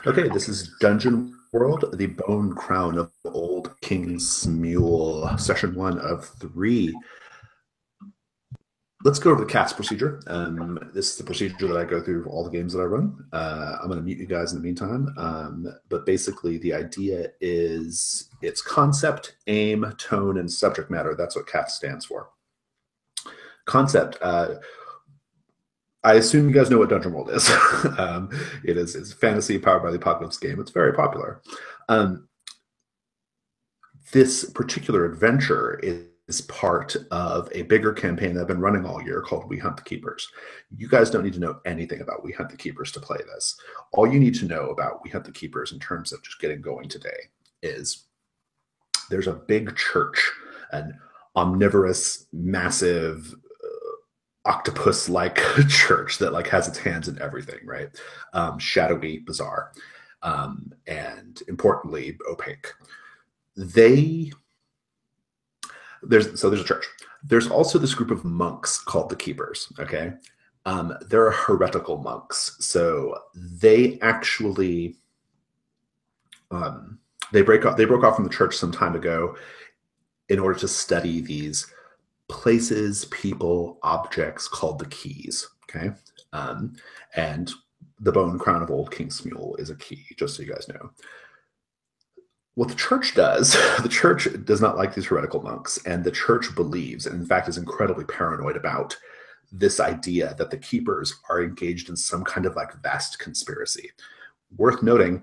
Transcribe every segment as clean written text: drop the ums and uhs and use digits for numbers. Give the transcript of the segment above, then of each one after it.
Okay, this is Dungeon World, the Bone Crown of Old King Smule, session one of three. Let's go over the cast procedure. This is the procedure that I go through for all the games that I run. I'm going to mute you guys in the meantime. But basically, the idea is it's concept, aim, tone, and subject matter. That's what cast stands for. Concept. I assume you guys know what Dungeon World is. It's fantasy powered by the apocalypse game. It's very popular. Um, this particular adventure is part of a bigger campaign that I've been running all year called We Hunt the Keepers. You guys don't need to know anything about We Hunt the Keepers to play this. All you need to know about We Hunt the Keepers in terms of just getting going today is there's a big church, an omnivorous, massive octopus-like church that like has its hands in everything, right? Shadowy, bizarre, and importantly, opaque. There's a church. There's also this group of monks called the Keepers. Okay, they're heretical monks, so they actually they broke off from the church some time ago in order to study these places, people, objects called the keys. Okay, and the Bone Crown of Old King Smule is a key, just so you guys know. What the church does, the church does not like these heretical monks, and the church believes, and in fact is incredibly paranoid about this idea that the keepers are engaged in some kind of like vast conspiracy. Worth noting,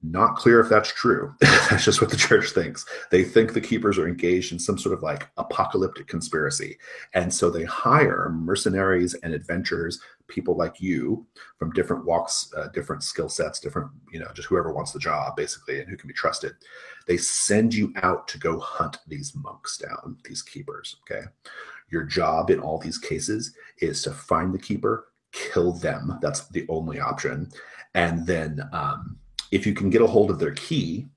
not clear if that's true. That's just what the church thinks. They think the keepers are engaged in some sort of like apocalyptic conspiracy. And so they hire mercenaries and adventurers, people like you from different walks, different skill sets, different, just whoever wants the job, basically, and who can be trusted. They send you out to go hunt these monks down, these keepers. Okay. Your job in all these cases is to find the keeper, kill them. That's the only option. And then, if you can get a hold of their key,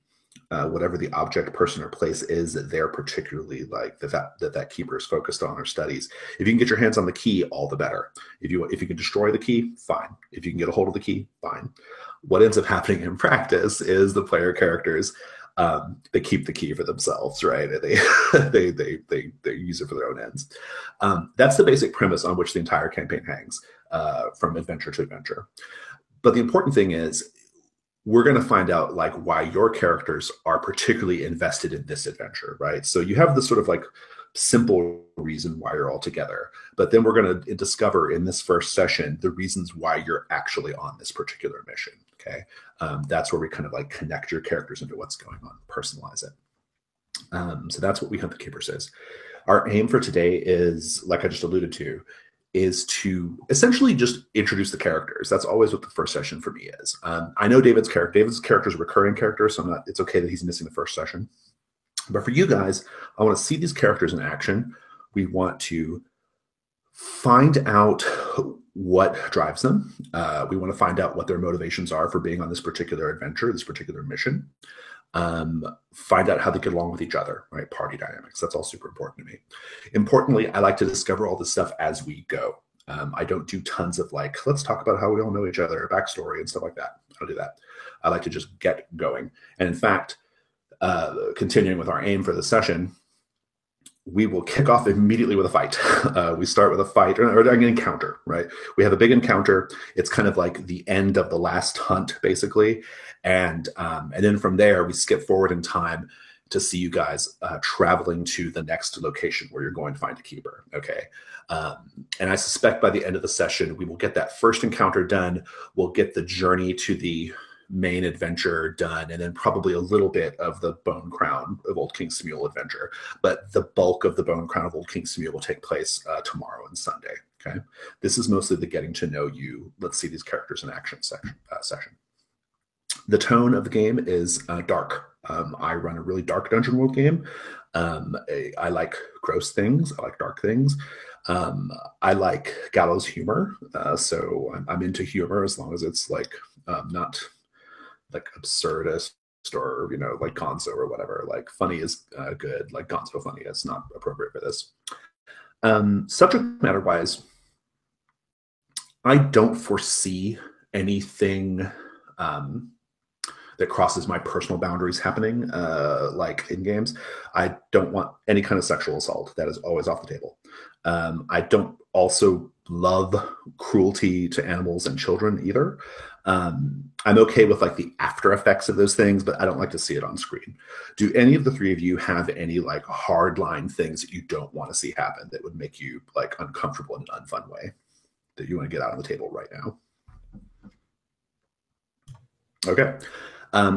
whatever the object, person, or place is that they're particularly like that keeper is focused on or studies, if you can get your hands on the key, all the better. If you can destroy the key, fine. If you can get a hold of the key, fine. What ends up happening in practice is the player characters they keep the key for themselves, right? They they use it for their own ends. That's the basic premise on which the entire campaign hangs, from adventure to adventure. But the important thing is, we're going to find out like why your characters are particularly invested in this adventure, right? So you have this sort of like simple reason why you're all together, but then we're going to discover in this first session the reasons why you're actually on this particular mission. Okay, that's where we kind of like connect your characters into what's going on, personalize it. So that's what We Hunt the Keepers is. Our aim for today is, like I just alluded to, is to essentially just introduce the characters. That's always what the first session for me is. I know David's character. David's character is a recurring character, so it's okay that he's missing the first session. But for you guys, I want to see these characters in action. We want to find out what drives them. We want to find out what their motivations are for being on this particular adventure, this particular mission. Find out how they get along with each other, right? Party dynamics. That's all super important to me. Importantly, I like to discover all this stuff as we go. I don't do tons of like, let's talk about how we all know each other, backstory and stuff like that. I don't do that. I like to just get going. And in fact, continuing with our aim for the session, we will kick off immediately with a fight. We start with a fight or an encounter, right? We have a big encounter. It's kind of like the end of the last hunt, basically. And then from there, we skip forward in time to see you guys traveling to the next location where you're going to find a keeper, okay? And I suspect by the end of the session, we will get that first encounter done. We'll get the journey to the main adventure done, and then probably a little bit of the Bone Crown of Old King Smule adventure. But the bulk of the Bone Crown of Old King Smule will take place tomorrow and Sunday, okay? This is mostly the getting to know you, let's see these characters in action session. The tone of the game is dark. I run a really dark Dungeon World game. I like gross things. I like dark things. I like gallows humor. So I'm into humor as long as it's like not like absurdist or, like Gonzo or whatever. Like funny is good. Like Gonzo funny is not appropriate for this. Subject matter wise, I don't foresee anything that crosses my personal boundaries happening, like in games. I don't want any kind of sexual assault. That is always off the table. I don't also love cruelty to animals and children either. I'm okay with like the after effects of those things, but I don't like to see it on screen. Do any of the three of you have any like hard line things that you don't want to see happen that would make you like uncomfortable in an unfun way that you want to get out on the table right now? Okay.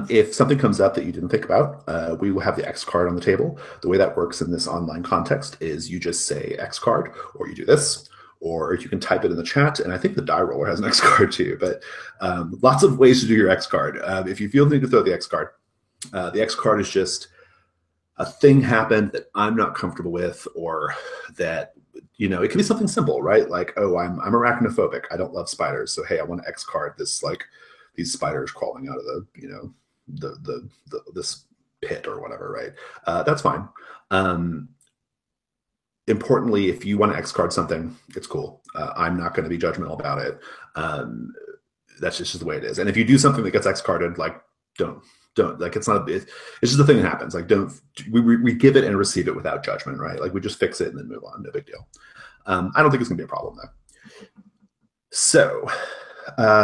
If something comes up that you didn't think about, we will have the X card on the table. The way that works in this online context is you just say X card, or you do this, or you can type it in the chat. And I think the die roller has an X card too, but lots of ways to do your X card. If you feel the need to throw the X card is just a thing happened that I'm not comfortable with, or that, you know, it can be something simple, right? Like, oh, I'm arachnophobic. I don't love spiders. So, hey, I want to X card this, like, these spiders crawling out of the, you know, this pit or whatever, right? That's fine. Importantly, if you want to X card something, it's cool. I'm not going to be judgmental about it. That's just the way it is. And if you do something that gets X carded, like, don't like, it's not it's just a thing that happens. Like, we give it and receive it without judgment, right? Like, we just fix it and then move on. No big deal. I don't think it's gonna be a problem though. So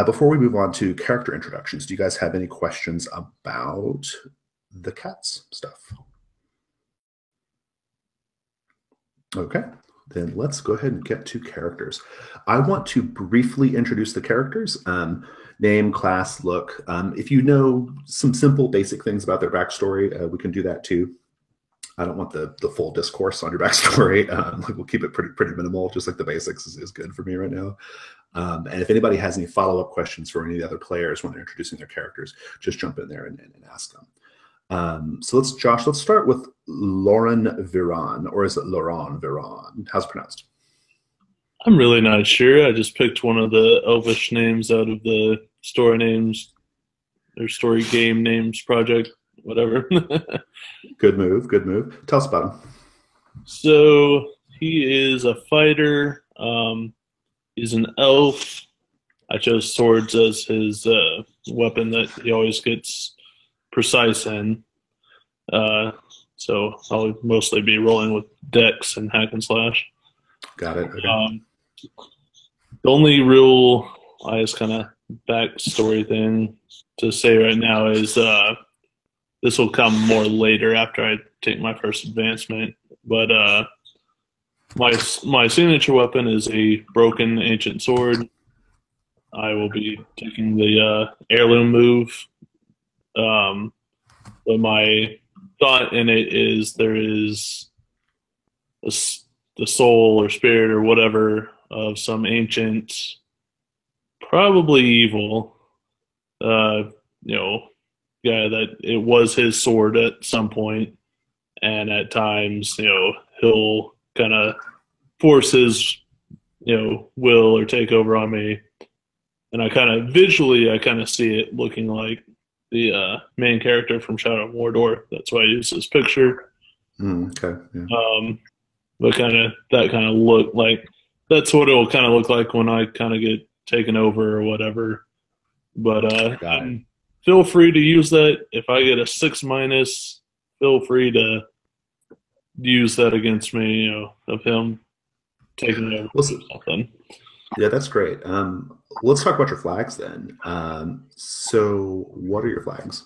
before we move on to character introductions, do you guys have any questions about the cats stuff? Okay, then let's go ahead and get to characters. I want to briefly introduce the characters. Name, class, look. If you know some simple basic things about their backstory, we can do that too. I don't want the full discourse on your backstory. Like, we'll keep it pretty minimal. Just like the basics is good for me right now. And if anybody has any follow-up questions for any of the other players when they're introducing their characters, just jump in there and ask them. So Josh, let's start with Lauren Viron, or is it Laurent Viron? How's it pronounced? I'm really not sure. I just picked one of the Elvish names out of the story names, or story game names project, whatever. Good move. Good move. Tell us about him. So he is a fighter. He's an elf. I chose swords as his weapon that he always gets precise in. So I'll mostly be rolling with dex and hack and slash. Got it. Okay. The only real, I guess, kind of backstory thing to say right now is this will come more later after I take my first advancement. But my signature weapon is a broken ancient sword. I will be taking the heirloom move. But my thought in it is there is the soul or spirit or whatever of some ancient, probably evil, guy that it was his sword at some point, and at times, he'll kind of force his, will or take over on me. And I kind of visually, see it looking like the main character from Shadow of Mordor. That's why I use his picture. Okay. Yeah. But that kind of look like, that's what it will kind of look like when I kind of get taken over or whatever. But feel free to use that. If I get a 6-, feel free to use that against me, of him taking over or something. Yeah, that's great. Let's talk about your flags then. So what are your flags?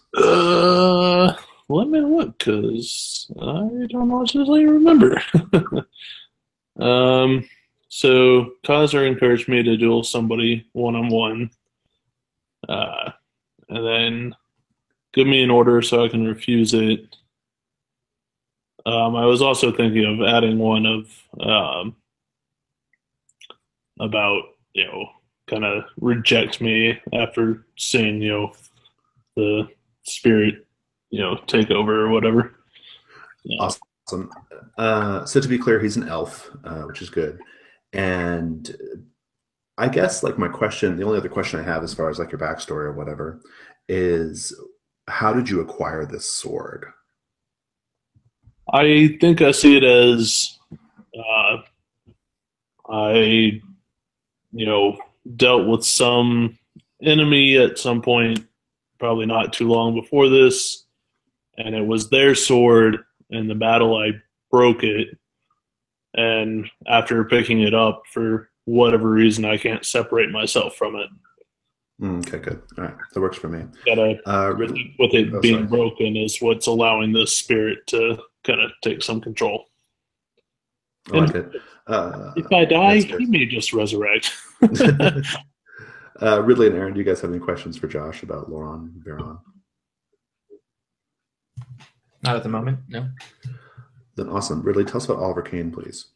Let me look, because I don't necessarily remember. So Kaiser encouraged me to duel somebody one-on-one, and then give me an order so I can refuse it. I was also thinking of adding one of about, kind of reject me after seeing, the spirit, take over or whatever. Awesome. So to be clear, he's an elf, which is good. And I guess like the only other question I have as far as like your backstory or whatever is, how did you acquire this sword? I think I see it as I, dealt with some enemy at some point probably not too long before this, and it was their sword. In the battle, I broke it, and after picking it up, for whatever reason, I can't separate myself from it. Okay, good. All right, that works for me. Gotta Ridley, with it oh, being sorry. broken is what's allowing this spirit to kind of take some control. I like And it. if I die, That's he good. may just resurrect. Ridley and Aaron, do you guys have any questions for Josh about Laurent Veron? Not at the moment, no. Then awesome. Ridley, tell us about Oliver Kane, please.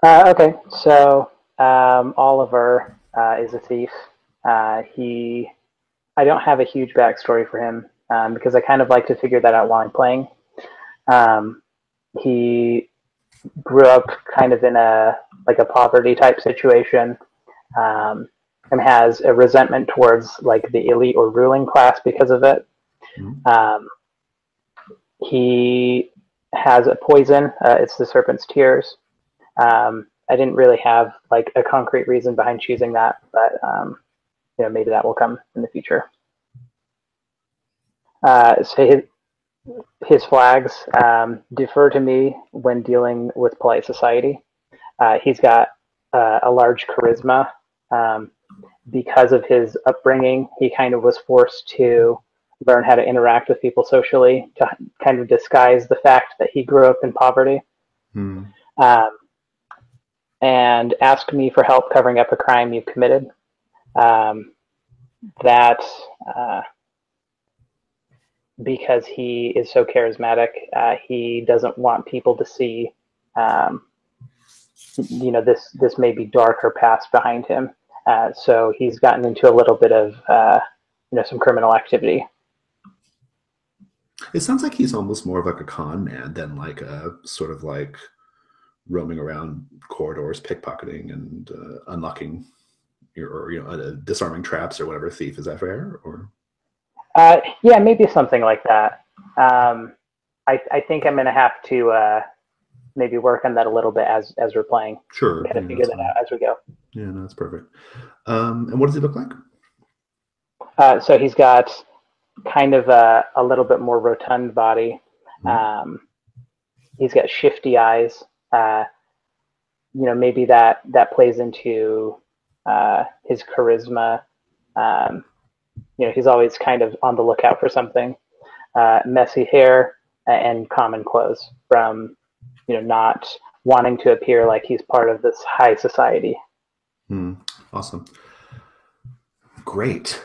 Okay, so Oliver is a thief. I don't have a huge backstory for him because I kind of like to figure that out while I'm playing. He grew up kind of in a poverty type situation, and has a resentment towards like the elite or ruling class because of it. Mm-hmm. He has a poison. It's the serpent's tears. I didn't really have like a concrete reason behind choosing that, but maybe that will come in the future. So his flags defer to me when dealing with polite society. He's got a large charisma. Because of his upbringing, he kind of was forced to learn how to interact with people socially to kind of disguise the fact that he grew up in poverty. Mm. And ask me for help covering up a crime you've committed. Because he is so charismatic, he doesn't want people to see, this maybe darker past behind him. So he's gotten into a little bit of, some criminal activity. It sounds like he's almost more of like a con man than like a sort of like roaming around corridors, pickpocketing and unlocking disarming traps or whatever thief. Is that fair? Or yeah, maybe something like that. I think I'm going to have to maybe work on that a little bit as we're playing. Sure, kind of figure that out as we go. Yeah, no, that's perfect. And what does he look like? So he's got kind of a little bit more rotund body. He's got shifty eyes. Maybe that plays into his charisma. He's always kind of on the lookout for something. Messy hair and common clothes from, not wanting to appear like he's part of this high society. Awesome. Great.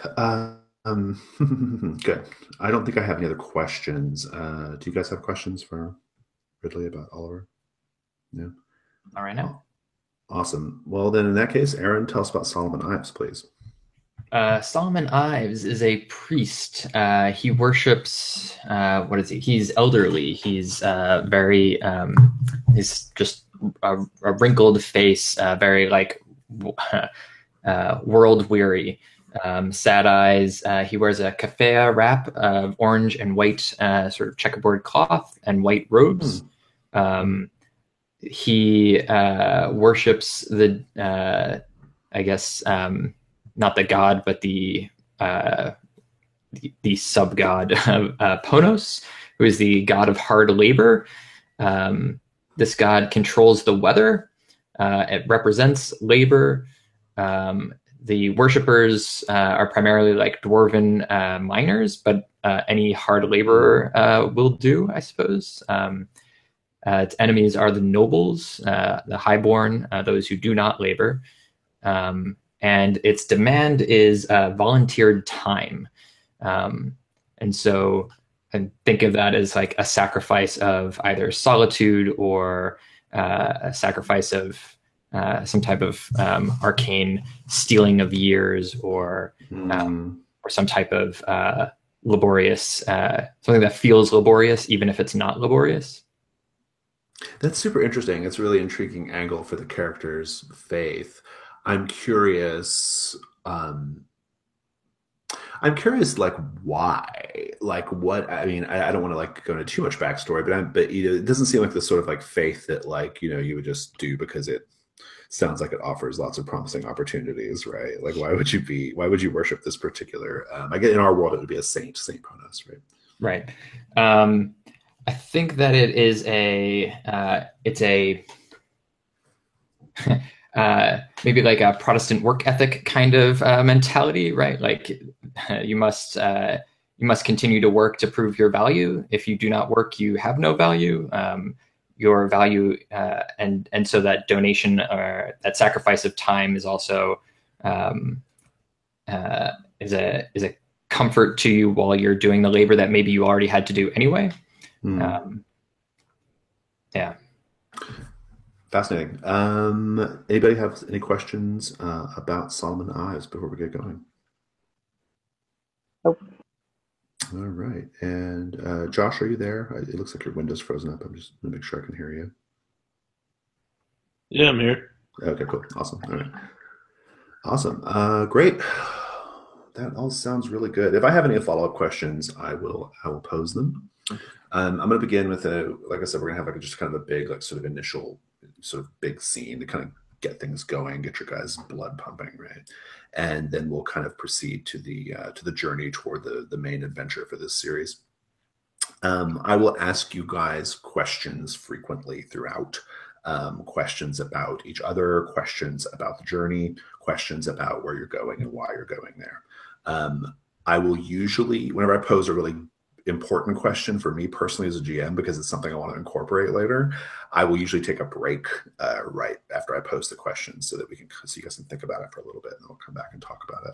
Good. I don't think I have any other questions. Do you guys have questions for Ridley about Oliver? No. All right now. Awesome. Well, then in that case, Aaron, tell us about Solomon Ives, please. Solomon Ives is a priest. He worships, what is he? He's elderly. He's very, he's just a wrinkled face, very like world weary, sad eyes. He wears a keffiyeh wrap of orange and white sort of checkerboard cloth and white robes. He worships the, I guess, not the god, but the sub-god of Ponos, who is the god of hard labor. This god controls the weather. It represents labor. The worshippers are primarily like dwarven miners, but any hard laborer will do, I suppose. Its enemies are the nobles, the highborn, those who do not labor. And its demand is volunteered time. And so I think of that as like a sacrifice of either solitude or a sacrifice of some type of arcane stealing of years or some type of laborious, something that feels laborious, even if it's not laborious. That's super interesting. It's a really intriguing angle for the character's faith. I'm curious, like why, like what, I mean, I don't want to like go into too much backstory, but it doesn't seem like the sort of like faith that like, you would just do because it sounds like it offers lots of promising opportunities, right? Like, why would you worship this particular? I get in our world it would be a Saint Ponos, right? Right. I think that it is it's a maybe like a Protestant work ethic kind of mentality, right? Like you must continue to work to prove your value. If you do not work, you have no value. Your value, and so that donation or that sacrifice of time is also is a comfort to you while you're doing the labor that maybe you already had to do anyway. Yeah. Fascinating. Anybody have any questions about Solomon Ives before we get going? Nope. All right. And Josh, are you there? It looks like your window's frozen up. I'm just going to make sure I can hear you. Yeah, I'm here. Okay, cool. Awesome. All right. Awesome. Great. That all sounds really good. If I have any follow-up questions, I will pose them. I'm going to begin with like I said, we're going to have like just kind of a big, like sort of initial sort of big scene to kind of get things going, get your guys' blood pumping, right? And then we'll kind of proceed to the journey toward the main adventure for this series. I will ask you guys questions frequently throughout. Questions about each other, questions about the journey, questions about where you're going and why you're going there. I will usually, whenever I pose a really important question for me personally as a GM, because it's something I want to incorporate later, I will usually take a break right after I pose the question so you guys can think about it for a little bit, and then we'll come back and talk about it.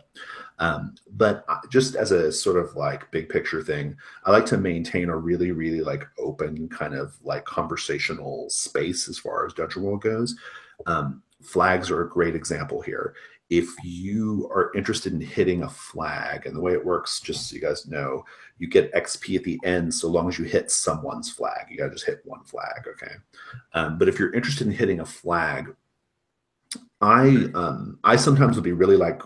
But just as a sort of like big picture thing, I like to maintain a really, really like open kind of like conversational space as far as Dungeon World goes. Flags are a great example here. If you are interested in hitting a flag, and the way it works, just so you guys know, you get XP at the end so long as you hit someone's flag. You got to just hit one flag, okay? But if you're interested in hitting a flag, I sometimes would be really like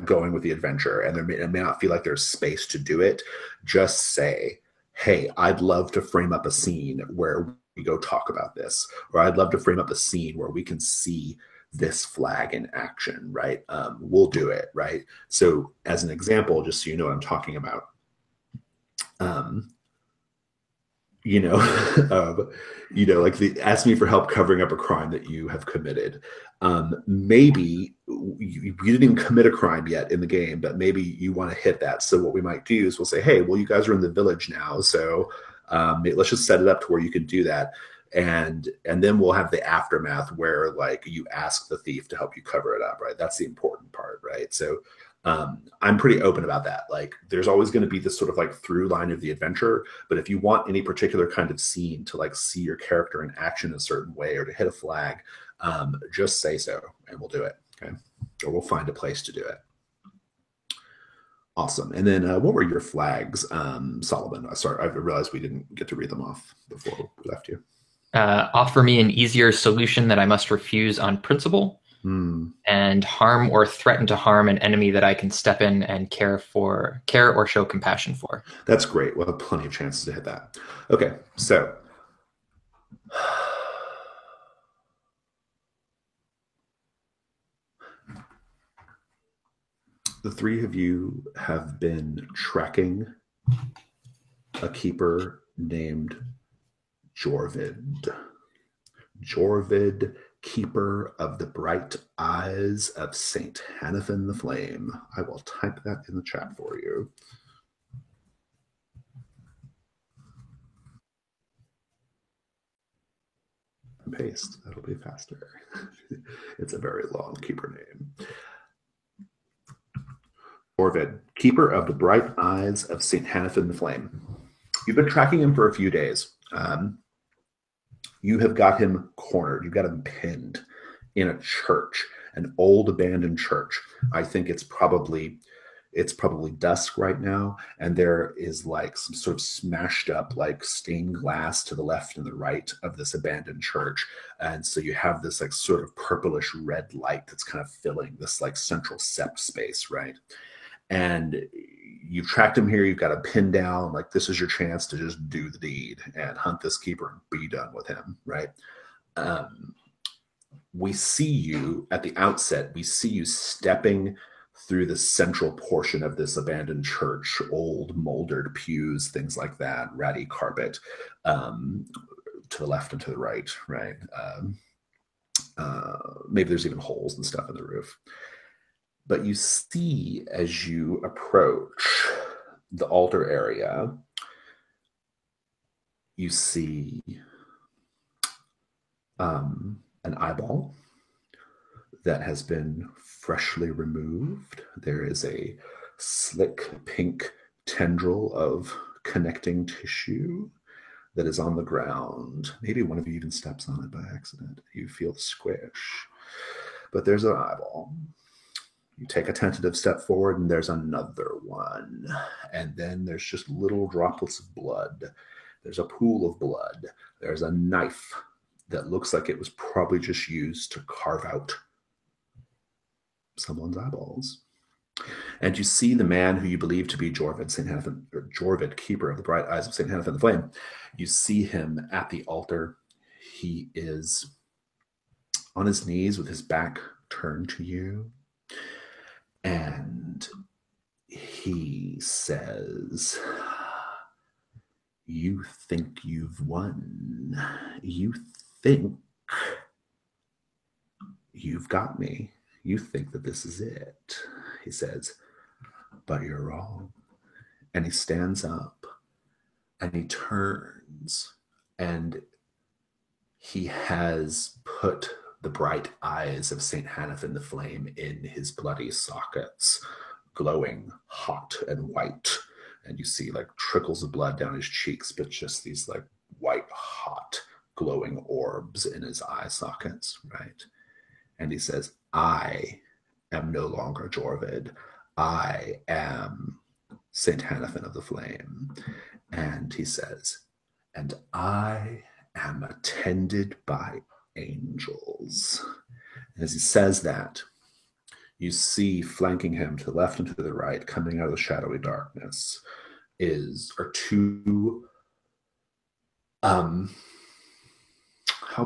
going with the adventure, and it may not feel like there's space to do it. Just say, hey, I'd love to frame up a scene where we go talk about this, or I'd love to frame up a scene where we can see this flag in action, right? We'll do it, right? So as an example, just so you know what I'm talking about, like ask me for help covering up a crime that you have committed. Maybe you didn't even commit a crime yet in the game, but maybe you want to hit that. So what we might do is we'll say, hey, well, you guys are in the village now, so let's just set it up to where you can do that. And then we'll have the aftermath where like you ask the thief to help you cover it up, right? That's the important part, right? So I'm pretty open about that. Like there's always going to be this sort of like through line of the adventure, but if you want any particular kind of scene to like see your character in action a certain way or to hit a flag, just say so and we'll do it, okay? Or we'll find a place to do it. Awesome. And then what were your flags, Solomon? Sorry, I realized we didn't get to read them off before we left you. Offer me an easier solution that I must refuse on principle, and harm or threaten to harm an enemy that I can step in and care or show compassion for. That's great. We'll have plenty of chances to hit that. Okay, so the three of you have been tracking a keeper named Jorvid. Jorvid, keeper of the bright eyes of Saint Hanathan the Flame. I will type that in the chat for you. And paste. That'll be faster. It's a very long keeper name. Jorvid, keeper of the bright eyes of Saint Hanathan the Flame. You've been tracking him for a few days. You have got him cornered. You've got him pinned in a church, an old abandoned church. I think it's probably dusk right now, and there is like some sort of smashed up like stained glass to the left and the right of this abandoned church. And so you have this like sort of purplish red light that's kind of filling this like central sept space, right? And you've tracked him here. You've got a pin down. Like this is your chance to just do the deed and hunt this keeper and be done with him, right? we see you at the outset, we see you stepping through the central portion of this abandoned church, old molded pews, things like that, ratty carpet, to the left and to the right, right? Maybe there's even holes and stuff in the roof. But you see, as you approach the altar area, you see an eyeball that has been freshly removed. There is a slick pink tendril of connecting tissue that is on the ground. Maybe one of you even steps on it by accident. You feel the squish. But there's an eyeball. You take a tentative step forward, and there's another one. And then there's just little droplets of blood. There's a pool of blood. There's a knife that looks like it was probably just used to carve out someone's eyeballs. And you see the man who you believe to be Jorvid, St. Hanifin, or Jorvid, keeper of the bright eyes of St. Hanifin the Flame. You see him at the altar. He is on his knees with his back turned to you. And he says, "You think you've won. You think you've got me. You think that this is it." He says, "But you're wrong." And he stands up and he turns, and he has put the bright eyes of St. Hanifin the Flame in his bloody sockets, glowing hot and white. And you see like trickles of blood down his cheeks, but just these like white, hot, glowing orbs in his eye sockets, right? And he says, "I am no longer Jorvid. I am St. Hanifin of the Flame." And he says, "And I am attended by angels." And as he says that, you see flanking him to the left and to the right, coming out of the shadowy darkness, are two, how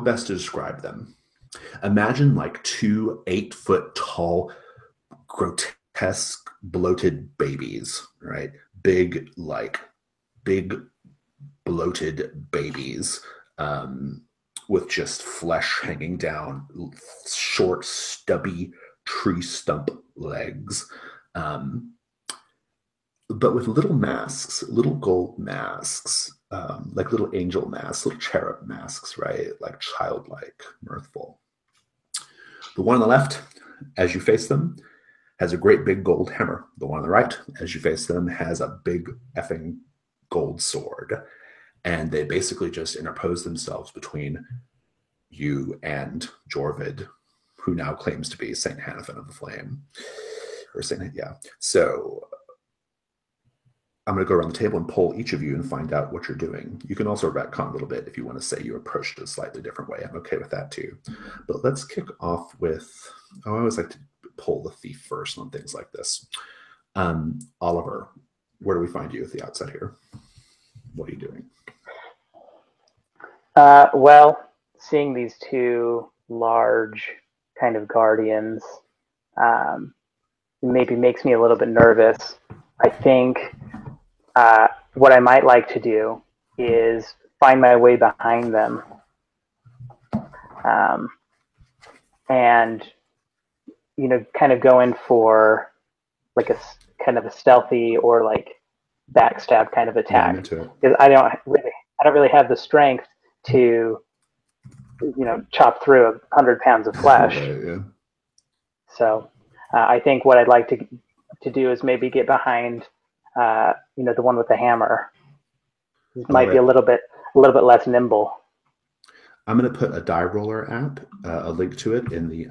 best to describe them? Imagine like two 8-foot tall, grotesque, bloated babies, right? Big, bloated babies, with just flesh hanging down, short, stubby tree stump legs, but with little masks, little gold masks, like little angel masks, little cherub masks, right? Like childlike, mirthful. The one on the left, as you face them, has a great big gold hammer. The one on the right, as you face them, has a big effing gold sword. And they basically just interpose themselves between you and Jorvid, who now claims to be St. Hanifin of the Flame. So I'm going to go around the table and poll each of you and find out what you're doing. You can also retcon a little bit if you want to say you approached it a slightly different way. I'm okay with that too. But let's kick off with, I always like to poll the thief first on things like this. Oliver, where do we find you at the outset here? What are you doing? Well, seeing these two large kind of guardians maybe makes me a little bit nervous. I think what I might like to do is find my way behind them and, you know, kind of go in for like a kind of a stealthy or like backstab kind of attack. Because I don't really have the strength to, you know, chop through 100 pounds of flesh. Right, yeah. So I think what I'd like to do is maybe get behind, you know, the one with the hammer. It might be a little bit less nimble. I'm going to put a die roller app, a link to it in the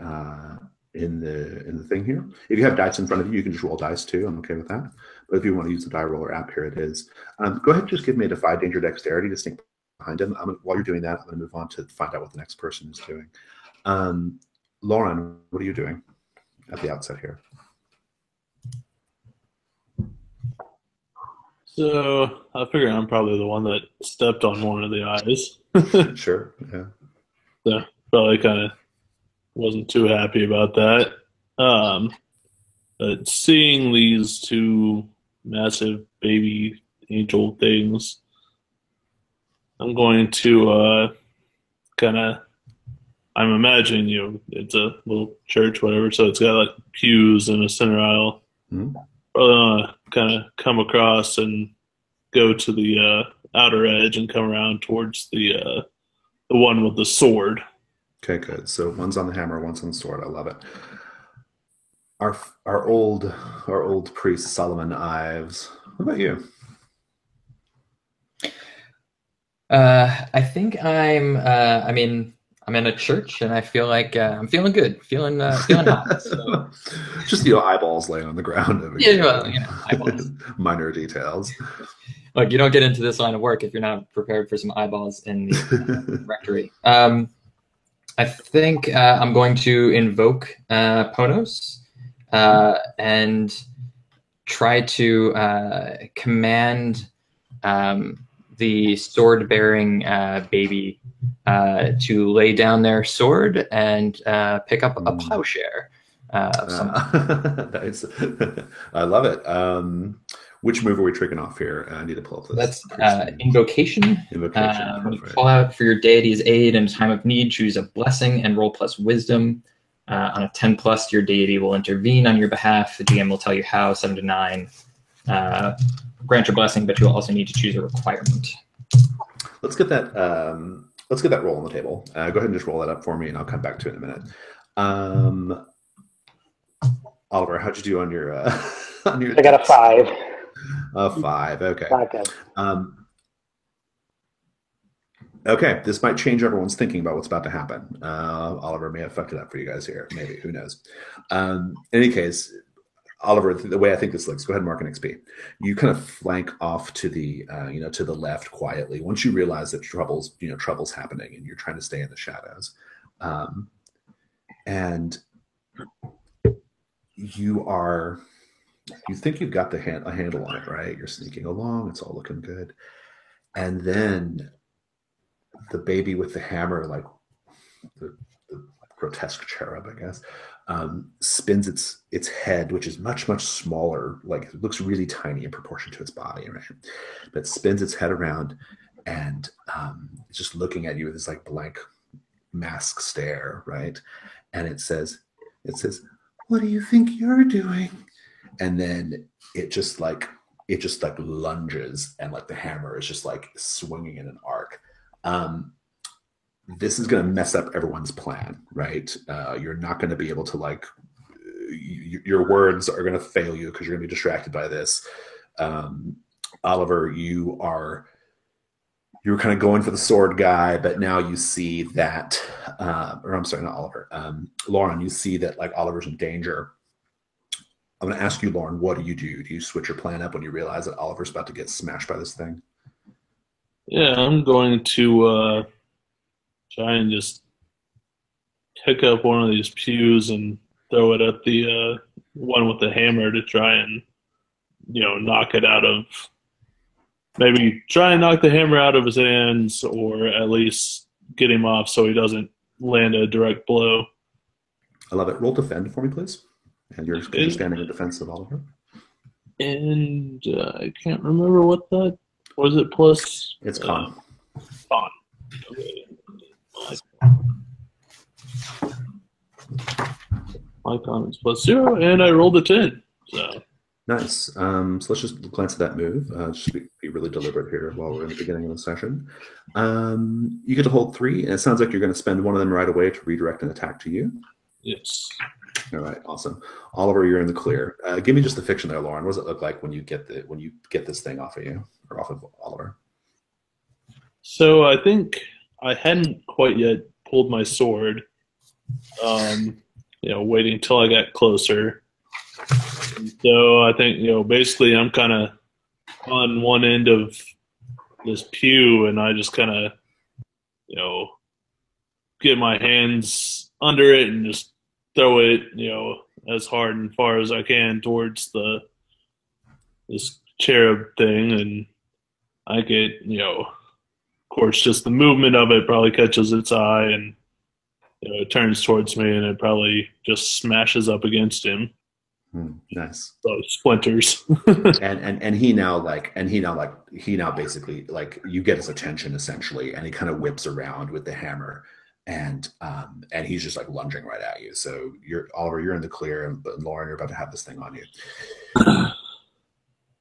thing here. If you have dice in front of you, you can just roll dice too. I'm okay with that. But if you want to use the die roller app, here it is. Go ahead and just give me a defy danger dexterity to sneak behind him. While you're doing that, I'm going to move on to find out what the next person is doing. Lauren, what are you doing at the outset here? So I figure I'm probably the one that stepped on one of the eyes. Sure. Yeah. So probably kind of wasn't too happy about that. But seeing these two massive baby angel things, I'm going to kind of. I'm imagining, it's a little church, whatever, so it's got like pews in a center aisle. Mhm. Kind of come across and go to the outer edge and come around towards the one with the sword. Okay, good. So one's on the hammer, one's on the sword. I love it. Our old priest Solomon Ives. What about you? I think I'm in a church, and I feel like I'm feeling good, feeling hot. So. Just eyeballs laying on the ground. Yeah, well, eyeballs. Minor details. Look, you don't get into this line of work if you're not prepared for some eyeballs in the rectory. I think I'm going to invoke Ponos and try to command the sword-bearing baby to lay down their sword and pick up a plowshare. Nice. I love it. Which move are we tricking off here? I need to pull up this. That's invocation. Invocation. When you call out for your deity's aid in a time of need, choose a blessing and roll plus wisdom. On a 10+, your deity will intervene on your behalf. The GM will tell you how. 7 to 9. Grant your blessing, but you'll also need to choose a requirement. Let's get that. Let's get that roll on the table. Go ahead and just roll that up for me, and I'll come back to it in a minute. Oliver, how'd you do on your on your? I got a 5. A 5. Okay. Not good. Okay, this might change everyone's thinking about what's about to happen. Oliver may have fucked it up for you guys here. Maybe, who knows? In any case, Oliver, the way I think this looks, go ahead and mark an XP. You kind of flank off to the, to the left quietly. Once you realize that trouble's happening, and you're trying to stay in the shadows, and you think you've got a handle on it, right? You're sneaking along. It's all looking good, and then the baby with the hammer, like the grotesque cherub, I guess, spins its head, which is much, much smaller. Like, it looks really tiny in proportion to its body, right? But spins its head around and it's just looking at you with this like blank mask stare, right? And it says, "What do you think you're doing?" And then it just lunges, and like the hammer is just like swinging in an arc. This is going to mess up everyone's plan, right? You're not going to be able to your words are going to fail you because you're going to be distracted by this. Oliver, you were kind of going for the sword guy, but now you see that, or I'm sorry, not Oliver. Lauren, you see that like Oliver's in danger. I'm going to ask you, Lauren, what do you do? Do you switch your plan up when you realize that Oliver's about to get smashed by this thing? Yeah, I'm going to try and just pick up one of these pews and throw it at the one with the hammer to try and, knock it out of, maybe try and knock the hammer out of his hands, or at least get him off so he doesn't land a direct blow. I love it. Roll defend for me, please. And you're standing in defense of Oliver. And I can't remember what that was. It plus? It's con. Con. Okay. My con is +0, and I rolled a 10. So nice. So let's just glance at that move. Just be really deliberate here while we're in the beginning of the session. You get to hold 3, and it sounds like you're going to spend one of them right away to redirect an attack to you. Yes. All right, awesome. Oliver, you're in the clear. Give me just the fiction there, Lauren. What does it look like when you get this thing off of you, or off of Oliver? So I think I hadn't quite yet pulled my sword. Waiting until I got closer. So I think, basically I'm kind of on one end of this pew, and I just kind of, get my hands under it and just throw it, as hard and far as I can towards this cherub thing. And I get, of course, just the movement of it probably catches its eye, and it turns towards me, and it probably just smashes up against him. Nice. So splinters. and he now basically like you get his attention essentially, and he kind of whips around with the hammer, and he's just like lunging right at you. So Oliver, you're in the clear, and Lauren, you're about to have this thing on you.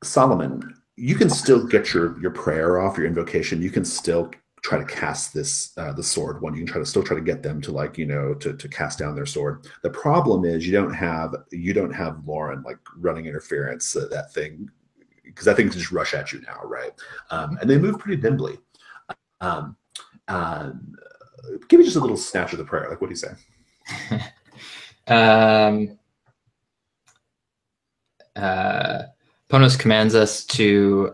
Solomon, you can still get your prayer off, your invocation. You can still try to cast this the sword one. You can still try to get them to like to cast down their sword. The problem is you don't have Lauren like running interference, that thing, because that thing can just rush at you now, right? And they move pretty nimbly. Give me just a little snatch of the prayer. Like, what do you say? Ponos commands us to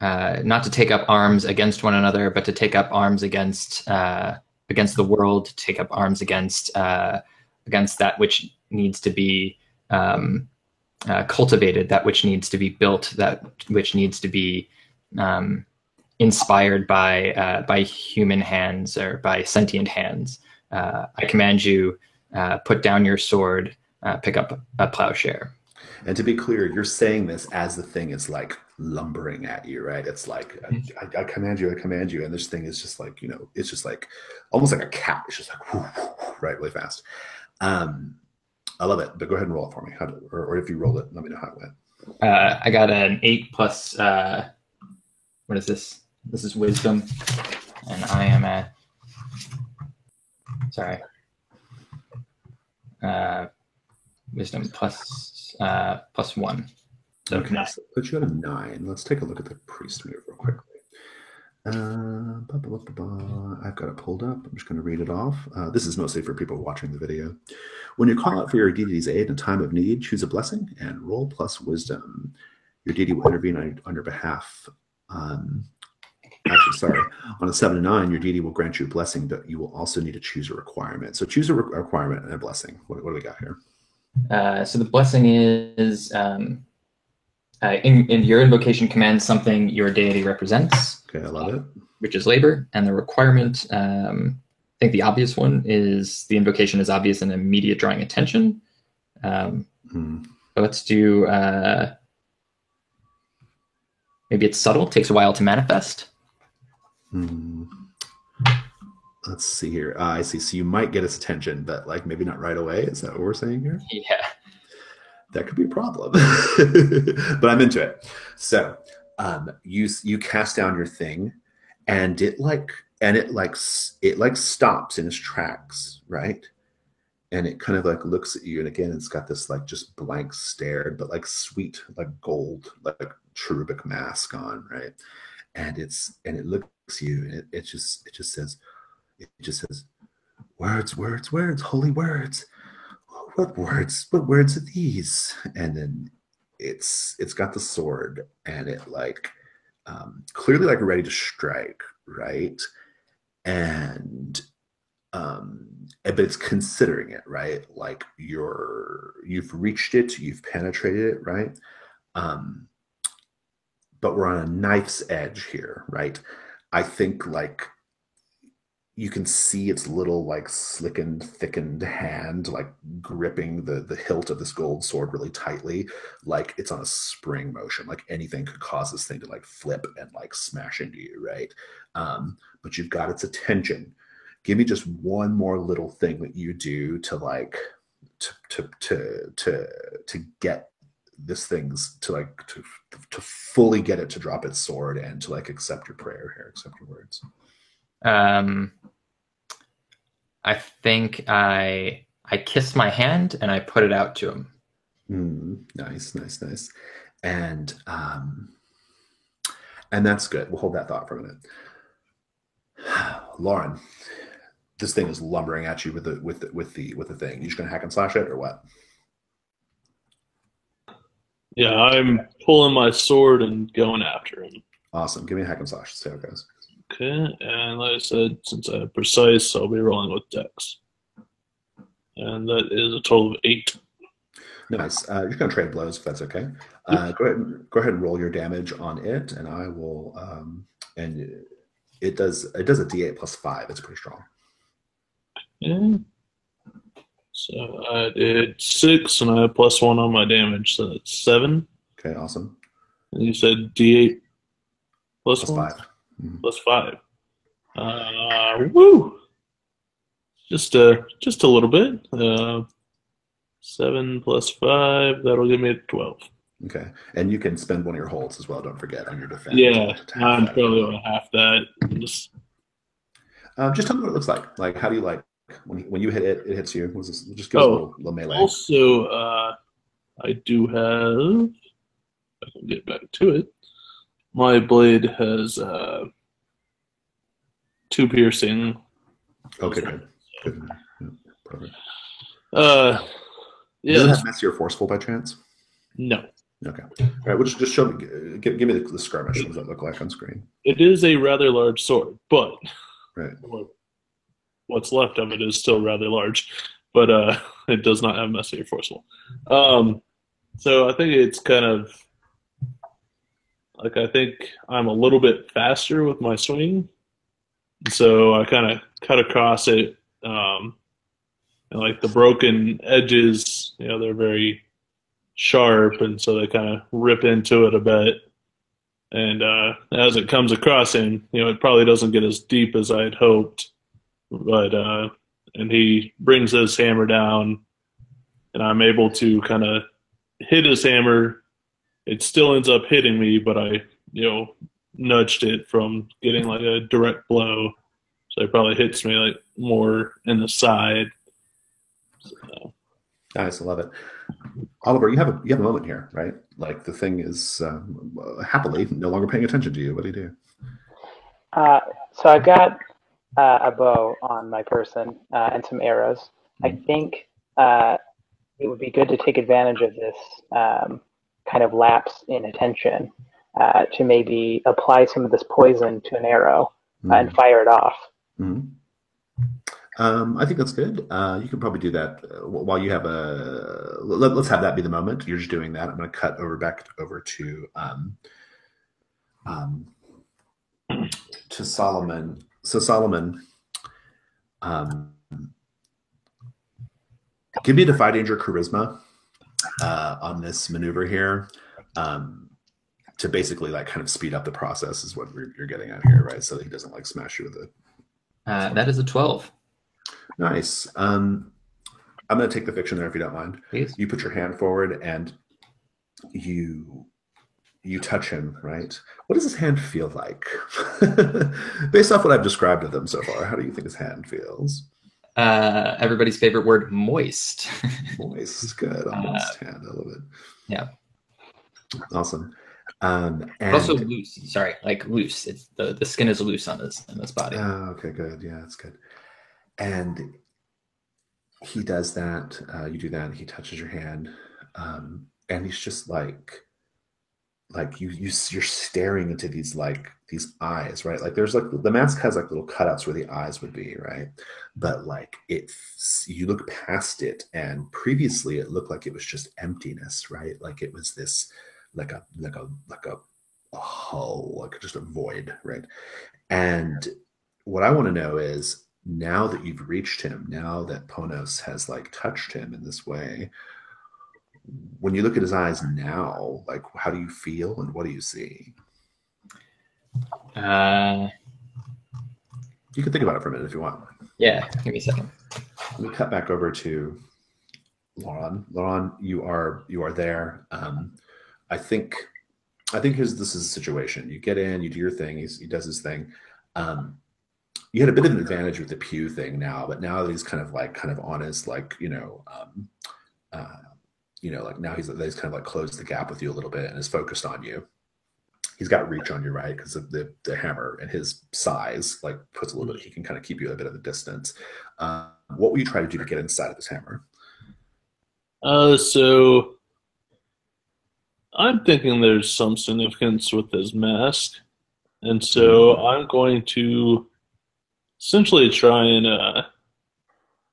not to take up arms against one another, but to take up arms against the world, to take up arms against that which needs to be cultivated, that which needs to be built, that which needs to be inspired by human hands or by sentient hands. I command you, put down your sword, pick up a plowshare. And to be clear, you're saying this as the thing is like lumbering at you, right? It's like, I command you, and this thing is just like, it's just like almost like a cat. It's just like, whoo, whoo, whoo, right, really fast. I love it, but go ahead and roll it for me. Or if you rolled it, let me know how it went. I got an 8 plus, what is this? This is wisdom, and I am at, sorry, wisdom plus 1. So okay, so put you at a 9. Let's take a look at the priest move real quickly. I've got it pulled up. I'm just going to read it off. This is mostly for people watching the video. When you call out for your deity's aid in a time of need, choose a blessing and roll plus wisdom. Your deity will intervene on your behalf. Actually, sorry. On a 7 to 9, your deity will grant you a blessing, but you will also need to choose a requirement. So choose a requirement and a blessing. What do we got here? So the blessing is in your invocation commands something your deity represents. Okay, I love it. Which is labor, and the requirement, I think the obvious one is the invocation is obvious and immediate drawing attention. But let's do maybe it's subtle, takes a while to manifest. Let's see here. I see. So you might get his attention, but like maybe not right away. Is that what we're saying here? Yeah. That could be a problem, but I'm into it. So you cast down your thing, and it stops in its tracks, right? And it kind of like looks at you, and again, it's got this like just blank stare, but like sweet, like gold, like cherubic mask on, right? And it looks at you, and it just says, words, holy words. What words are these? And then it's got the sword, and it like clearly like ready to strike, right? And but it's considering it, right? Like you've reached it, you've penetrated it, right? But we're on a knife's edge here, right? I think like you can see its little like slickened, thickened hand like gripping the hilt of this gold sword really tightly, like it's on a spring motion. Like anything could cause this thing to like flip and like smash into you, right? But you've got its attention. Give me just one more little thing that you do to like to get this thing's to like to fully get it to drop its sword and to like accept your prayer here, accept your words. I think I kiss my hand and I put it out to him. Nice. And that's good. We'll hold that thought for a minute. Lauren, this thing is lumbering at you with the thing. You just gonna hack and slash it or what? Yeah, I'm pulling my sword and going after him. Awesome. Give me a hack and slash. See how it goes. Okay, and like I said, since I have precise, I'll be rolling with dex. And that is a total of 8. Nice. You're just gonna trade blows if that's okay. Go ahead and roll your damage on it, and I will. And it does a D8 plus 5. It's pretty strong. Yeah. So I did 6, and I have +1 on my damage, so that's 7. Okay, awesome. And you said D8 plus Plus 1? 5. Mhm. +5. Woo! Just a little bit. 7 plus 5, that'll give me a 12. Okay, and you can spend one of your holds as well. Don't forget on your defense. Yeah, to have I'm that. probably on half that. Just tell me what it looks like. Like, how do you like when you hit it? It hits you. Was this, just give us a little melee. Also, I do have. I can get back to it. My blade has 2 piercing. Okay, good. Good. Yeah, perfect. Yeah. Does it have messy or forceful by chance? No. Okay. All right. Which just show me. Give me the skirmish. What does that look like on screen? It is a rather large sword, but Right. what's left of it is still rather large, but it does not have messy or forceful. So I think it's kind of like I think I'm a little bit faster with my swing, so I kind of cut across it, and like the broken edges, they're very sharp, and so they kind of rip into it a bit. And as it comes across him, it probably doesn't get as deep as I had hoped. But and he brings his hammer down, and I'm able to kind of hit his hammer. It still ends up hitting me, but I, nudged it from getting like a direct blow. So it probably hits me like more in the side. So. Nice, I love it. Oliver, you have a moment here, right? Like the thing is happily no longer paying attention to you. What do you do? So I've got a bow on my person and some arrows. I think it would be good to take advantage of this kind of lapse in attention to maybe apply some of this poison to an arrow and fire it off. Mm-hmm. I think that's good. You can probably do that while you have a. Let's have that be the moment. You're just doing that. I'm going to cut back over to Solomon. So Solomon, give me a defy danger charisma on this maneuver here. To basically like kind of speed up the process is what you're getting at here, right? So that he doesn't like smash you with it. That is a 12. Nice. I'm going to take the fiction there if you don't mind. Please. You put your hand forward and you touch him, right? What does his hand feel like? Based off what I've described of them so far, how do you think his hand feels? Everybody's favorite word, moist. Moist. Good. A moist hand. I love it. Yeah. Awesome. And also loose. Sorry, like loose. It's the skin is loose on this body. Oh, okay, good. Yeah, that's good. And he does that. You do that. And he touches your hand, and he's just like you're staring into these eyes, right? Like there's like the mask has like little cutouts where the eyes would be, right? But like you look past it, and previously it looked like it was just emptiness, right? Like it was this like a hull, like just a void, right? And what I want to know is, now that you've reached him, now that Ponos has like touched him in this way, when you look at his eyes now, like how do you feel and what do you see? You can think about it for a minute if you want. Yeah, give me a second. Let me cut back over to Laurent. Laurent, you are there. I think this is a situation. You get in, you do your thing. He does his thing. You had a bit of an advantage with the pew thing now, but now that he's kind of on his like now he's kind of like closed the gap with you a little bit and is focused on you. He's got reach on you, right? Because of the hammer and his size, like puts a little bit. He can kind of keep you at a bit of a distance. What will you try to do to get inside of this hammer? So I'm thinking there's some significance with his mask, and so I'm going to essentially try and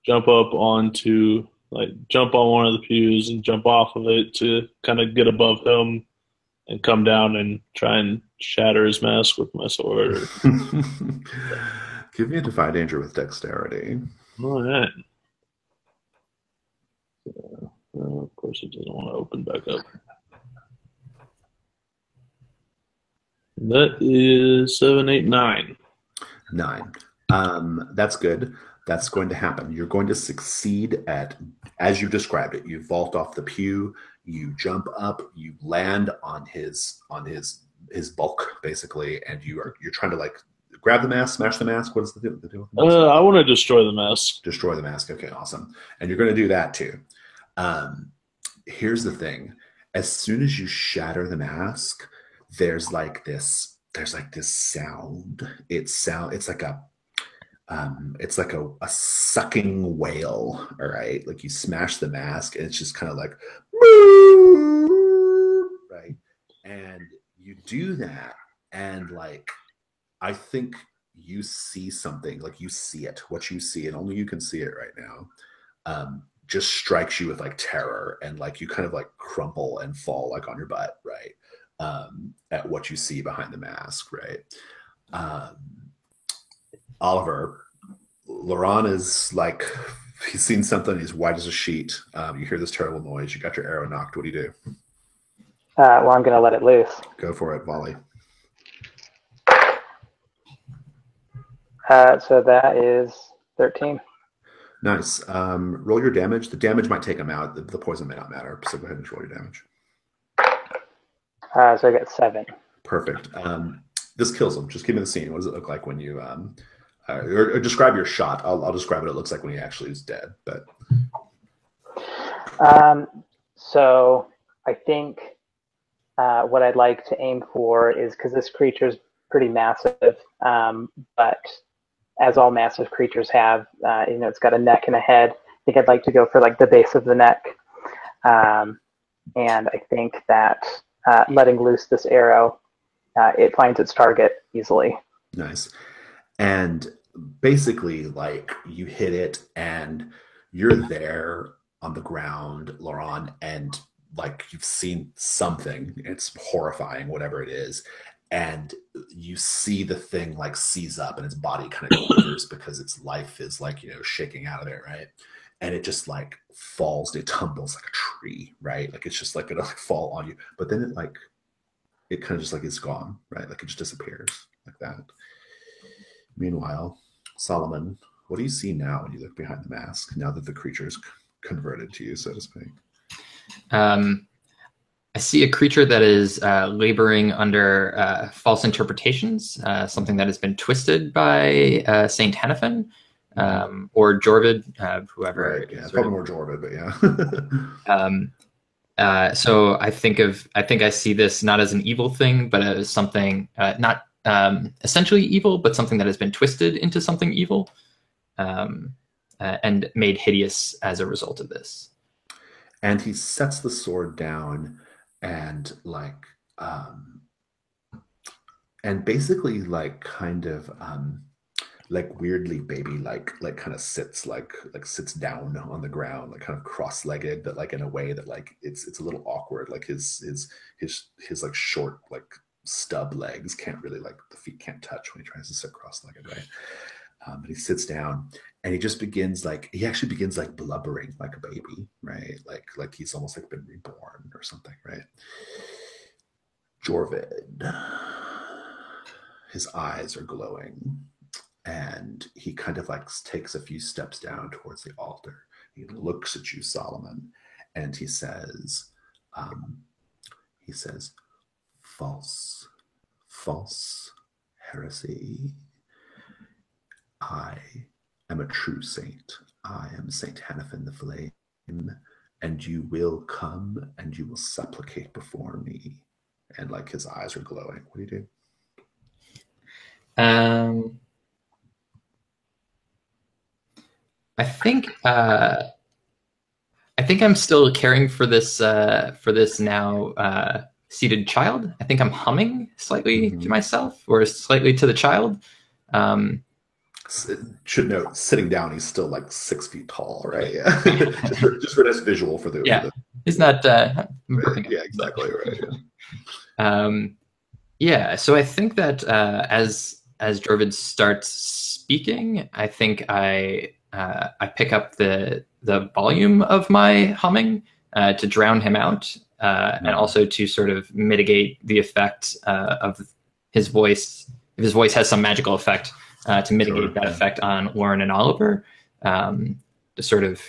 jump on one of the pews and jump off of it to kind of get above him and come down and try and shatter his mask with my sword. Give me a defy danger with dexterity. All right. Of course, it doesn't want to open back up. That is 7, 8, 9. 9. That's good. That's going to happen. You're going to succeed at, as you described it, you vault off the pew, you jump up, you land on his bulk basically, and you're trying to like grab the mask, smash the mask. What is the deal with the mask? I want to destroy the mask. Destroy the mask. Okay, awesome. And you're going to do that too. Here's the thing: as soon as you shatter the mask, there's like this sound. It's like a sucking whale. All right, like you smash the mask, and it's just kind of like, right, and you do that, and like I think you see something, like you see it, what you see, and only you can see it right now. Just strikes you with like terror, and like you kind of like crumple and fall like on your butt, right? At what you see behind the mask, right? Oliver, Laurent is like, he's seen something, he's white as a sheet. You hear this terrible noise, you got your arrow knocked. What do you do? Well, I'm going to let it loose. Go for it, volley. So that is 13. Nice. Roll your damage. The damage might take him out. The poison may not matter. So go ahead and roll your damage. So I got 7. Perfect. This kills him. Just give me the scene. What does it look like when you or describe your shot? I'll describe what it looks like when he actually is dead. But so I think what I'd like to aim for is, because this creature is pretty massive, but as all massive creatures have, it's got a neck and a head. I think I'd like to go for like the base of the neck. And I think that letting loose this arrow, it finds its target easily. Nice. And basically, like, you hit it and you're there on the ground, Laurent, and like you've seen something. It's horrifying, whatever it is. And you see the thing like seize up and its body kind of quivers because its life is like, shaking out of it, right? And it just like falls, it tumbles like a tree, right? Like it's just like gonna like fall on you. But then it kind of just like is gone, right? Like it just disappears like that. Meanwhile, Solomon, what do you see now when you look behind the mask, now that the creature is converted to you, so to speak? I see a creature that is laboring under false interpretations, something that has been twisted by Saint Hannafin or Jorvid, whoever. Right, yeah, probably more Jorvid, but yeah. So I think I see this not as an evil thing, but as something not essentially evil, but something that has been twisted into something evil and made hideous as a result of this. And he sets the sword down and and basically like kind of like weirdly baby like kind of sits sits down on the ground, like kind of cross-legged, but like in a way that like it's a little awkward. Like his like short like stub legs can't really, like the feet can't touch when he tries to sit cross-legged, right? But he sits down and he actually begins like blubbering like a baby, right? Like he's almost like been reborn or something, right? Jorvid, his eyes are glowing and he kind of like takes a few steps down towards the altar. He looks at you, Solomon, and he says, false heresy. I am a true saint. I am Saint Hannafin the Flame, and you will come and you will supplicate before me. And like his eyes are glowing. What do you do? I think I'm still caring for this now seated child. I think I'm humming slightly to myself or slightly to the child. Should note, sitting down, he's still like 6 feet tall, right? Yeah. just for this visual for the he's not. Yeah, exactly right. Yeah. So I think that as Jorvid starts speaking, I think I I pick up the volume of my humming to drown him out, and also to sort of mitigate the effect of his voice. If his voice has some magical effect, to mitigate that effect on Lauren and Oliver, to sort of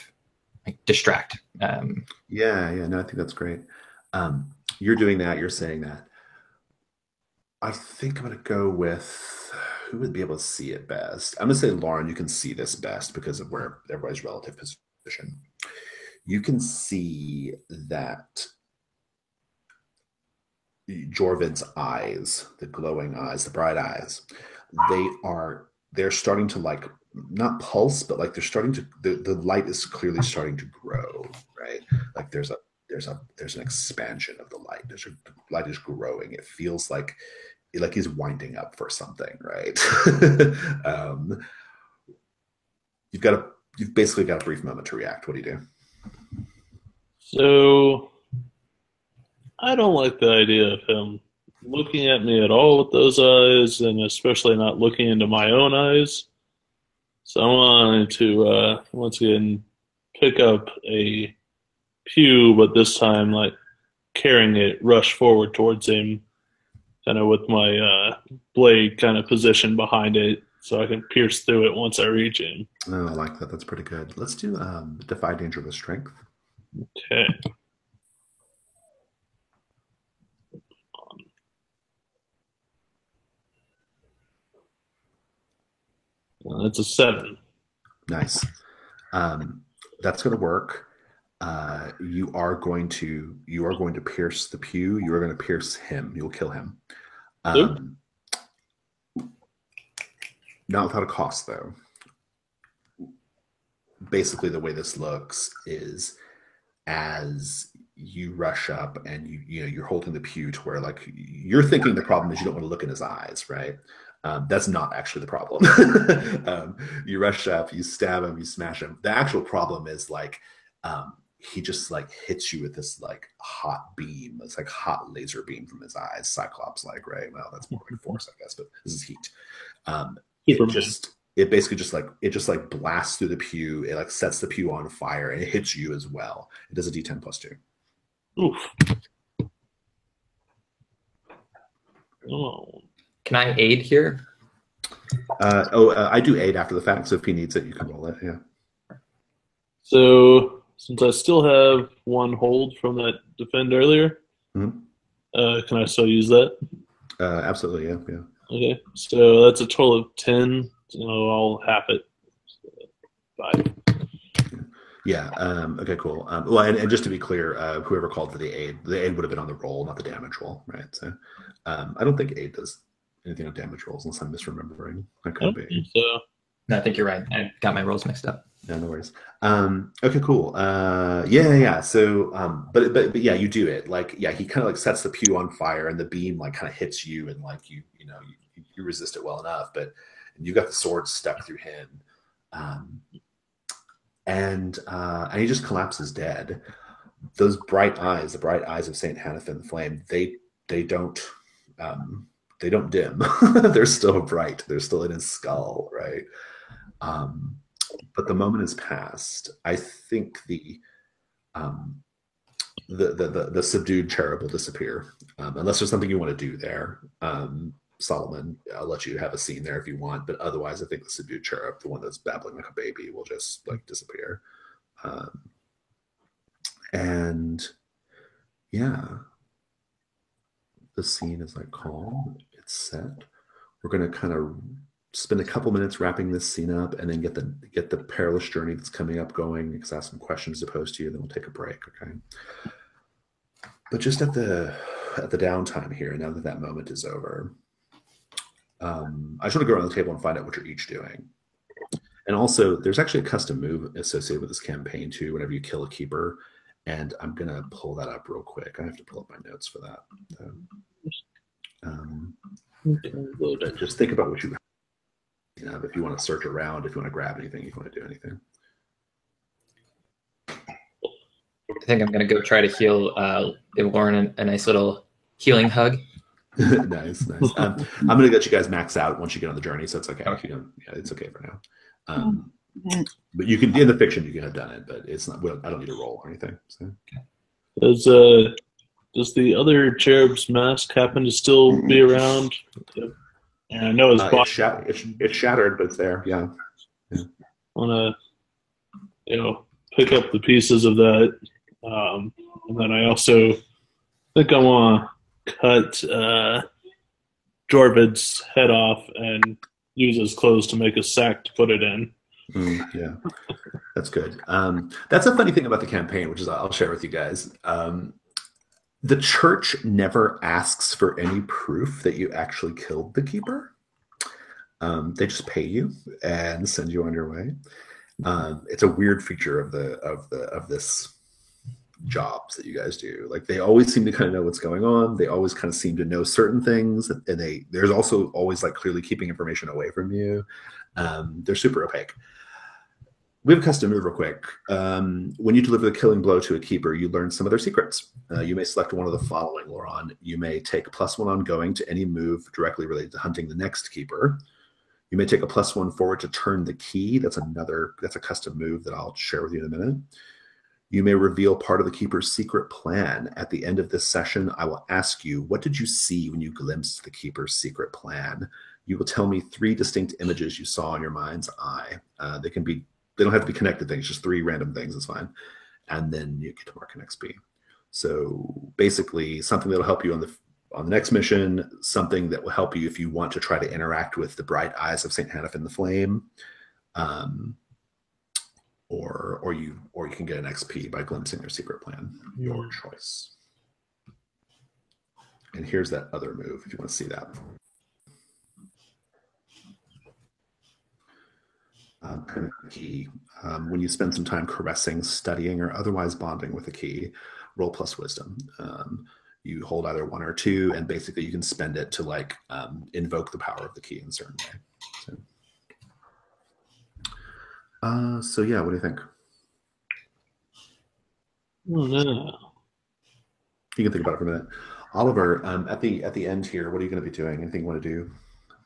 like distract. No, I think that's great. You're doing that. You're saying that. I think I'm going to go with who would be able to see it best. I'm going to say Lauren. You can see this best because of where everybody's relative position. You can see that Jorvin's eyes, the glowing eyes, the bright eyes, they're starting to like not pulse, but like they're starting to the light is clearly starting to grow, right? Like there's an expansion of the light. The light is growing. It feels like he's winding up for something, right? You've basically got a brief moment to react. What do you do? So I don't like the idea of him looking at me at all with those eyes, and especially not looking into my own eyes. So I wanted to once again pick up a pew, but this time like carrying it, rush forward towards him, kind of with my blade kind of positioned behind it, so I can pierce through it once I reach him. Oh, I like that. That's pretty good. Let's do Defy Danger with Strength. Okay. That's a 7. Nice. That's going to work. You are going to pierce the pew. You are going to pierce him. You'll kill him. Not without a cost, though. Basically, the way this looks is as you rush up and you're holding the pew to where like you're thinking the problem is you don't want to look in his eyes, right? That's not actually the problem. You rush up, you stab him, you smash him. The actual problem is like he just like hits you with this like hot beam. It's like hot laser beam from his eyes, Cyclops like, right? Well, that's more like force, I guess, but this is heat. It basically just blasts through the pew. It like sets the pew on fire and it hits you as well. It does a D10 plus 2. Oof. Oh. Can I aid here? I do aid after the fact, so if he needs it, you can roll it. Yeah. So since I still have one hold from that defend earlier, can I still use that? Absolutely, yeah. Okay, so that's a total of 10. So I'll half it. 5. Yeah. Okay. Cool. Well, and just to be clear, whoever called for the aid would have been on the roll, not the damage roll, right? So, I don't think aid does anything on damage rolls unless I'm misremembering. That could be. So. No, I think you're right. I got my rolls mixed up. No worries. Okay. Cool. Yeah. So, but yeah, you do it. Like, yeah, he kind of like sets the pew on fire, and the beam like kind of hits you, and like you resist it well enough, but you've got the sword stuck through him. And he just collapses dead. Those bright eyes, the bright eyes of Saint Hanifin the Flame, they don't dim. They're still bright. They're still in his skull, right? But the moment has passed. I think the subdued cherub will disappear, unless there's something you want to do there. Solomon, I'll let you have a scene there if you want, but otherwise I think the subdued cherub, the one that's babbling like a baby, will just like disappear. And yeah, the scene is like calm, it's set. We're going to kind of spend a couple minutes wrapping this scene up and then get the perilous journey that's coming up going, because I have some questions to pose to you, then we'll take a break, okay? But just at the downtime here, now that moment is over, I just want to go around the table and find out what you're each doing. And also, there's actually a custom move associated with this campaign too, whenever you kill a keeper. And I'm going to pull that up real quick. I have to pull up my notes for that. But just think about what you have. If you want to search around, if you want to grab anything, if you want to do anything. I think I'm going to go try to heal Lauren a nice little healing hug. Nice. I'm going to let you guys max out once you get on the journey, so it's okay. If you don't, yeah, it's okay for now. But you can, in the fiction, you can have done it, but it's not. I don't need to roll or anything. So. Does the other cherub's mask happen to still be around? And I know his body. It's shattered, but it's there. Yeah. I want to, pick up the pieces of that, and then I also think I want to cut Jorvid's head off and use his clothes to make a sack to put it in. Yeah, that's good. That's a funny thing about the campaign, which is I'll share with you guys. The church never asks for any proof that you actually killed the keeper. They just pay you and send you on your way. It's a weird feature of this jobs that you guys do. Like, they always seem to kind of know what's going on. They always kind of seem to know certain things, and there's also always like clearly keeping information away from you. They're super opaque. We have a custom move real quick. When you deliver the killing blow to a keeper, you learn some of their secrets. You may select one of the following, Laurent. You may take +1 ongoing to any move directly related to hunting the next keeper. You may take a +1 forward to turn the key. That's a custom move that I'll share with you in a minute. You may reveal part of the keeper's secret plan. At the end of this session, I will ask you, what did you see when you glimpsed the keeper's secret plan? You will tell me 3 distinct images you saw in your mind's eye. They don't have to be connected things, just 3 random things is fine. And then you get to mark an XP. So basically something that'll help you on the next mission, something that will help you if you want to try to interact with the bright eyes of St. Hannah in the Flame, or you can get an XP by glimpsing their secret plan. Your choice. And here's that other move if you want to see that. Key. When you spend some time caressing, studying, or otherwise bonding with a key, roll +Wisdom. You hold either 1 or 2, and basically you can spend it to invoke the power of the key in a certain way. So yeah, what do you think? Oh, no. You can think about it for a minute. Oliver, at the end here, what are you going to be doing? Anything you want to do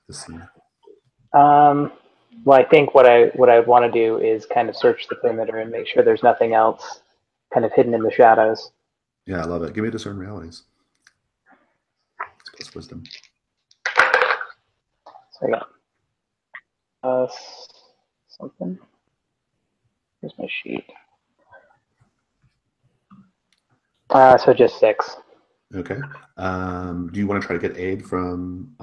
this scene? Well, I think what I want to do is kind of search the perimeter and make sure there's nothing else kind of hidden in the shadows. Yeah, I love it. Give me discern realities. It's +Wisdom. So I got something. Here's my sheet. So just 6. Okay. Do you want to try to get aid from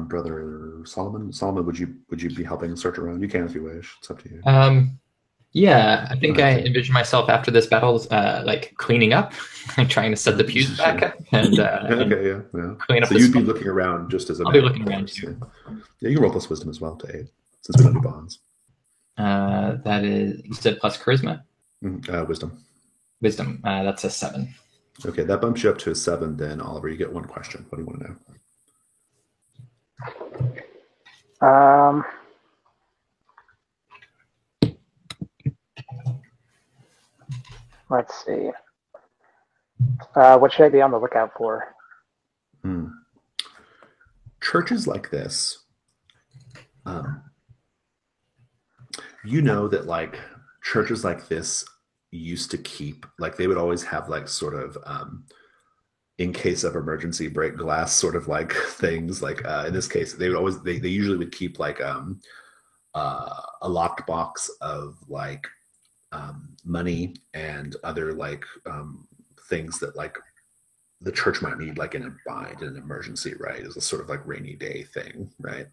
Brother Solomon? Solomon, would you be helping search around? You can if you wish. It's up to you. Yeah, I think I envision myself after this battle, cleaning up, trying to set the pews back up, and okay, yeah. Clean up. So you'd be looking around just as a. I'll be looking around too. Yeah, you can roll +Wisdom as well to aid, since we don't do bonds. That is, you said plus charisma. Wisdom. Wisdom. That's a 7. Okay, that bumps you up to a 7. Then Oliver, you get 1 question. What do you want to know? Let's see. What should I be on the lookout for? Churches like this, you know that churches like this used to keep, they would always have sort of in case of emergency break glass sort of things. In this case, they usually would keep a locked box of money and other things that the church might need in a bind, in an emergency, right? As a sort of rainy day thing, right?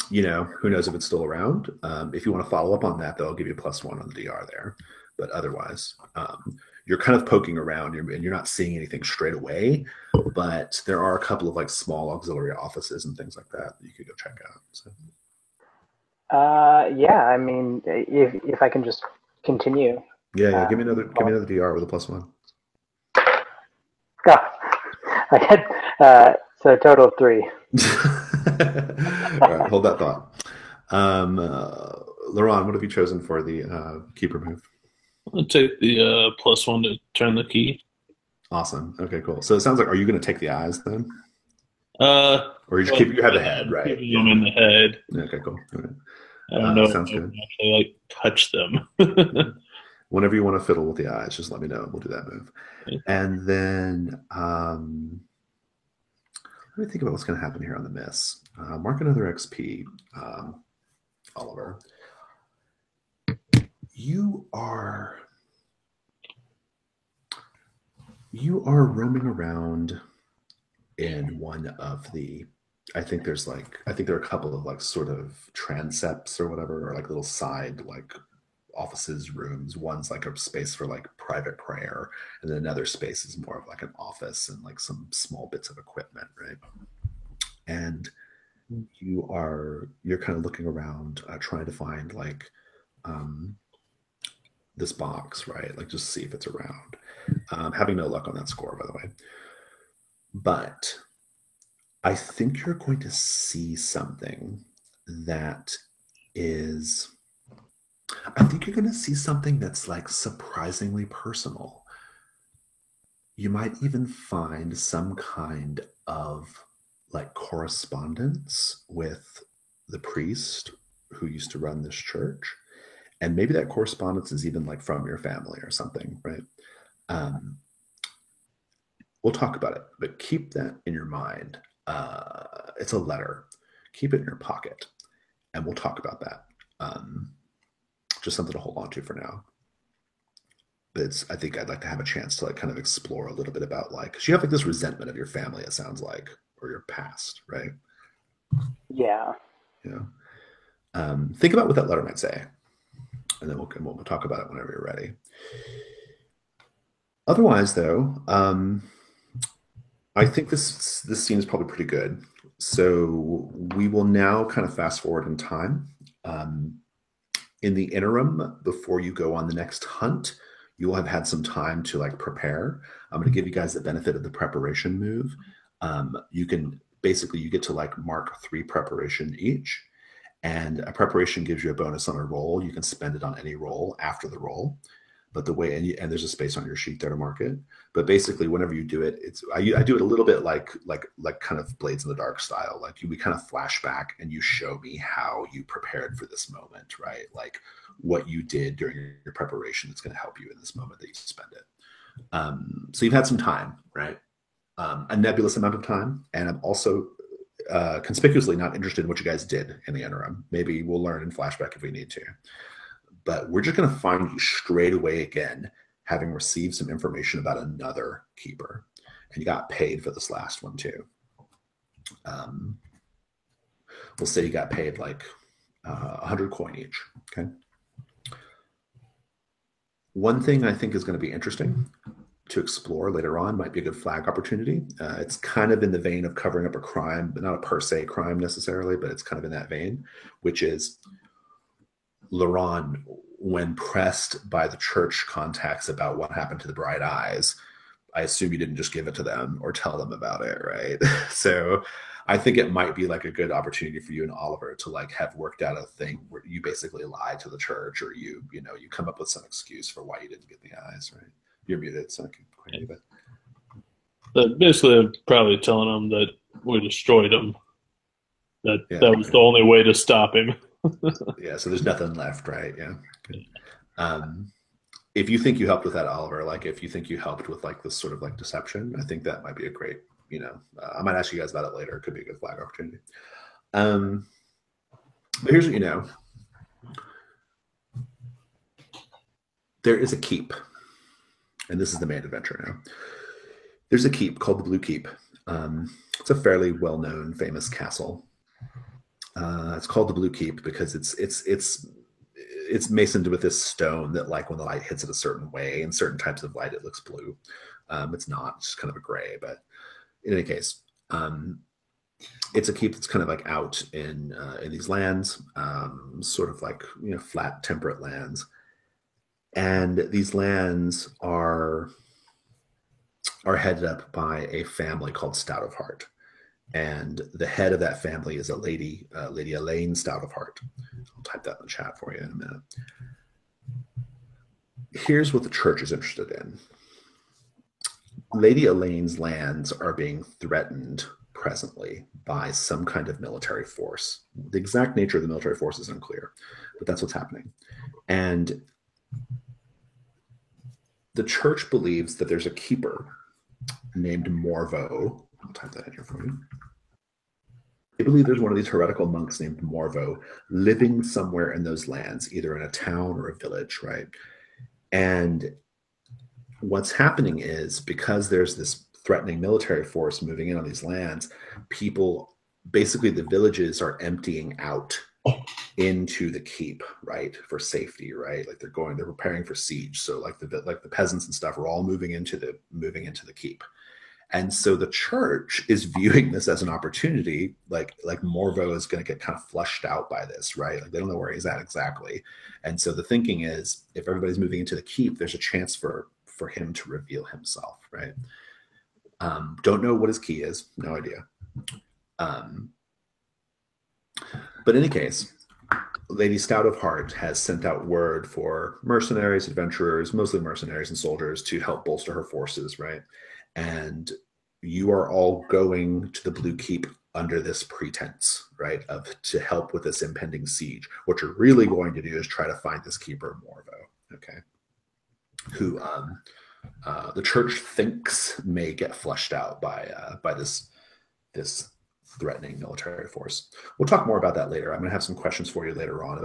Who knows if it's still around. If you want to follow up on that, they'll give you +1 on the DR there. But otherwise, you're kind of poking around and you're not seeing anything straight away, but there are a couple of small auxiliary offices and things like that you could go check out. So. Yeah, I mean, if I can just continue. Yeah. Give me another DR with a +1. Oh, I had so a total of 3. All right, hold that thought. Laurent, what have you chosen for the keeper move? I'll take the +1 to turn the key. Awesome. Okay, cool. So it sounds like, are you going to take the eyes then? or you just keep you have the head, right? Keeping them in the head. Okay, cool. Okay. I don't know. Sounds if I good. can actually like touch them. Whenever you want to fiddle with the eyes, just let me know. We'll do that move. Okay. And then let me think about what's going to happen here on the miss. Mark another XP, Oliver. You are roaming around in one of the. I think there are a couple of like sort of transepts or whatever, or like little side like offices, rooms. One's like a space for like private prayer, and then another space is more of like an office and like some small bits of equipment, right? And you're kind of looking around, trying to find like this box, right? Like just see if it's around. Having no luck on that score, by the way. But I think you're going to see something that is. I think you're going to see something that's like surprisingly personal. You might even find some kind of like correspondence with the priest who used to run this church. And maybe that correspondence is even like from your family or something, right? We'll talk about it, but keep that in your mind. It's a letter. Keep it in your pocket, and we'll talk about that. Just something to hold on to for now. But I think I'd like to have a chance to like kind of explore a little bit about like, because you have like this resentment of your family, it sounds like, or your past, right? Yeah. Think about what that letter might say, and then we'll talk about it whenever you're ready. Otherwise, though, I think this scene is probably pretty good. So we will now kind of fast forward in time. In the interim, before you go on the next hunt, you will have had some time to like prepare. I'm going to give you guys the benefit of the preparation move. You get to like mark 3 preparation each, and a preparation gives you a bonus on a roll. You can spend it on any roll after the roll. But the way, and there's a space on your sheet there to mark it. But basically, whenever you do it, I do it a little bit like kind of Blades in the Dark style. Like we kind of flash back and you show me how you prepared for this moment, right? Like what you did during your preparation that's going to help you in this moment that you spend it. So you've had some time, right? A nebulous amount of time, and I'm also conspicuously not interested in what you guys did in the interim. Maybe we'll learn in flashback if we need to. But we're just going to find you straight away again, having received some information about another keeper. And you got paid for this last one too. We'll say you got paid like 100 coin each. Okay. One thing I think is going to be interesting to explore later on, might be a good flag opportunity. It's kind of in the vein of covering up a crime, but not a per se crime necessarily, but it's kind of in that vein, which is Laron, when pressed by the church contacts about what happened to the bright eyes, I assume you didn't just give it to them or tell them about it, right? So I think it might be like a good opportunity for you and Oliver to like have worked out a thing where you basically lied to the church, or you come up with some excuse for why you didn't get the eyes, right? You're muted, so I can quit you, But basically, I'm probably telling them that we destroyed him. That was the only way to stop him. Yeah, so there's nothing left, right? Yeah. Good. If you think you helped with that, Oliver, like if you think you helped with like this sort of like deception, I think that might be a great, I might ask you guys about it later. It could be a good flag opportunity. But here's what you know. There is a keep, and this is the main adventure now. There's a keep called the Blue Keep. It's a fairly well-known, famous castle. It's called the Blue Keep because it's masoned with this stone that, like, when the light hits it a certain way, in certain types of light, it looks blue. It's not, it's just kind of a gray. But in any case, it's a keep that's kind of like out in these lands, sort of like flat, temperate lands, and these lands are headed up by a family called Stout of Heart. And the head of that family is a lady, Lady Elaine Stout of Heart. I'll type that in the chat for you in a minute. Here's what the church is interested in. Lady Elaine's lands are being threatened presently by some kind of military force. The exact nature of the military force is unclear, but that's what's happening. And the church believes that there's a keeper named Morvo. I'll type that in here for you. They believe there's one of these heretical monks named Morvo living somewhere in those lands, either in a town or a village, right? And what's happening is, because there's this threatening military force moving in on these lands, people, basically the villages are emptying out into the keep, right, for safety, right? Like they're preparing for siege. So like the peasants and stuff are all moving into the keep. And so the church is viewing this as an opportunity, like Morvo is going to get kind of flushed out by this, right? Like they don't know where he's at exactly. And so the thinking is, if everybody's moving into the keep, there's a chance for him to reveal himself, right? Don't know what his key is, no idea. But in any case, Lady Stout of Heart has sent out word for mercenaries, adventurers, mostly mercenaries and soldiers, to help bolster her forces, right? And you are all going to the Blue Keep under this pretense, right, to help with this impending siege. What you're really going to do is try to find this keeper, Morvo, okay, who the church thinks may get flushed out by this threatening military force. We'll talk more about that later. I'm going to have some questions for you later on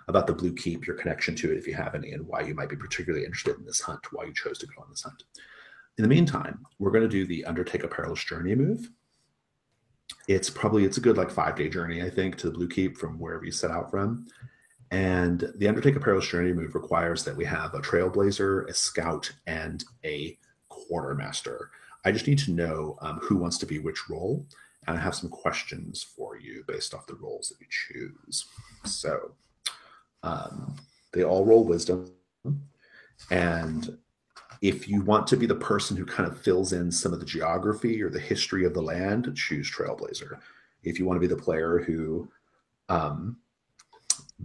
about the Blue Keep, your connection to it, if you have any, and why you might be particularly interested in this hunt, why you chose to go on this hunt. In the meantime, we're going to do the Undertake a Perilous Journey move. It's a good 5-day journey, I think, to the Blue Keep from wherever you set out from. And the Undertake a Perilous Journey move requires that we have a Trailblazer, a Scout, and a Quartermaster. I just need to know who wants to be which role, and I have some questions for you based off the roles that you choose. So they all roll Wisdom, and if you want to be the person who kind of fills in some of the geography or the history of the land, choose Trailblazer. If you want to be the player who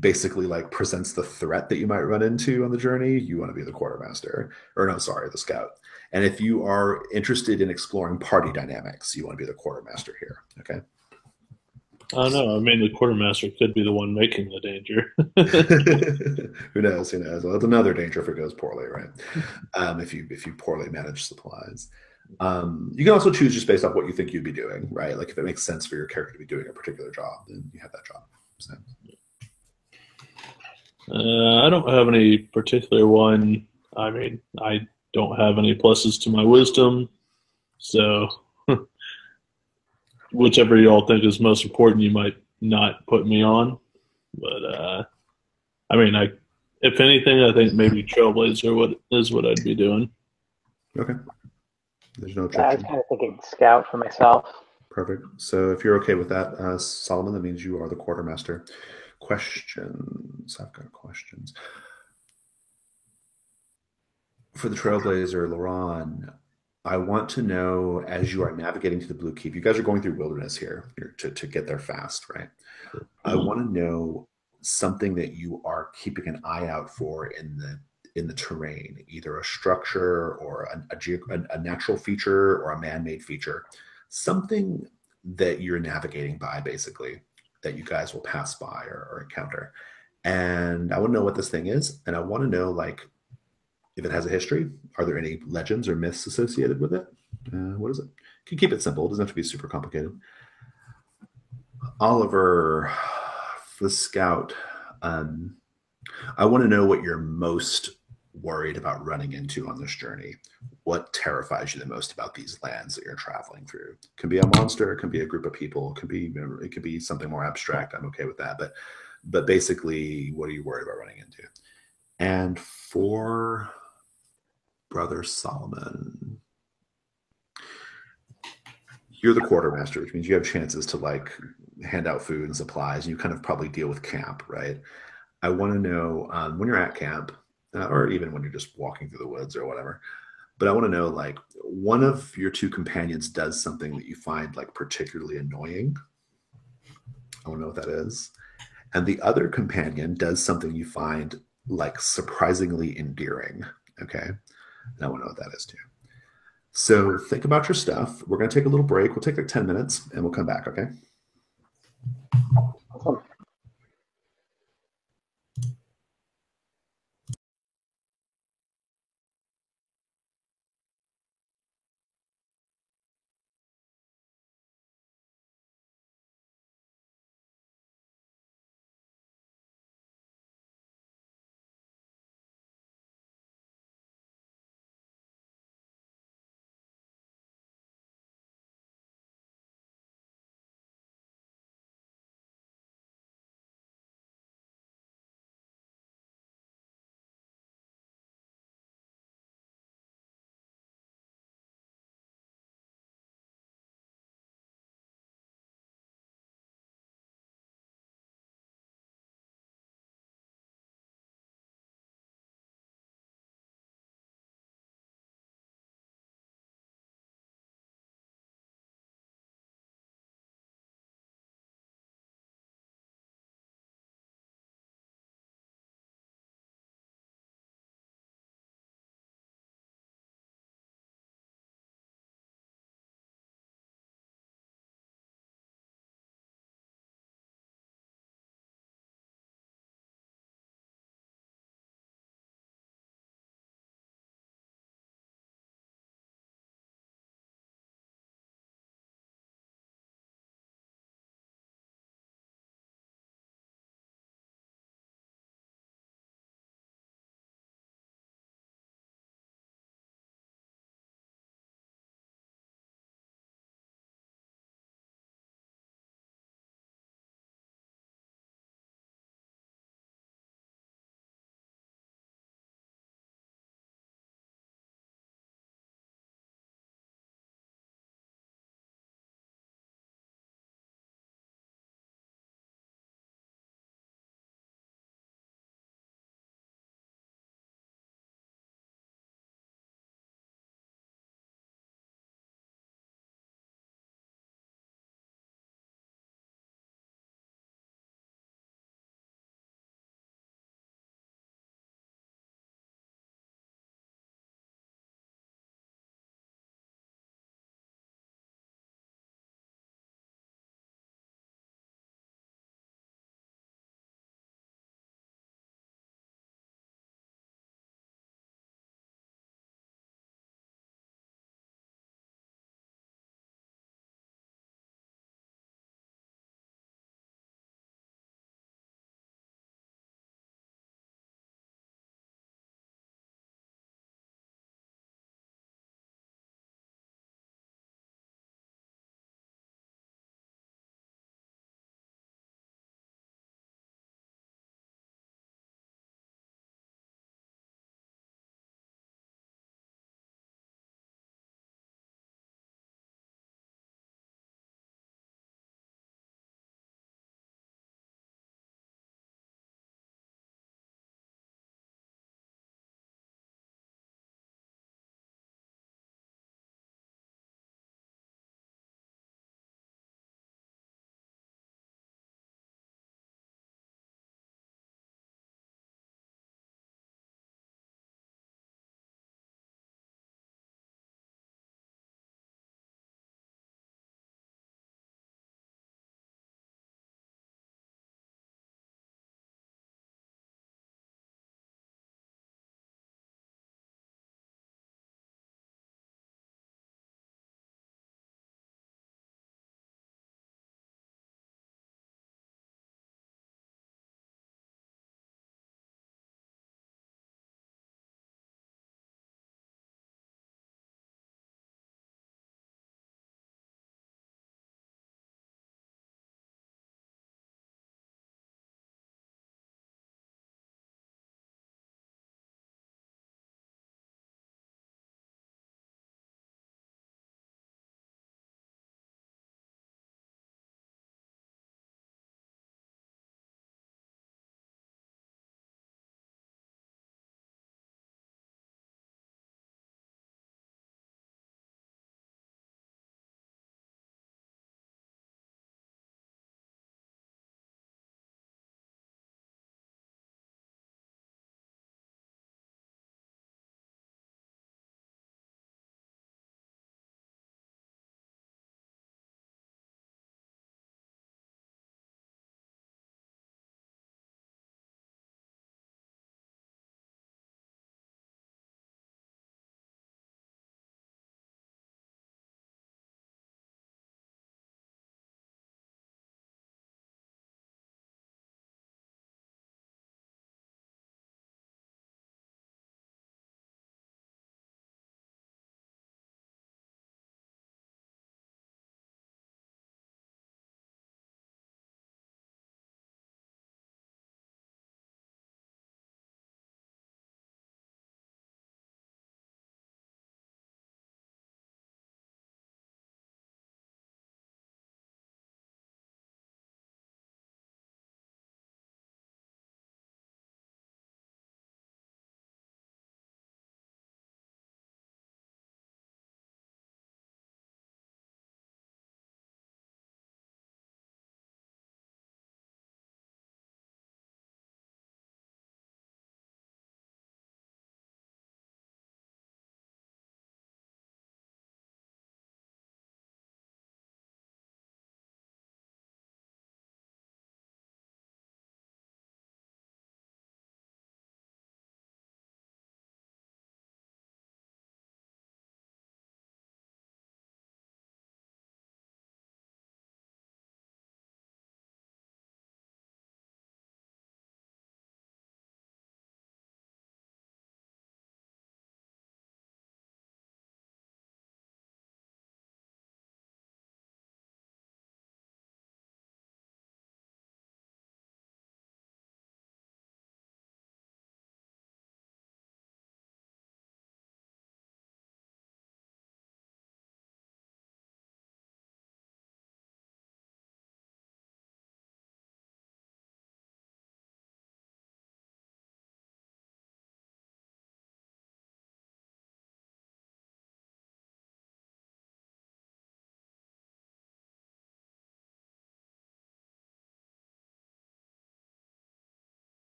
basically presents the threat that you might run into on the journey, you want to be the Quartermaster. The Scout. And if you are interested in exploring party dynamics, you want to be the Quartermaster here, okay? I don't know. I mean, the Quartermaster could be the one making the danger. Who knows? Well, it's another danger if it goes poorly, right? If you poorly manage supplies. You can also choose just based off what you think you'd be doing, right? Like if it makes sense for your character to be doing a particular job, then you have that job. So. I don't have any particular one. I mean, I don't have any pluses to my Wisdom, so whichever y'all think is most important, you might not put me on. But I mean, if anything, I think maybe Trailblazer is what I'd be doing. Okay. There's no objection. I was kind of thinking Scout for myself. Perfect. So if you're okay with that, Solomon, that means you are the Quartermaster. Questions. I've got questions. For the Trailblazer, Laurent, I want to know, as you are navigating to the Blue Keep, you guys are going through wilderness here to get there fast, right? Mm-hmm. I want to know something that you are keeping an eye out for in the terrain, either a structure or a natural feature or a man-made feature, something that you're navigating by, basically, that you guys will pass by or encounter. And I want to know what this thing is, and I want to know, if it has a history. Are there any legends or myths associated with it? What is it? You can keep it simple. It doesn't have to be super complicated. Oliver, the Scout, I want to know what you're most worried about running into on this journey. What terrifies you the most about these lands that you're traveling through? It can be a monster, it can be a group of people, it could be something more abstract. I'm okay with that. But basically, what are you worried about running into? And for Brother Solomon, you're the Quartermaster, which means you have chances to hand out food and supplies, and you kind of probably deal with camp, right? I want to know when you're at camp, or even when you're just walking through the woods or whatever, but I want to know one of your two companions does something that you find particularly annoying. I want to know what that is. And the other companion does something you find surprisingly endearing. Okay. And I want to know what that is too. So think about your stuff. We're going to take a little break. We'll take like 10 minutes and we'll come back, okay? Awesome.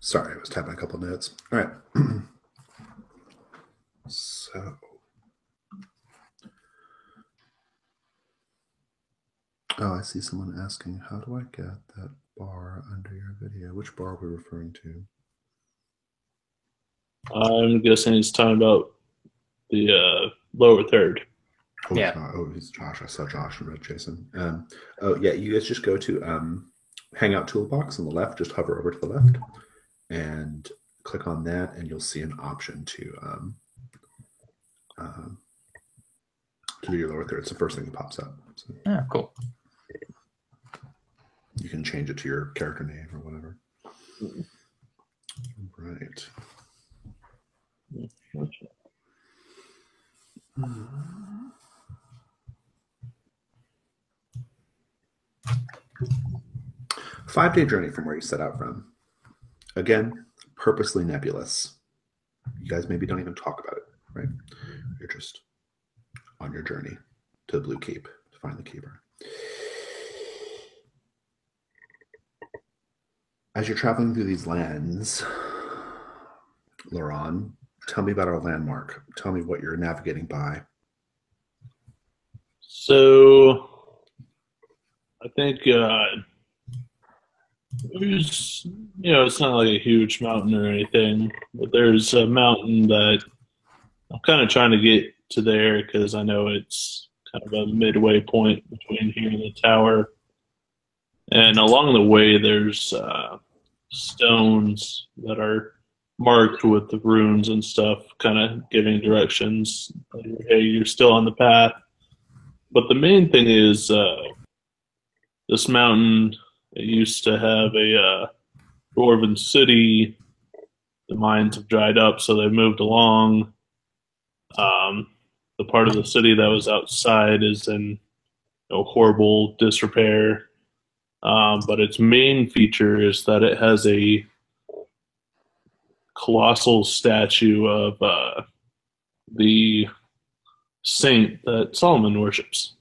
Sorry, I was typing a couple notes. All right. So, oh, I see someone asking, how do I get that bar under your video? Which bar are we referring to? I'm guessing he's talking about the lower third. Oh, Yeah. It's Josh. I saw Josh and Red Jason. Oh, yeah, you guys just go to Hangout Toolbox on the left. Just hover over to the left and click on that, and you'll see an option to do your lower third. It's the first thing that pops up. So Cool. you can change it to your character name or whatever. Right. Hmm. 5-day journey from where you set out from. Again, purposely nebulous. You guys maybe don't even talk about it, right? You're just on your journey to the Blue Keep to find the Keeper. As you're traveling through these lands, Laron, tell me about our landmark. Tell me what you're navigating by. So, I think there's, it's not like a huge mountain or anything, but there's a mountain that I'm kind of trying to get to there because I know it's kind of a midway point between here and the tower. And along the way, there's stones that are marked with the runes and stuff, kind of giving directions. Like, hey, you're still on the path. But the main thing is this mountain, it used to have a dwarven city. The mines have dried up, so they moved along. The part of the city that was outside is in horrible disrepair. But its main feature is that it has a colossal statue of the saint that Solomon worships.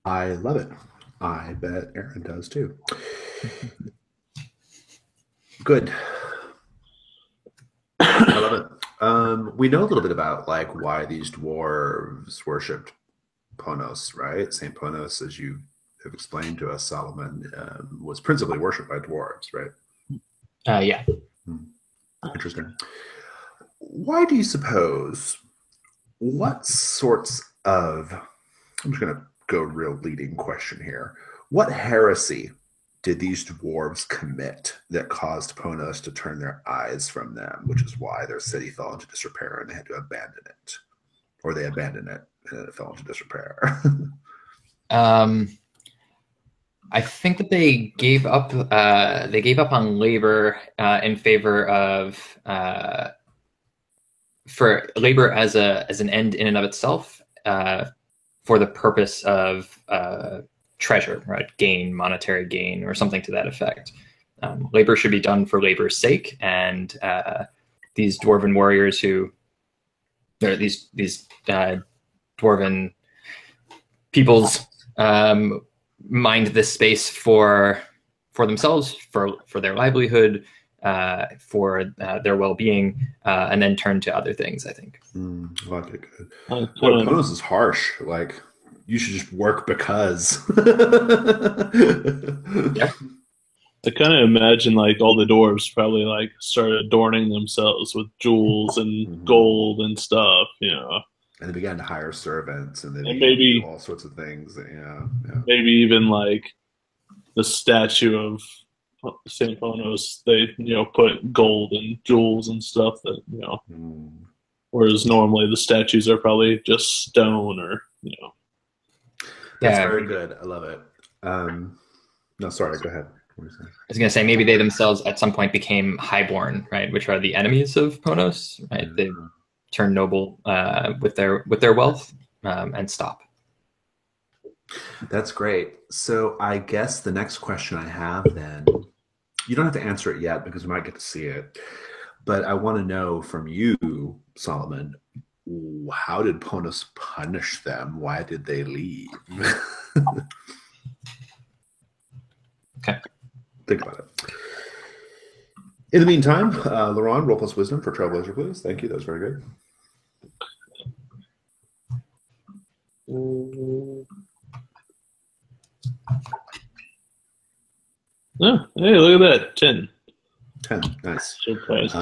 I love it. I bet Aaron does too. Good. I love it. We know a little bit about why these dwarves worshipped Ponos, right? Saint Ponos, as you have explained to us, Solomon, was principally worshipped by dwarves, right? Yeah. Interesting. Why do you suppose? What sorts of? I'm just going to go real leading question here. What heresy did these dwarves commit that caused Ponos to turn their eyes from them, which is why their city fell into disrepair and they had to abandon it? Or they abandoned it and then it fell into disrepair. I think that they gave up on labor in favor of for labor as an end in and of itself, for the purpose of treasure, right? Gain, monetary gain, or something to that effect. Labor should be done for labor's sake, and these dwarven warriors these dwarven peoples mined this space for themselves, for their livelihood, for their well-being, and then turn to other things, I think. Okay, good. Ponos is harsh. You should just work because. Yeah. I kind of imagine all the dwarves probably started adorning themselves with jewels and gold and stuff, And they began to hire servants, and they maybe do all sorts of things. Yeah. Maybe even the statue of Saint Ponos, they put gold and jewels and stuff that whereas normally the statues are probably just stone or That's very good. I love it. No, sorry. Go ahead. What were you saying? I was going to say maybe they themselves at some point became highborn, right, which are the enemies of Ponos, right? They turn noble with their wealth and stop. That's great. So I guess the next question I have then, you don't have to answer it yet because we might get to see it, but I want to know from you, Solomon, how did Ponos punish them? Why did they leave? Okay. Think about it. In the meantime, Laurent, roll plus wisdom for Trailblazer, please. Thank you. That was very good. Oh, hey, look at that. 10. 10. Nice. Surprise.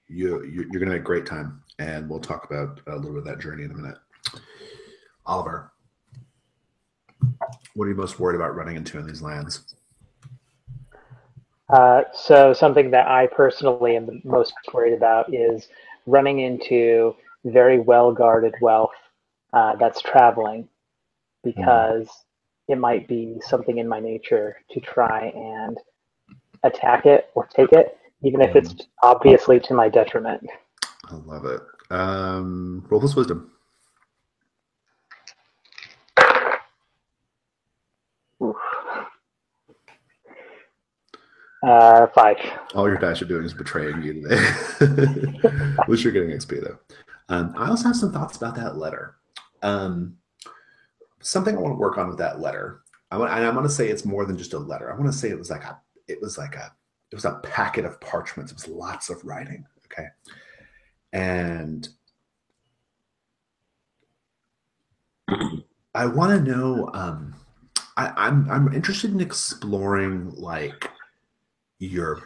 You're going to have a great time, and we'll talk about a little bit of that journey in a minute. Oliver, what are you most worried about running into in these lands? So something that I personally am the most worried about is running into very well-guarded wealth that's traveling, because it might be something in my nature to try and attack it or take it, even if it's obviously to my detriment. I love it. Roll plus wisdom. Oof. 5. All your dice are doing is betraying you today. At least you're getting XP, though. I also have some thoughts about that letter. Something I want to work on with that letter. I want to say it's more than just a letter. I want to say it was a packet of parchments. It was lots of writing. Okay, and I want to know. I'm interested in exploring like your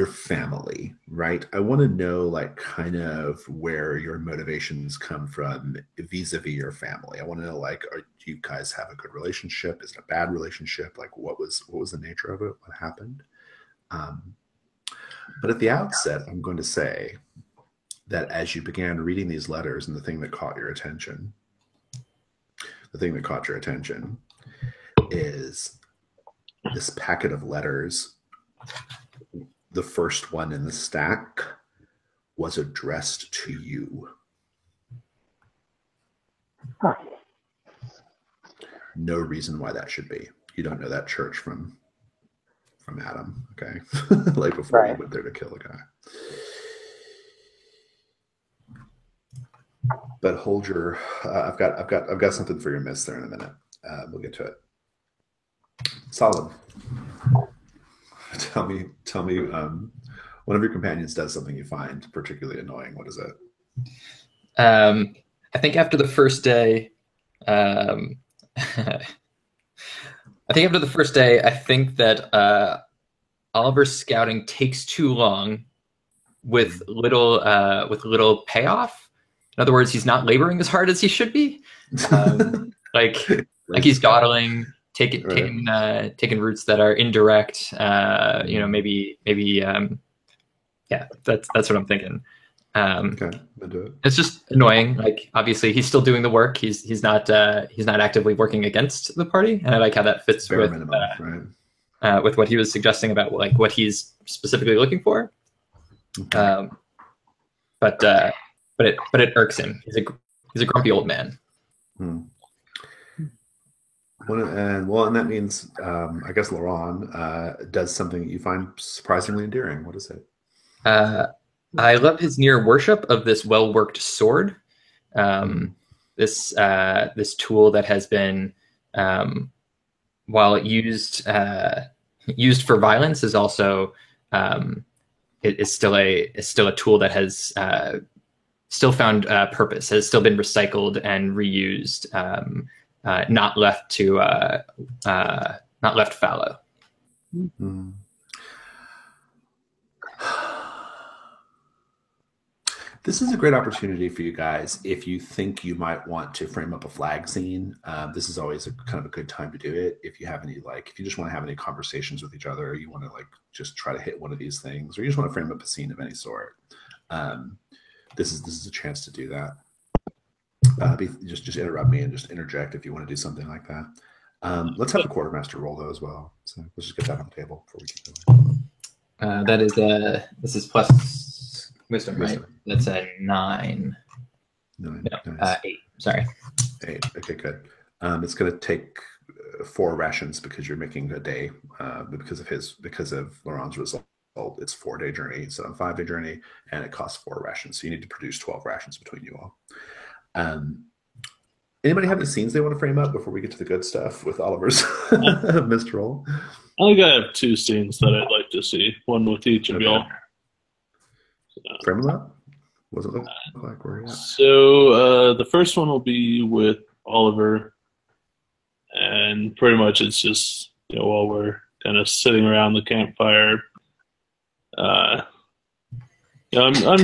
family, right? I want to know like kind of where your motivations come from vis-a-vis your family. I want to know like, do you guys have a good relationship? Is it a bad relationship? Like what was the nature of it? What happened? But at the outset, I'm going to say that as you began reading these letters, and the thing that caught your attention is this packet of letters. The first one in the stack was addressed to you. Huh. No reason why that should be. You don't know that church from Adam, okay? Like before Right. You went there to kill a guy. But hold your. I've got something for your miss there in a minute. We'll get to it. Solid. Tell me. One of your companions does something you find particularly annoying. What is it? I think after the first day, I think that Oliver's scouting takes too long with little payoff. In other words, he's not laboring as hard as he should be. Like he's dawdling, taking routes that are indirect. Maybe. Yeah, that's what I'm thinking. Okay, I'll do it. It's just annoying. Like obviously, he's still doing the work. He's not actively working against the party, and I like how that fits with minimum, right? With what he was suggesting about like what he's specifically looking for. Okay. But it irks him. He's a grumpy old man. And that means I guess Laurent does something you find surprisingly endearing. What is it? I love his near worship of this well-worked sword. This tool that has been, while used for violence, is also it is still a tool that has still found purpose, has still been recycled and reused, not left fallow. Mm-hmm. This is a great opportunity for you guys if you think you might want to frame up a flag scene. This is always kind of a good time to do it. If you have any, if you just want to have any conversations with each other, or you want to just try to hit one of these things, or you just want to frame up a scene of any sort, this is a chance to do that. Just interrupt me and just interject if you want to do something like that. Let's have the quartermaster roll though as well. So let's just get that on the table before we keep going. This is plus wisdom, right? That's a 9. 9. No, Nice. 8. Sorry. 8. Okay, good. It's going to take 4 rations because you're making a day. Because of Laurent's result, it's 4-day journey instead of a 5-day journey, and it costs 4 rations. So you need to produce 12 rations between you all. Anybody have any scenes they want to frame up before we get to the good stuff with Oliver's missed roll? I think I have two scenes that I'd like to see. One with each of Okay. y'all. Frame them up. What does it look like? Where are you at? So the first one will be with Oliver, and pretty much it's just while we're kind of sitting around the campfire. I'm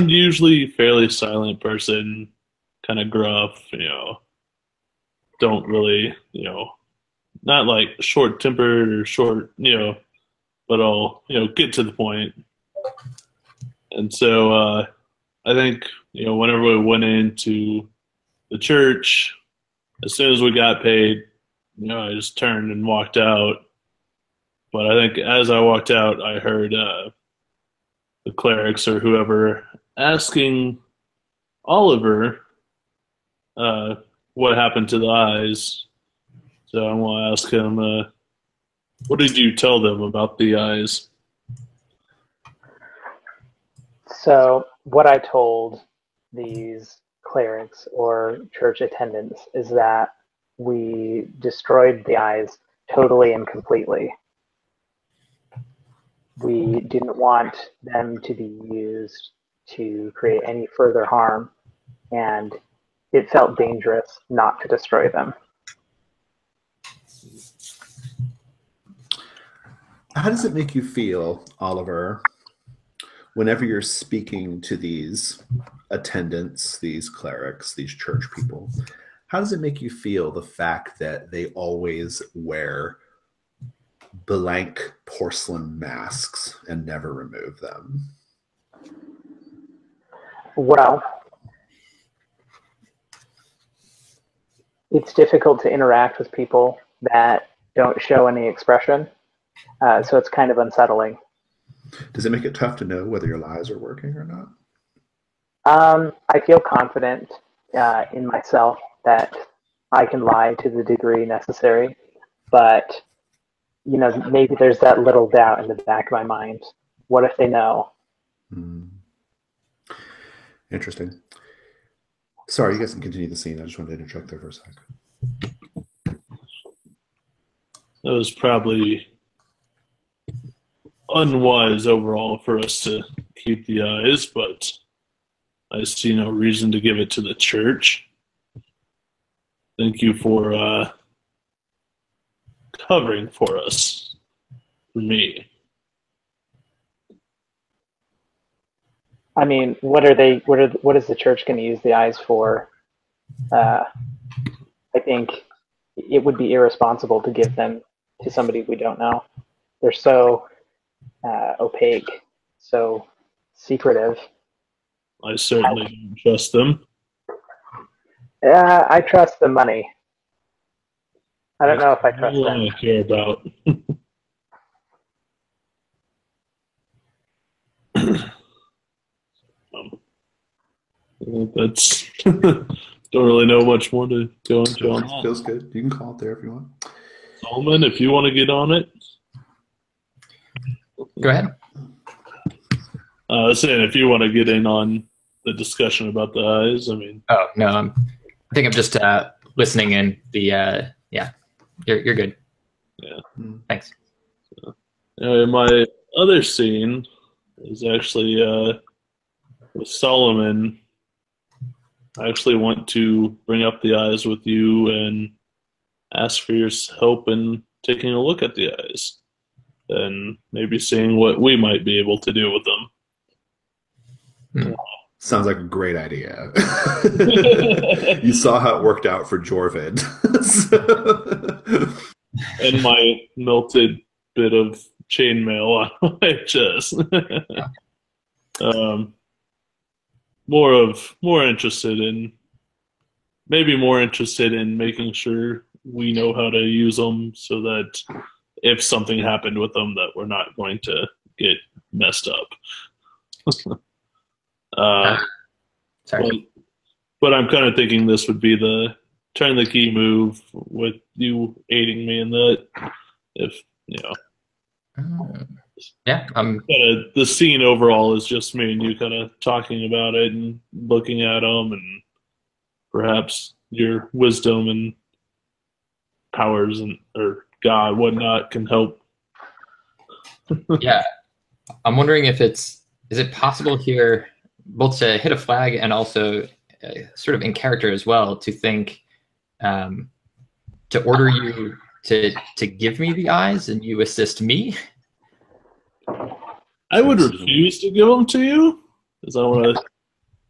usually a fairly silent person, kind of gruff. Don't really not like short tempered or short but I'll get to the point. And so I think whenever we went into the church, as soon as we got paid, I just turned and walked out. But I think as I walked out, I heard the clerics or whoever asking Oliver what happened to the eyes. So I want to ask him, what did you tell them about the eyes? So what I told these clerics or church attendants is that we destroyed the eyes totally and completely. We didn't want them to be used to create any further harm, and it felt dangerous not to destroy them. How does it make you feel, Oliver, whenever you're speaking to these attendants, these clerics, these church people? How does it make you feel, the fact that they always wear blank porcelain masks and never remove them? Well, it's difficult to interact with people that don't show any expression, so it's kind of unsettling. Does it make it tough to know whether your lies are working or not? I feel confident in myself that I can lie to the degree necessary, but maybe there's that little doubt in the back of my mind. What if they know? Interesting. Sorry, you guys can continue the scene. I just wanted to interject there for a sec. That was probably unwise overall for us to keep the eyes, but I see no reason to give it to the church. Thank you for covering for us, for me. I mean, what is the church going to use the eyes for? I think it would be irresponsible to give them to somebody we don't know. They're so opaque, so secretive. I certainly don't trust them. I trust the money. I don't know if I trust them. I care about. That's don't really know much more to go into on that. Feels good. You can call it there if you want. Solomon, if you want to get on it. Go ahead. Saying if you want to get in on the discussion about the eyes, I mean. Oh no, I think I'm just listening in. Yeah, you're good. Yeah. Thanks. My other scene is actually with Solomon. I actually want to bring up the eyes with you and ask for your help in taking a look at the eyes and maybe seeing what we might be able to do with them. Sounds like a great idea. You saw how it worked out for Jorvid. And my melted bit of chainmail on my chest. More interested in making sure we know how to use them so that if something happened with them that we're not going to get messed up. Sorry. But I'm kind of thinking this would be the turn the key move with you aiding me in that. If Yeah. the scene overall is just me and you kind of talking about it and looking at them, and perhaps your wisdom and powers or God, whatnot, can help Yeah, I'm wondering if is it possible here both to hit a flag and also sort of in character as well to think to order you to give me the eyes and you assist me. I would refuse to give them to you because I want to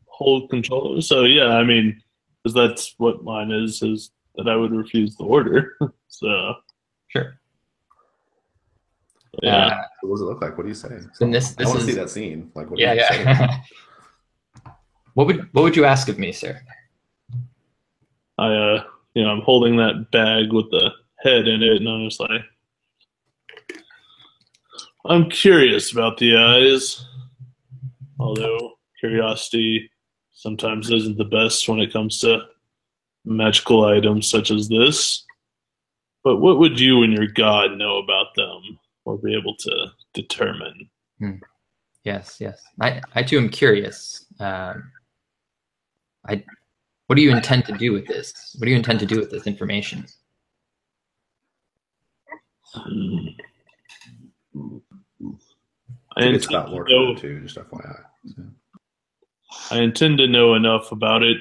hold control. So yeah, I mean, because that's what mine is that I would refuse the order. So Sure. yeah. What does it look like? What do you say? Then this I want to is see that scene. Like, what yeah, do you say? yeah. What would you ask of me, sir? I'm holding that bag with the head in it, and I'm just like, I'm curious about the eyes. Although curiosity sometimes isn't the best when it comes to magical items such as this. But what would you and your god know about them or be able to determine? Yes. I too am curious. What do you intend to do with this? What do you intend to do with this information? I think it's about Lord too, just FYI. So. I intend to know enough about it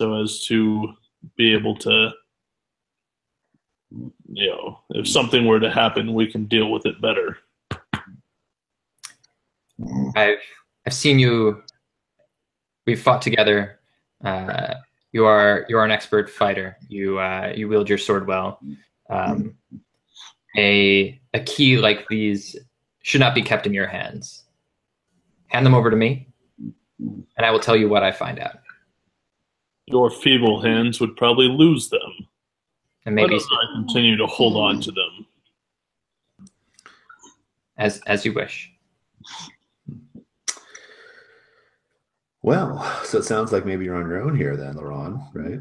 so as to be able to, if something were to happen, we can deal with it better. I've seen you. We've fought together. You are an expert fighter. You wield your sword well. A key like these should not be kept in your hands. Hand them over to me, and I will tell you what I find out. Your feeble hands would probably lose them. And maybe why don't I continue to hold on to them? As you wish. Well, so it sounds like maybe you're on your own here then, Laurent, right?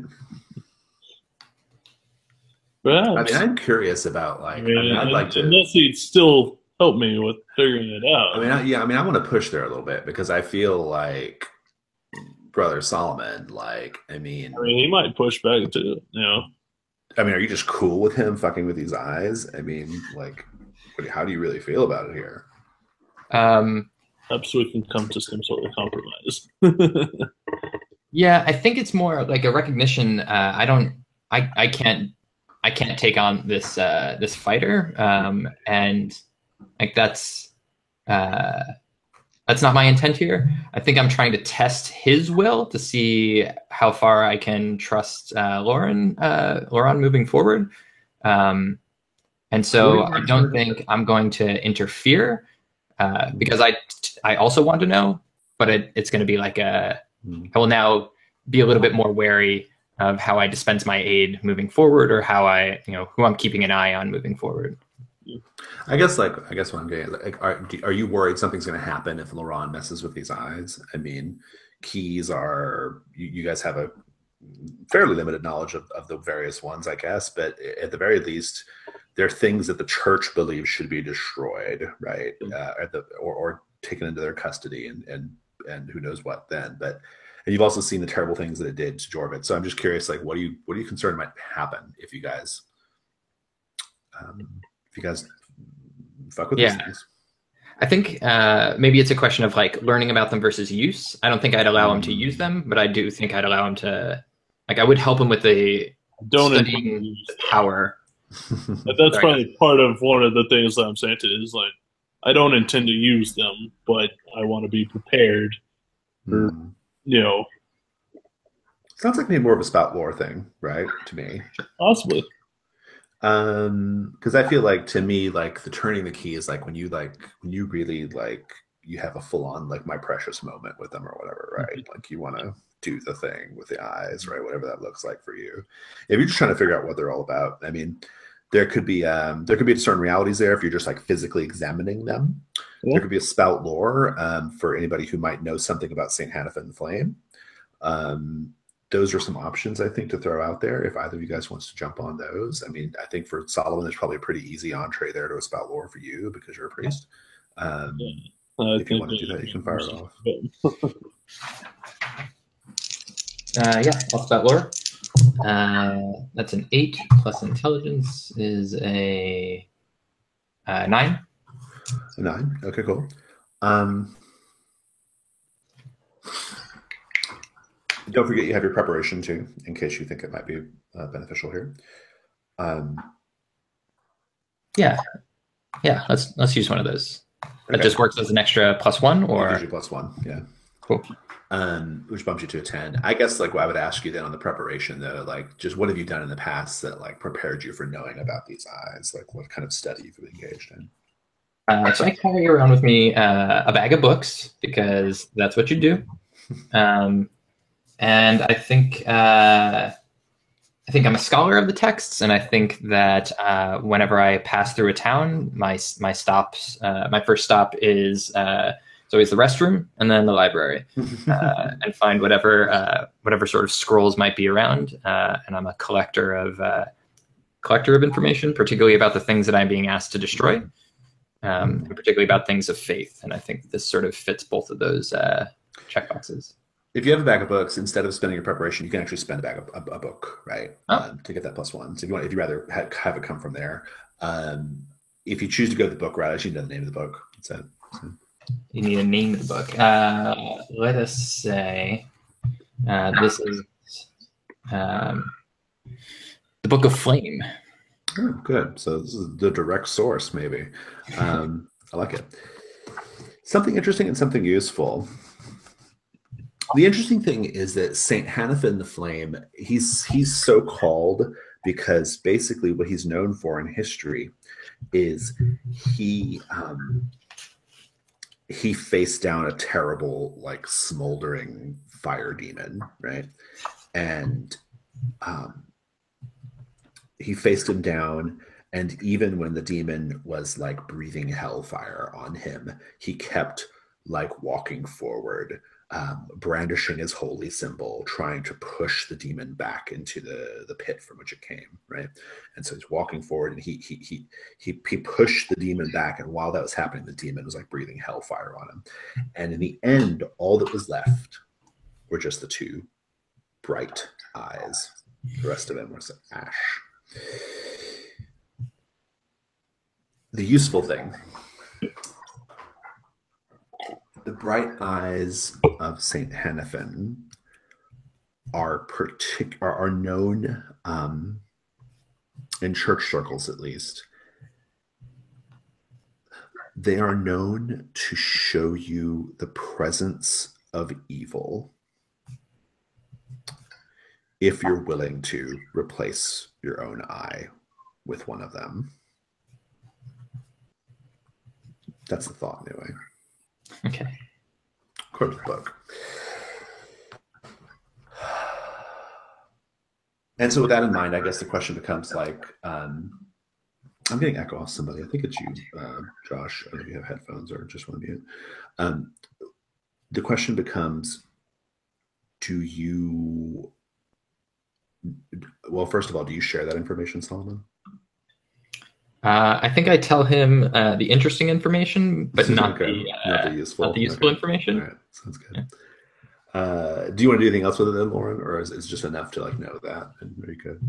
Perhaps. I mean, I'm curious about I'd like to. Unless he'd still help me with figuring it out. I want to push there a little bit because I feel like Brother Solomon, he might push back too, are you just cool with him fucking with these eyes? How do you really feel about it here? Perhaps we can come to some sort of compromise. Yeah, I think it's more like a recognition. I can't take on this this fighter, and that's not my intent here. I think I'm trying to test his will to see how far I can trust Lauren moving forward. And so I don't think I'm going to interfere because I also want to know, but it's going to be like I will now be a little bit more wary of how I dispense my aid moving forward, or how who I'm keeping an eye on moving forward. I guess what I'm getting are you worried something's going to happen if Laurent messes with these eyes? I mean, keys are you guys have a fairly limited knowledge of the various ones, I guess, but at the very least, they're things that the church believes should be destroyed, right? Or taken into their custody, and who knows what then. And you've also seen the terrible things that it did to Jorvik. So I'm just curious, what are you concerned might happen if you guys fuck with these things? I think maybe it's a question of learning about them versus use. I don't think I'd allow him to use them, but I do think I'd allow him to. I would help him with the studying power. But that's probably part of one of the things that I'm saying to is I don't intend to use them, but I want to be prepared for Sounds like maybe more of a spout lore thing, right? To me, possibly. Because I feel like to me, the turning the key is when you really you have a full on my precious moment with them or whatever, right? Mm-hmm. You want to do the thing with the eyes, right? Whatever that looks like for you. If you're just trying to figure out what they're all about, I mean, there could be certain realities there if you're just physically examining them. Yeah. There could be a spout lore for anybody who might know something about Saint Hannafin the Flame. Those are some options I think to throw out there if either of you guys wants to jump on those. I mean, I think for Solomon, there's probably a pretty easy entree there to a spout lore for you because you're a priest. If you want to do that, you can fire it off. I'll spout lore. That's an 8 plus intelligence is a 9. A 9. Okay, cool. Don't forget you have your preparation too, in case you think it might be beneficial here. Yeah. Let's use one of those. That Okay. just works as an extra +1, It or gives you +1. Yeah. cool. Which bumps you to a 10. I guess like what I would ask you then on the preparation though, like just what have you done in the past that like prepared you for knowing about these eyes? Like what kind of study you've engaged in? So I carry around with me a bag of books because that's what you do. And I think I'm a scholar of the texts, and I think that whenever I pass through a town, my first stop is it's always the restroom and then the library, and find whatever sort of scrolls might be around. And I'm a collector of information, particularly about the things that I'm being asked to destroy, and particularly about things of faith. And I think this sort of fits both of those checkboxes. If you have a bag of books, instead of spending your preparation, you can actually spend a book, right? Oh. To get that +1. So if you rather have it come from there, if you choose to go the book route, I should know the name of the book. So. You need a name of the book. Let us say this is the Book of Flame. Oh, good. So this is the direct source, maybe. I like it. Something interesting and something useful. The interesting thing is that Saint Hanifin the Flame, he's so called because basically what he's known for in history is he faced down a terrible, like, smoldering fire demon, right? And he faced him down, and even when the demon was like breathing hellfire on him, he kept like walking forward, brandishing his holy symbol, trying to push the demon back into the pit from which it came, right? And so he's walking forward, and he pushed the demon back, and while that was happening, the demon was like breathing hellfire on him. And in the end, all that was left were just the two bright eyes. The rest of him was ash. The useful thing, the bright eyes of Saint Hanifin are known in church circles, at least. They are known to show you the presence of evil if you're willing to replace your own eye with one of them. That's the thought, anyway. Okay. Quote the book. And so with that in mind, I guess the question becomes like, I'm getting echo off somebody. I think it's you, Josh. I don't know if you have headphones or just want to mute. The question becomes, well, first of all, do you share that information, Solomon? I think I tell him the interesting information, but not okay. Not the useful, not the useful information. All right, sounds good. Yeah. Do you want to do anything else with it then, Lauren, or is it just enough to like know that and very good?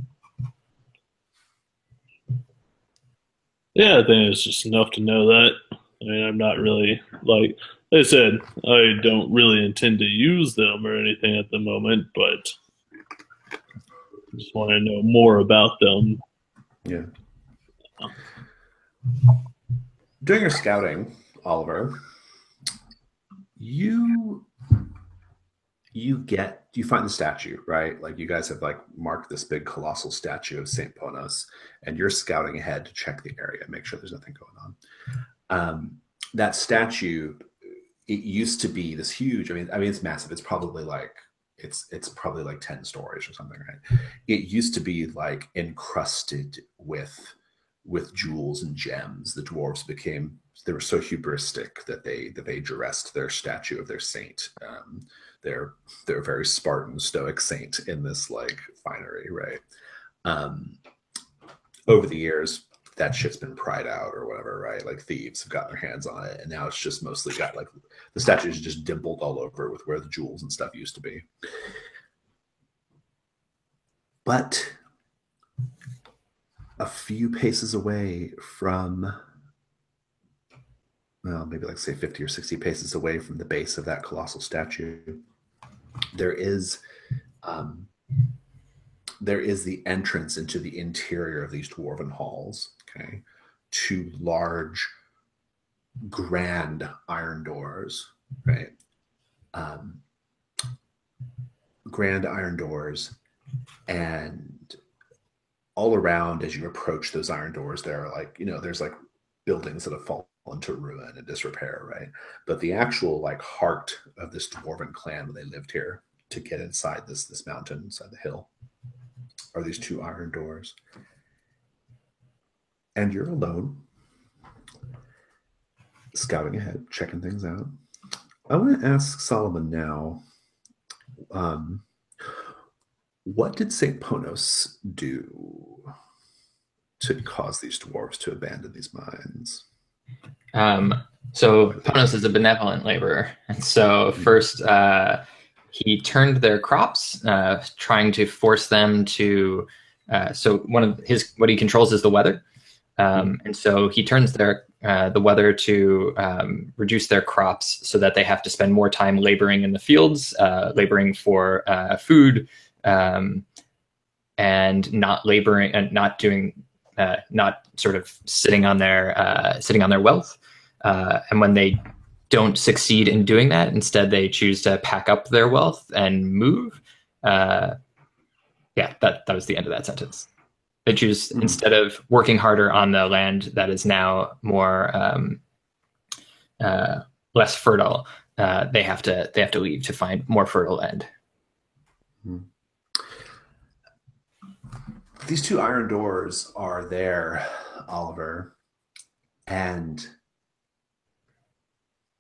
Yeah, I think it's just enough to know that. I mean, I'm not really like I said, I don't really intend to use them or anything at the moment, but I just want to know more about them. Yeah. During your scouting, Oliver, you find the statue, right? Like you guys have like marked this big colossal statue of Saint Ponos, and you're scouting ahead to check the area, make sure there's nothing going on. That statue, it used to be this huge. I mean, it's massive. It's probably like 10 stories or something, right? It used to be like encrusted with jewels and gems. The dwarves they were so hubristic that they dressed their statue of their saint, their very Spartan stoic saint, in this like finery, right? Over the years, that shit's been pried out or whatever, right? Like thieves have got their hands on it, and now it's just mostly got like the statue's just dimpled all over with where the jewels and stuff used to be. But a few paces away from well, maybe like say 50 or 60 paces away from the base of that colossal statue, there is the entrance into the interior of these dwarven halls. Okay, two large, grand iron doors, right? Grand iron doors, and all around as you approach those iron doors, there are like, there's like buildings that have fallen into ruin and disrepair, right? But the actual like heart of this dwarven clan when they lived here, to get inside this mountain, inside the hill, are these two iron doors. And you're alone, scouting ahead, checking things out. I want to ask Solomon now, what did St. Ponos do to cause these dwarves to abandon these mines? So Ponos is a benevolent laborer. And so first he turned their crops, trying to force them to, so what he controls is the weather. And so he turns the weather to reduce their crops so that they have to spend more time laboring in the fields, laboring for food, and not laboring and not doing, not sort of sitting on their wealth. And when they don't succeed in doing that, instead they choose to pack up their wealth and move. That was the end of that sentence. They choose, instead of working harder on the land that is now more less fertile, they have to leave to find more fertile land. These two iron doors are there, Oliver, and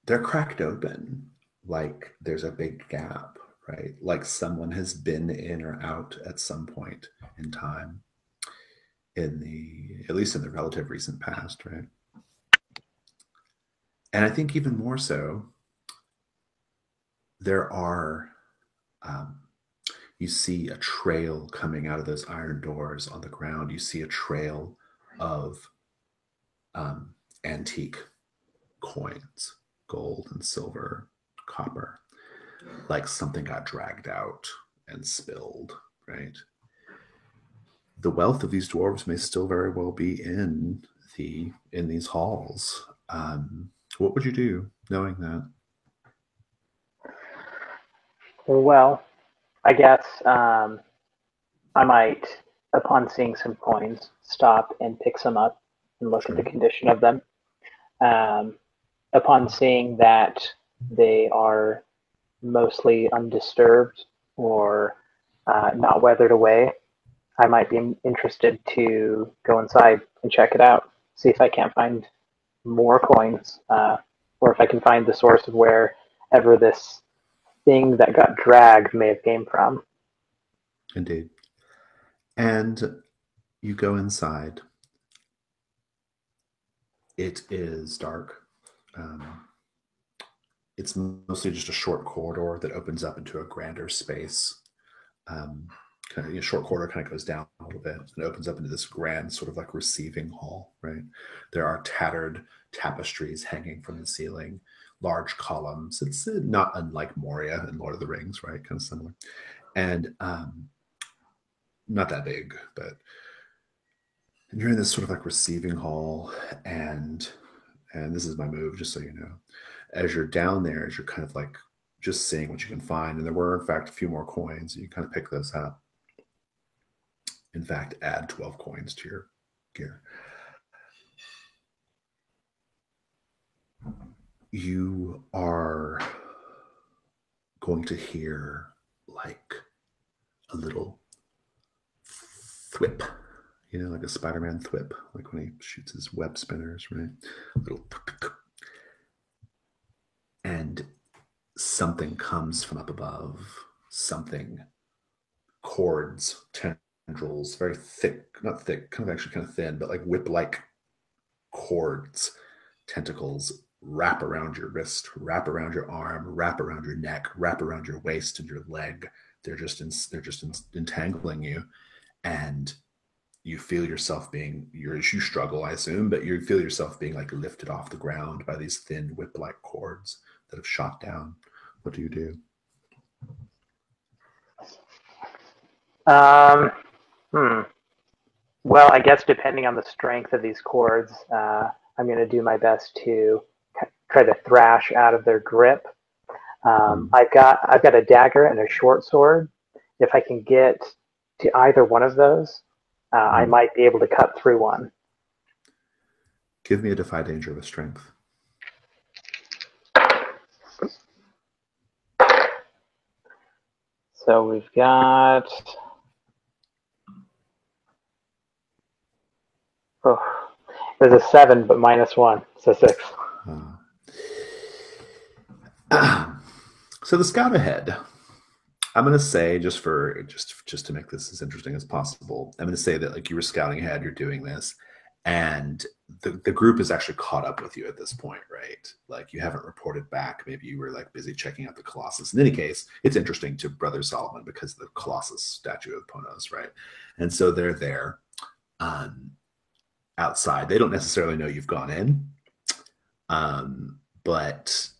they're cracked open, like there's a big gap, right? Like someone has been in or out at some point in time, at least in the relative recent past, right? And I think even more so, there are, you see a trail coming out of those iron doors on the ground. You see a trail of antique coins, gold and silver, copper, like something got dragged out and spilled, right? The wealth of these dwarves may still very well be in these halls. What would you do knowing that? Well, I guess I might, upon seeing some coins, stop and pick some up and look at the condition of them. Upon seeing that they are mostly undisturbed or not weathered away, I might be interested to go inside and check it out, see if I can't find more coins, or if I can find the source of wherever this thing that got dragged may have came from. Indeed. And you go inside. It is dark. It's mostly just a short corridor that opens up into a grander space. A short corridor kind of goes down a little bit and opens up into this grand sort of like receiving hall, right? There are tattered tapestries hanging from the ceiling, large columns. It's not unlike Moria in Lord of the Rings, right? Kind of similar. And not that big, but you're in this sort of like receiving hall, and this is my move, just so you know. As you're down there, as you're kind of like just seeing what you can find, and there were in fact a few more coins, you kind of pick those up. In fact, add 12 coins to your gear. You are going to hear like a little thwip, like a Spider-Man thwip, like when he shoots his web spinners, right? A little, and something comes from up above, cords, tendrils, very thick, not thick, kind of thin, but like whip-like cords, tentacles wrap around your wrist, wrap around your arm, wrap around your neck, wrap around your waist and your leg. They're just entangling you, and you feel yourself being you struggle, I assume, but you feel yourself being like lifted off the ground by these thin whip-like cords that have shot down. What do you do? Well, I guess depending on the strength of these cords, I'm going to do my best to try to thrash out of their grip. I've got a dagger and a short sword. If I can get to either one of those, I might be able to cut through one. Give me a defy danger with strength. So we've got. Oh, there's a 7, but -1, so 6. So the scout ahead, I'm going to say, just to make this as interesting as possible, I'm going to say that like you were scouting ahead, you're doing this, and the group is actually caught up with you at this point, right? Like you haven't reported back. Maybe you were like busy checking out the Colossus. In any case, it's interesting to Brother Solomon because of the Colossus statue of Ponos, right? And so they're there. Outside. They don't necessarily know you've gone in, but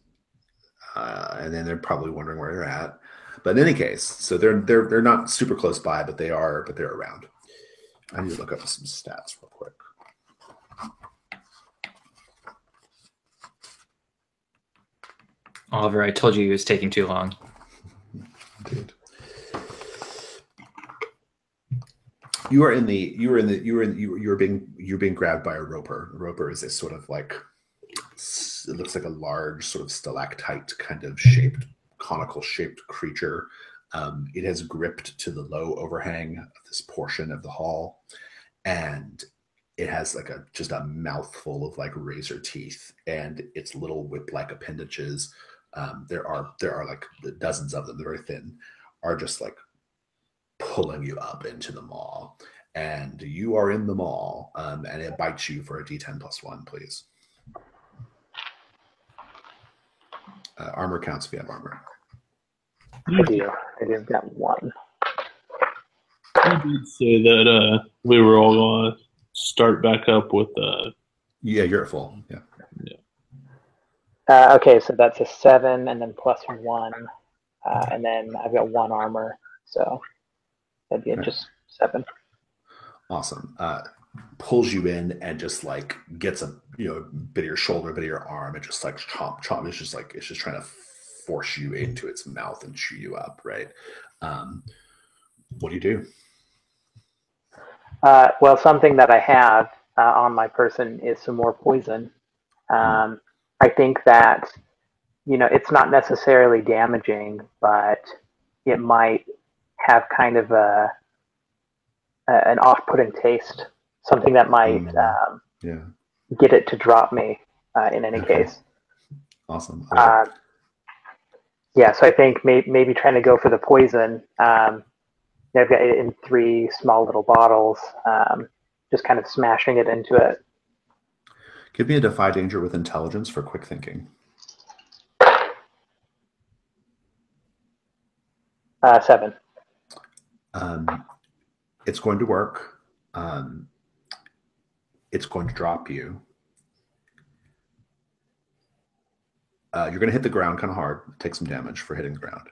and then they're probably wondering where you're at. But in any case, so they're not super close by, but they're around. I need to look up some stats real quick. Oliver, I told you it was taking too long. Dude. You were being grabbed by a roper. A roper is a sort of like, it looks like a large sort of stalactite kind of conical shaped creature. It has gripped to the low overhang of this portion of the hall, and it has like just a mouthful of like razor teeth, and its little whip-like appendages. There are like dozens of them. They're very thin. Are just like pulling you up into the maw, and you are in the maw, and it bites you for a D10 + 1, please. Armor counts if you have armor. I do. I've got 1. I did say that we were all going to start back up with Yeah, you're at full. Yeah. Okay, so that's a 7, and then +1, and then I've got 1 armor, so that'd be just 7. Awesome. Pulls you in and just like gets a bit of your shoulder, a bit of your arm, and just like chomp. It's just trying to force you into its mouth and chew you up, right? What do you do? Well, something that I have on my person is some more poison. I think that it's not necessarily damaging, but it might have kind of an off-putting taste, something that might get it to drop me in any case. Awesome. Yeah, so I think maybe trying to go for the poison. I've got it in 3 small little bottles, just kind of smashing it into it. Give me a defy danger with intelligence for quick thinking. 7. It's going to work. It's going to drop you. You're going to hit the ground kind of hard, take some damage for hitting the ground.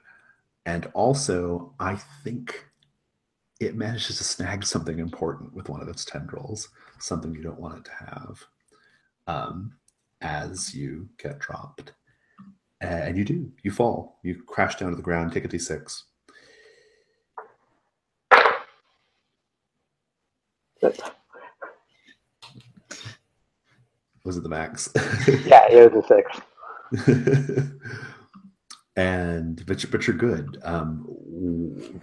And also, I think it manages to snag something important with one of its tendrils, something you don't want it to have, as you get dropped. And you do. You fall. You crash down to the ground, take a d6. Was it the max? Yeah, it was a 6. But you're good.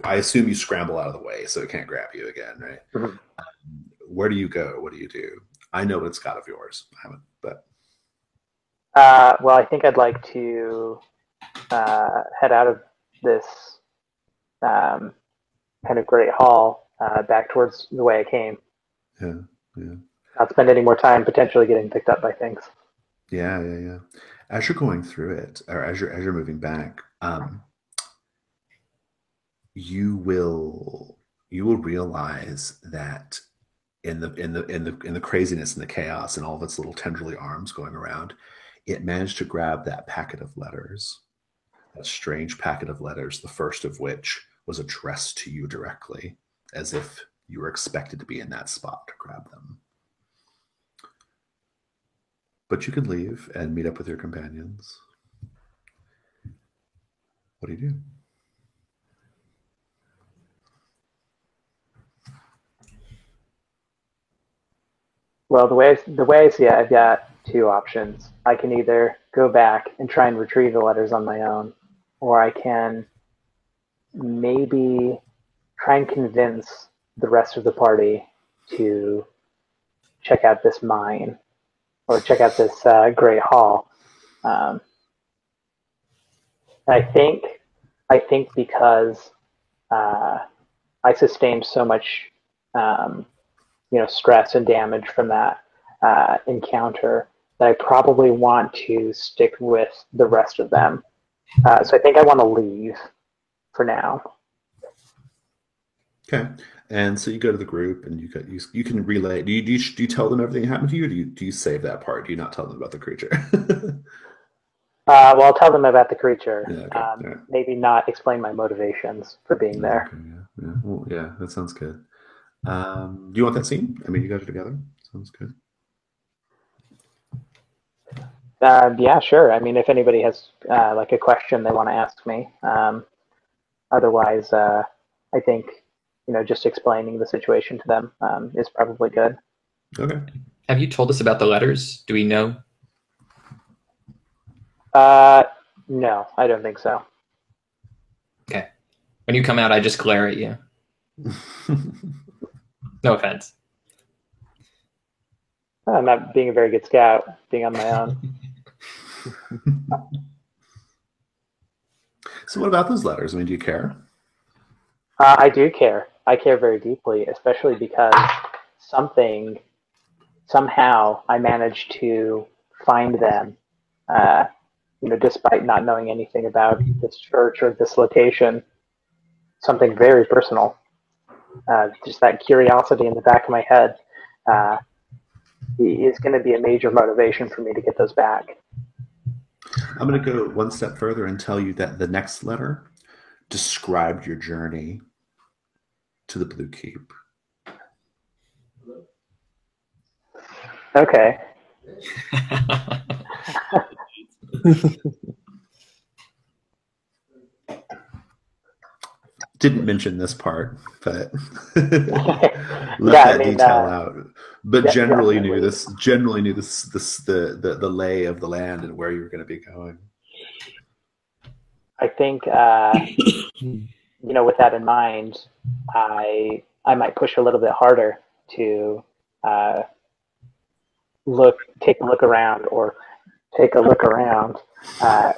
I assume you scramble out of the way so it can't grab you again, right? Mm-hmm. Where do you go? What do you do? I know it's got of yours. I haven't, but well, I think I'd like to head out of this kind of great hall back towards the way I came. Yeah. Not spend any more time potentially getting picked up by things. Yeah. As you're going through it, or as you're moving back, you will realize that in the craziness and the chaos and all of its little tendrily arms going around, it managed to grab that packet of letters, that strange packet of letters, the first of which was addressed to you directly, as if you were expected to be in that spot to grab them. But you can leave and meet up with your companions. What do you do? Well, the way I see it, I've got two options. I can either go back and try and retrieve the letters on my own, or I can maybe try and convince the rest of the party to check out this mine or check out this Great Hall. I think because I sustained so much stress and damage from that encounter that I probably want to stick with the rest of them. So I think I want to leave for now. Okay, and so you go to the group, and you can relay. Do you tell them everything that happened to you, or do you save that part? Do you not tell them about the creature? Well, I'll tell them about the creature. Yeah, okay. Right. Maybe not explain my motivations for being there. Okay, yeah. Well, yeah, that sounds good. Do you want that scene? I mean, you guys are together. Sounds good. Yeah, sure. I mean, if anybody has like a question they want to ask me. Otherwise, I think just explaining the situation to them is probably good. Okay. Have you told us about the letters? Do we know? No, I don't think so. Okay. When you come out, I just glare at you. No offense. I'm not being a very good scout, being on my own. So what about those letters? I mean, do you care? I do care. I care very deeply, especially because somehow I managed to find them, despite not knowing anything about this church or this location, something very personal. Just that curiosity in the back of my head is going to be a major motivation for me to get those back. I'm going to go one step further and tell you that the next letter described your journey to the Blue Keep. Okay. Didn't mention this part, but left detail out. But yeah, generally knew this. Generally knew this. The lay of the land and where you were going to be going. I think with that in mind, I might push a little bit harder to take a look around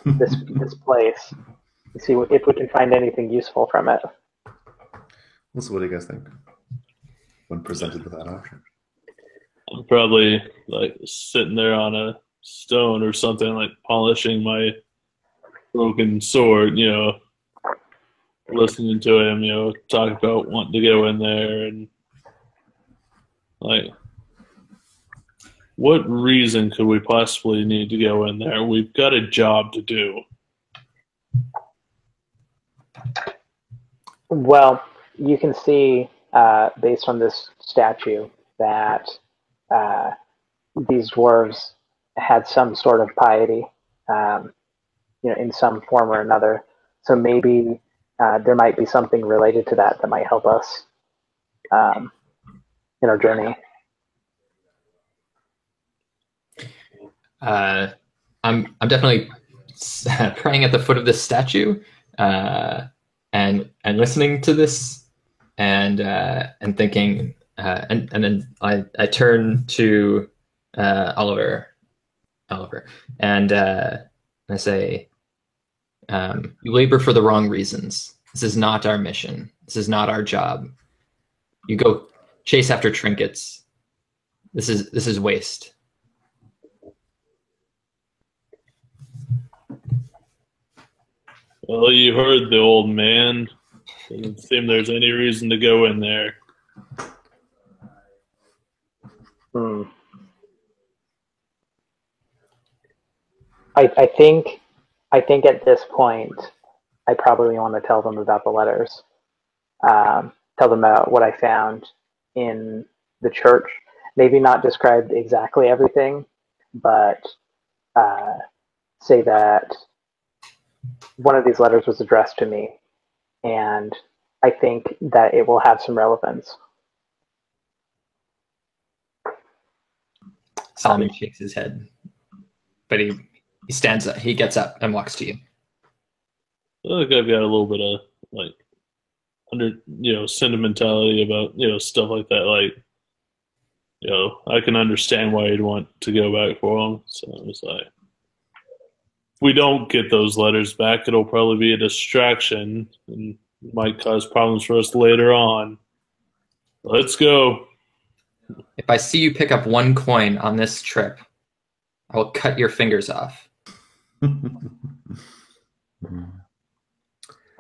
this place. See if we can find anything useful from it. So what do you guys think when presented with that option? I'm probably like sitting there on a stone or something, like polishing my broken sword, listening to him, talk about wanting to go in there, and like, what reason could we possibly need to go in there? We've got a job to do. Well, you can see, based on this statue, that these dwarves had some sort of piety, in some form or another. So maybe there might be something related to that might help us in our journey. I'm definitely praying at the foot of this statue. And listening to this and thinking and then I turn to Oliver and I say, you labor for the wrong reasons. This is not our mission. This is not our job. You go chase after trinkets. This is waste. Well, you heard the old man. Doesn't seem there's any reason to go in there. Hmm. I think at this point, I probably want to tell them about the letters. Tell them about what I found in the church. Maybe not describe exactly everything, but uh, say that one of these letters was addressed to me, and I think that it will have some relevance. Solomon shakes his head, but he stands up. He gets up and walks to you. I feel like I've got a little bit of like sentimentality about stuff like that. Like I can understand why you'd want to go back for them. So it's like, if we don't get those letters back, it'll probably be a distraction and might cause problems for us later on. Let's go. If I see you pick up one coin on this trip, I will cut your fingers off. I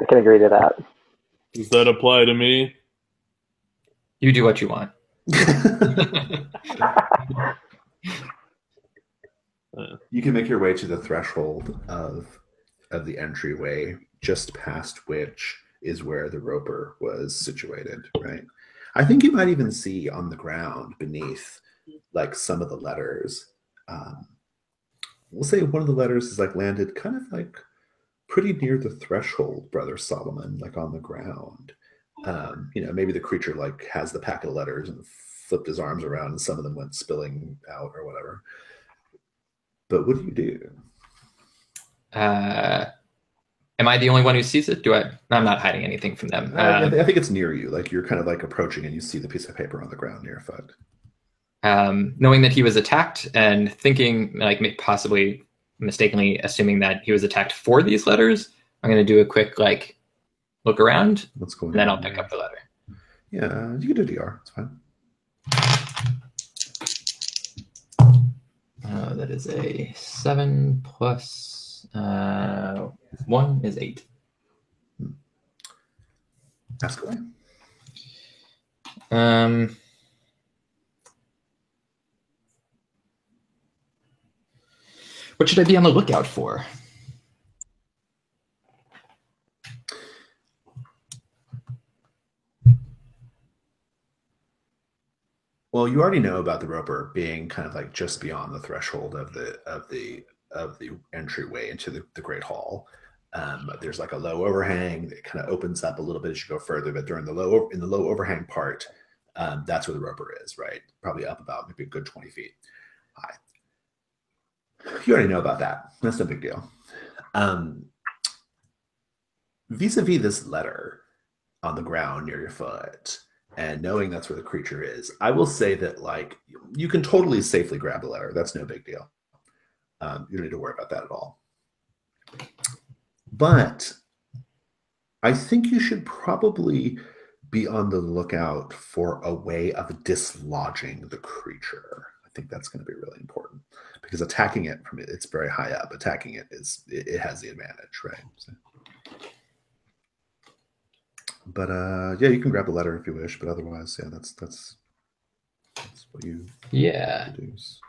can agree to that. Does that apply to me? You do what you want. You can make your way to the threshold of the entryway, just past which is where the roper was situated, right? I think you might even see on the ground beneath, like, some of the letters. We'll say one of the letters is like landed kind of like pretty near the threshold, Brother Solomon, like on the ground. Maybe the creature like has the packet of letters and flipped his arms around and some of them went spilling out or whatever. But what do you do? Am I the only one who sees it? I'm not hiding anything from them. I think it's near you. Like, you're kind of like approaching and you see the piece of paper on the ground near your foot. Knowing that he was attacked and thinking, like, possibly mistakenly assuming that he was attacked for these letters, I'm going to do a quick, like, look around. What's going and then on I'll pick there? up the letter. Yeah, you can do DR. It's fine. That is a 7 plus 1 is 8. Ask away. What should I be on the lookout for? Well, you already know about the roper being kind of like just beyond the threshold of the entryway into the Great Hall. There's like a low overhang that kind of opens up a little bit as you go further, but during the low overhang part, that's where the roper is, right? Probably up about maybe a good 20 feet high. You already know about that. That's no big deal. Vis-a-vis this letter on the ground near your foot, and knowing that's where the creature is, I will say that, like, you can totally safely grab the letter. That's no big deal. You don't need to worry about that at all. But I think you should probably be on the lookout for a way of dislodging the creature. I think that's going to be really important, because attacking it from it's very high up. Attacking it has the advantage, right? So. But yeah, you can grab the letter if you wish. But otherwise, yeah, that's what you produce.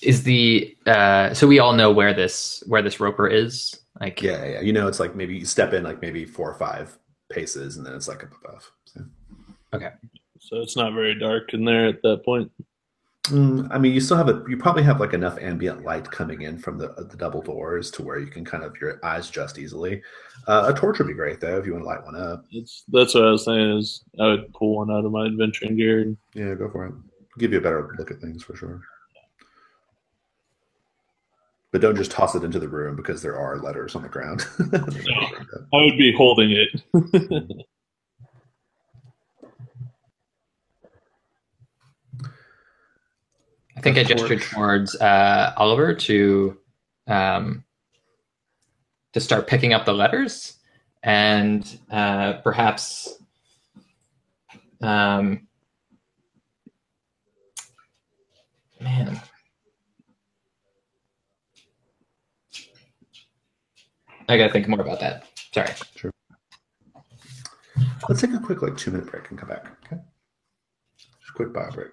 Is the so we all know where this roper is? Like, yeah. It's like maybe you step in like maybe 4 or 5 paces, and then it's like up above. So. Okay. So it's not very dark in there at that point. I mean, you probably have like enough ambient light coming in from the double doors to where you can kind of, your eyes adjust easily. A torch would be great though if you want to light one up. That's what I was saying, is I would pull one out of my adventuring gear. Yeah, go for it. Give you a better look at things for sure. But don't just toss it into the room, because there are letters on the ground. I would be holding it. I think I gestured towards Oliver to start picking up the letters, and perhaps man, I gotta think more about that. Sorry. Sure. Let's take a quick 2-minute break and come back. Okay. Just a quick bio break.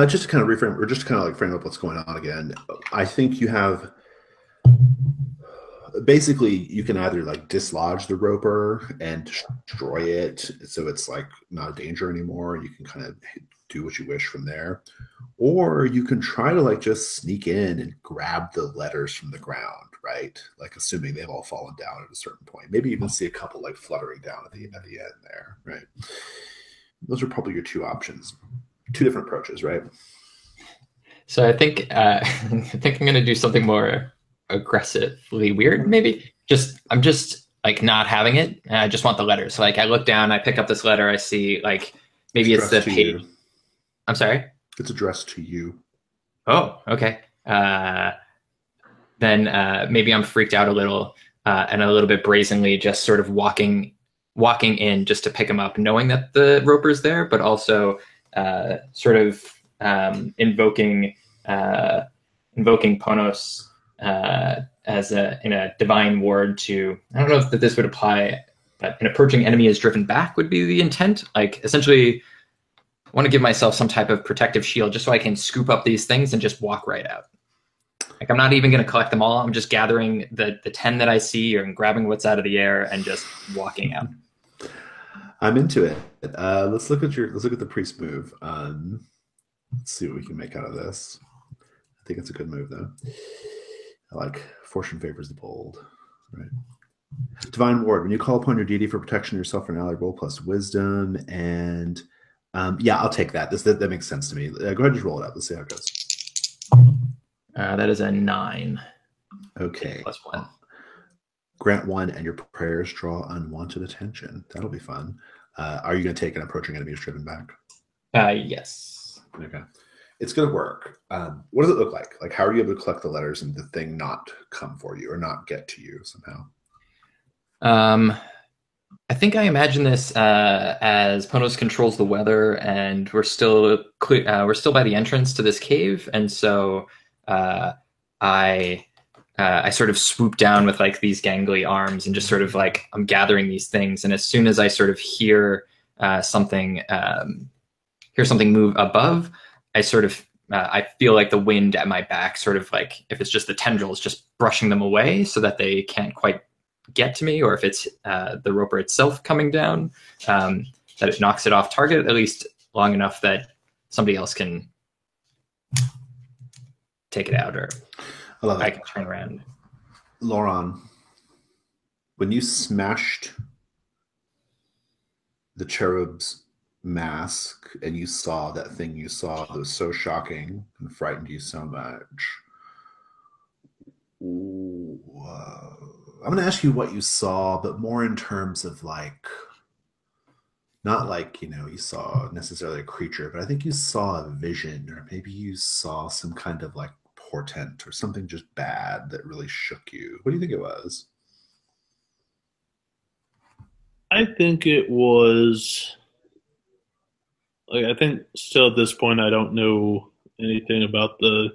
Just to kind of reframe, or just to kind of like frame up what's going on again, I think you have basically you can either like dislodge the roper and destroy it so it's like not a danger anymore. You can kind of do what you wish from there, or you can try to like just sneak in and grab the letters from the ground, right? Like assuming they've all fallen down at a certain point. Maybe even see a couple like fluttering down at the end there, right? Those are probably your two options, two different approaches, right? So I think I think I'm gonna do something more aggressively weird, maybe. I'm just like not having it, and I just want the letters. So, like I look down, I pick up this letter, I see like maybe it's the page. You. I'm sorry. It's addressed to you. Oh, okay. Then maybe I'm freaked out a little, and a little bit brazenly just sort of walking in just to pick him up, knowing that the roper's there, but also sort of invoking Ponos as in a divine ward to, I don't know if this would apply, but an approaching enemy is driven back would be the intent. Like essentially, I want to give myself some type of protective shield just so I can scoop up these things and just walk right out. Like I'm not even going to collect them all. I'm just gathering the 10 that I see and grabbing what's out of the air and just walking out. I'm into it. Let's look at the priest move. Let's see what we can make out of this. I think it's a good move though. I like fortune favors the bold, right? Divine ward. When you call upon your deity for protection, yourself or an ally, roll plus wisdom, and yeah, I'll take that. That makes sense to me. Go ahead and just roll it up. Let's see how it goes. That is a 9. Okay. +1. Grant 1, and your prayers draw unwanted attention. That'll be fun. Are you going to take an approaching enemy is driven back? Yes. Okay. It's going to work. What does it look like? Like, how are you able to collect the letters and the thing not come for you or not get to you somehow? I think I imagine this as Ponos controls the weather, and we're still by the entrance to this cave, and so I sort of swoop down with like these gangly arms and just sort of like I'm gathering these things, and as soon as I sort of hear something move above, I sort of I feel like the wind at my back, sort of like if it's just the tendrils, just brushing them away so that they can't quite get to me, or if it's the roper itself coming down, that it knocks it off target at least long enough that somebody else can take it out, or I can turn around. Lauren, when you smashed the cherub's mask and you saw that thing you saw that was so shocking and frightened you so much, I'm going to ask you what you saw, but more in terms of like, not like, you saw necessarily a creature, but I think you saw a vision, or maybe you saw some kind of like portent or something just bad that really shook you. What do you think it was? I think it was, like, I think still at this point I don't know anything about the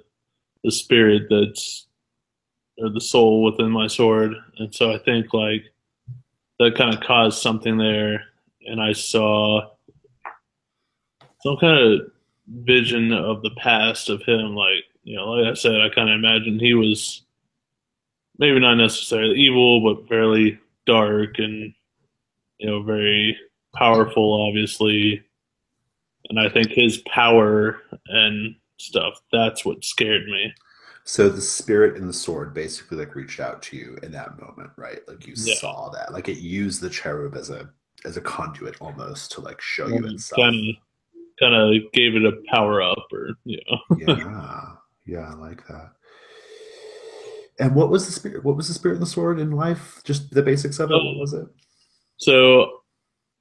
spirit that's, or the soul within my sword, and so I think like that kind of caused something there, and I saw some kind of vision of the past of him, like, like I said, I kind of imagined he was maybe not necessarily evil, but fairly dark and, very powerful, obviously. And I think his power and stuff, that's what scared me. So the spirit in the sword basically like reached out to you in that moment, right? Like you saw that, like it used the cherub as a conduit almost to like show you itself. Kind of gave it a power up, or Yeah, I like that. And what was the spirit? What was the spirit in the sword in life? Just the basics of it. What was it? So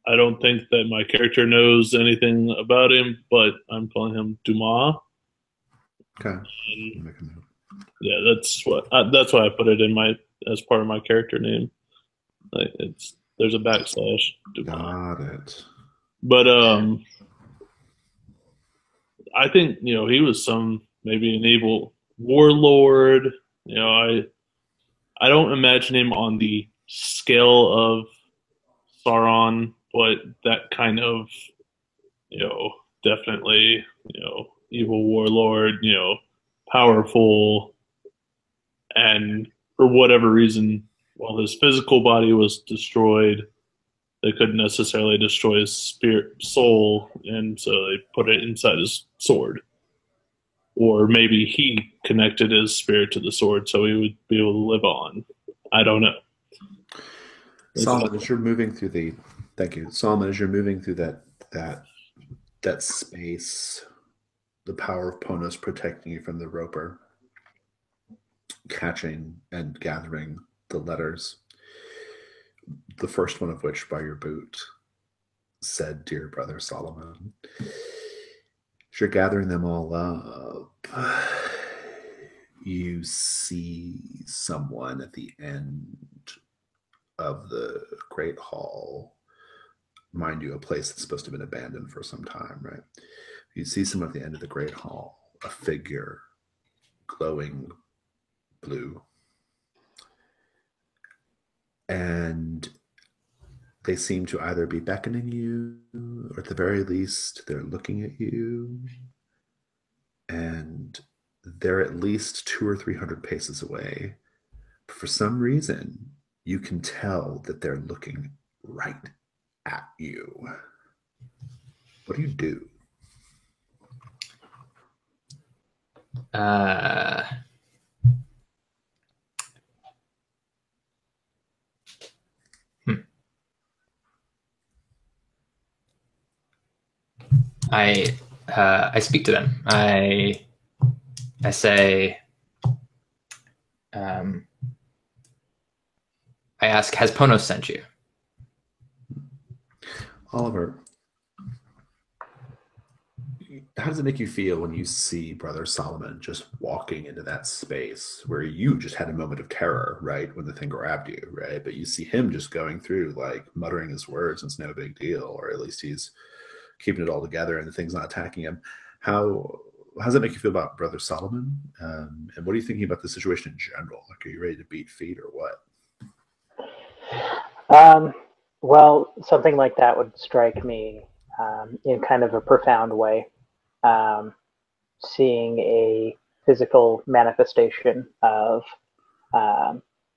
I don't think that my character knows anything about him, but I'm calling him Dumas. Okay. Yeah, that's why I put it in as part of my character name. Like there's a backslash. Dumas. Got it. But I think he was maybe an evil warlord. I don't imagine him on the scale of Sauron but that kind of, definitely, evil warlord, powerful, and for whatever reason, while his physical body was destroyed, they couldn't necessarily destroy his spirit soul, and so they put it inside his sword. Or maybe he connected his spirit to the sword so he would be able to live on. I don't know. Solomon, as you're moving through the thank you. Solomon, as you're moving through that space, the power of Ponos protecting you from the roper, catching and gathering the letters. The first one of which, by your boot, said, "Dear brother Solomon." As you're gathering them all up, you see someone at the end of the Great Hall. Mind you, a place that's supposed to have been abandoned for some time, right? You see someone at the end of the Great Hall, a figure, glowing blue. And they seem to either be beckoning you, or at the very least, they're looking at you. And they're at least 200 or 300 paces away. But for some reason, you can tell that they're looking right at you. What do you do? I speak to them. I say, I ask, has Ponos sent you? Oliver, how does it make you feel when you see Brother Solomon just walking into that space where you just had a moment of terror, right, when the thing grabbed you, right? But you see him just going through, like, muttering his words, and it's no big deal, or at least he's keeping it all together and the thing's not attacking him. How does that make you feel about Brother Solomon? And what are you thinking about the situation in general? Like, are you ready to beat feet or what? Well, something like that would strike me in kind of a profound way. Seeing a physical manifestation of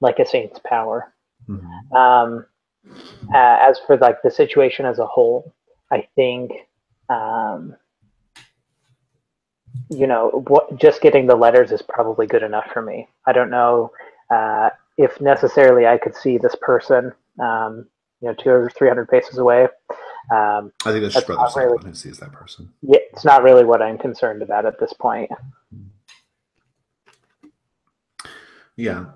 like a saint's power. Mm-hmm. As for like the situation as a whole, I think just getting the letters is probably good enough for me. I don't know if necessarily I could see this person 200 or 300 paces away. I think that's Brother Solomon who sees that person. Yeah, it's not really what I'm concerned about at this point. Yeah.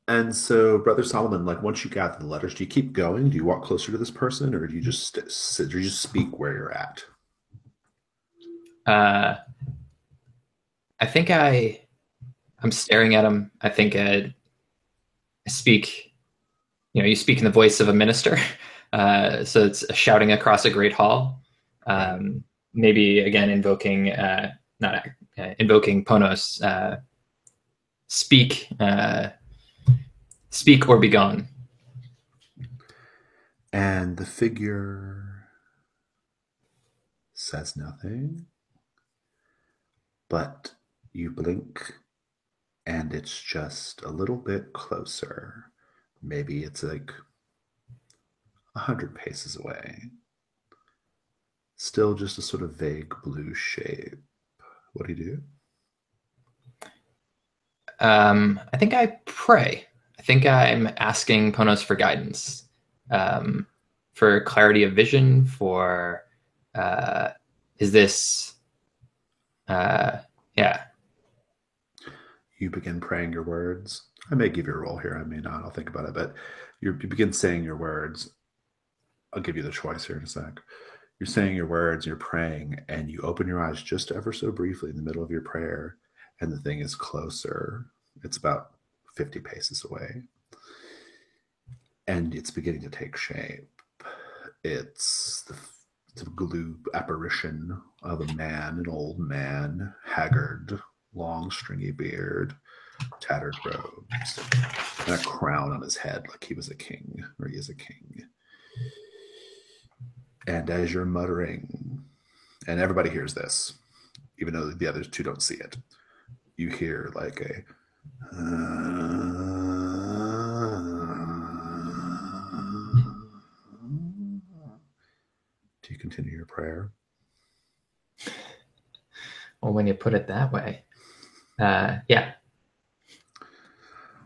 And so, Brother Solomon, like, once you gather the letters, do you keep going? Do you walk closer to this person, or do you just sit, or you just speak where you're at? I think I'm staring at him. I think I speak, you speak in the voice of a minister. So it's shouting across a great hall. Maybe again invoking Ponos. Speak or be gone. And the figure says nothing, but you blink and it's just a little bit closer. Maybe it's like 100 paces away. Still just a sort of vague blue shape. What do you do? I think I pray. I think I'm asking Ponos for guidance, for clarity of vision, for is this, yeah. You begin praying your words. I may give you a roll here, I may not, I'll think about it, but you begin saying your words. I'll give you the choice here in a sec. You're saying your words, you're praying, and you open your eyes just ever so briefly in the middle of your prayer, and the thing is closer. It's about 50 paces away. And it's beginning to take shape. It's the blue apparition of a man, an old man, haggard, long stringy beard, tattered robes, and a crown on his head like he was a king, or he is a king. And as you're muttering, and everybody hears this, even though the other two don't see it, you hear like a do you continue your prayer? Well, when you put it that way, yeah.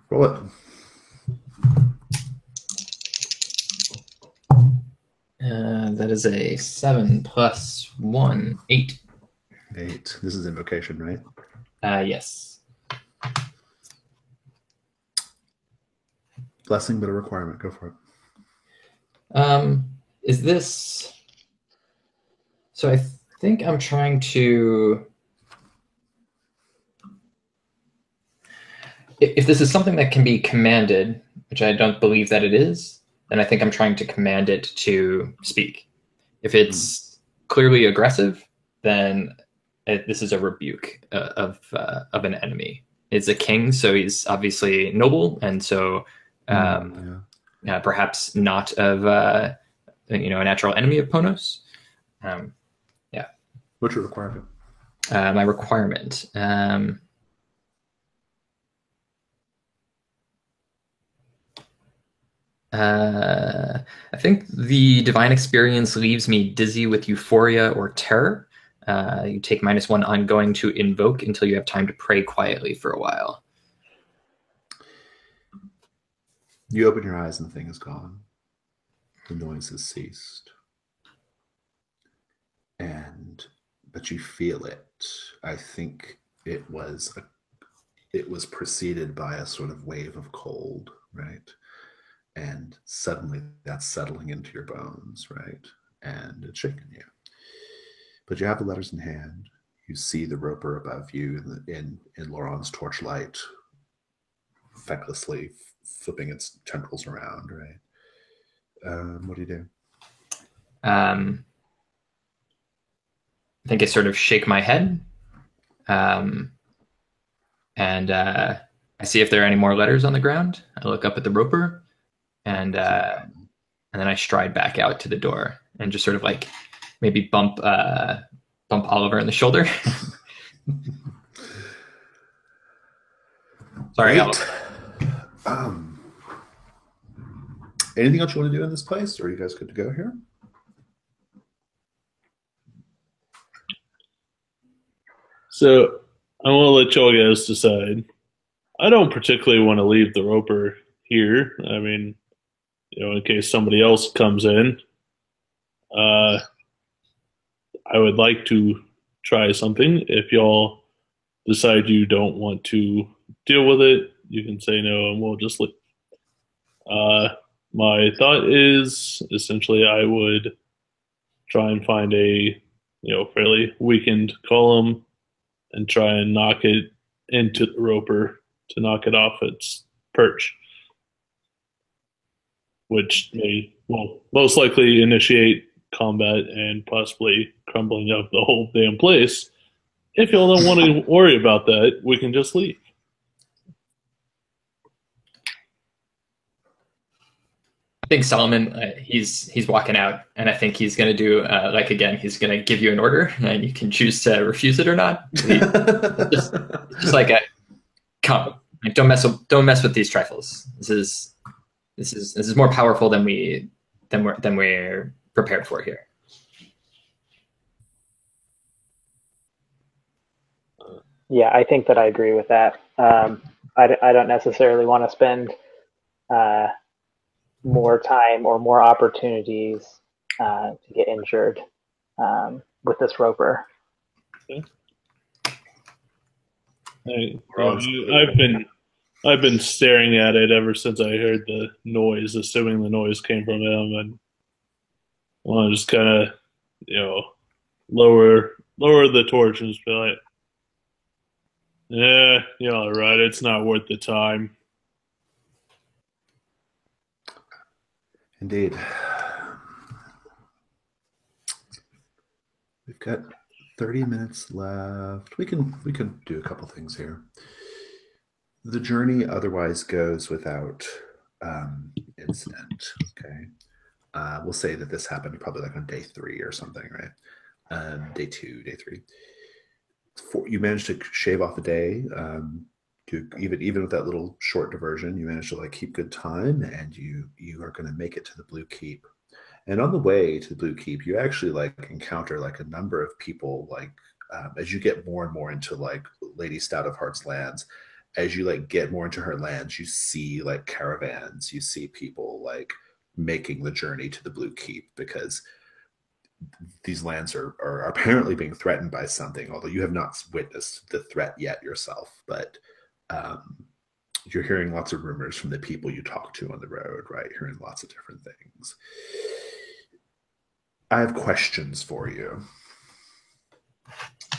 Roll it. That is a 7 + 1, 8. 8. This is invocation, right? Yes. Blessing, but a requirement. Go for it. Is this... So I think I'm trying to... If this is something that can be commanded, which I don't believe that it is, then I think I'm trying to command it to speak. If it's clearly aggressive, then this is a rebuke of an enemy. It's a king, so he's obviously noble, and so perhaps not of a natural enemy of Ponos. Yeah. What's your requirement? My requirement. I think the divine experience leaves me dizzy with euphoria or terror. You take -1 ongoing to invoke until you have time to pray quietly for a while. You open your eyes and the thing is gone. The noise has ceased. But you feel it. I think it was preceded by a sort of wave of cold, right? And suddenly that's settling into your bones, right? And it's shaking you. But you have the letters in hand. You see the roper above you in Laurent's torchlight, fecklessly flipping its tendrils around, right? What do you do? I think I sort of shake my head, and I see if there are any more letters on the ground. I look up at the roper, and then I stride back out to the door and just sort of like maybe bump Oliver in the shoulder. Sorry, Oliver. Anything else you want to do in this place, or are you guys good to go here? So I'm going to let y'all guys decide. I don't particularly want to leave the roper here. I mean, in case somebody else comes in, I would like to try something. If y'all decide you don't want to deal with it, you can say no and we'll just leave. My thought is essentially I would try and find a fairly weakened column and try and knock it into the roper to knock it off its perch, which will most likely initiate combat and possibly crumbling of the whole damn place. If y'all don't want to worry about that, we can just leave. I think Solomon, he's walking out, and I think he's going to do he's going to give you an order, and you can choose to refuse it or not. just like come, like, don't mess with these trifles. This is more powerful than we're prepared for here. Yeah, I think that I agree with that. I don't necessarily want to spend more time or more opportunities to get injured with this roper. I've been staring at it ever since I heard the noise, assuming the noise came from him, and I want to just kind of, lower the torch and just be like, yeah, you're all right. It's not worth the time. Indeed. We've got 30 minutes left. We can do a couple things here. The journey otherwise goes without incident. Okay. We'll say that this happened probably like on day 3 or something, right? Day 2, day 3. You managed to shave off a day. Even with that little short diversion, you managed to like keep good time, and you are going to make it to the Blue Keep. And on the way to the Blue Keep, you actually like encounter like a number of people like as you get more and more into like Lady Stout of Heart's lands, as you like get more into her lands, you see like caravans, you see people like making the journey to the Blue Keep because these lands are apparently being threatened by something, although you have not witnessed the threat yet yourself. But um, you're hearing lots of rumors from the people you talk to on the road, right? Hearing lots of different things. I have questions for you.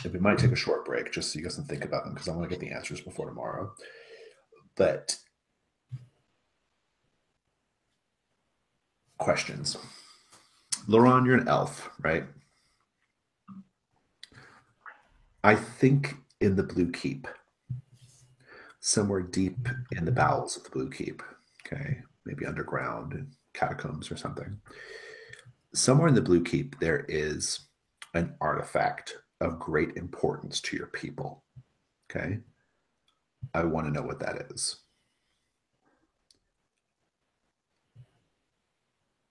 And we might take a short break just so you guys can think about them because I want to get the answers before tomorrow. But questions. Laron, you're an elf, right? I think in the Blue Keep, somewhere deep in the bowels of the Blue Keep, okay, maybe underground in catacombs or something, somewhere in the Blue Keep, there is an artifact of great importance to your people, okay? I want to know what that is.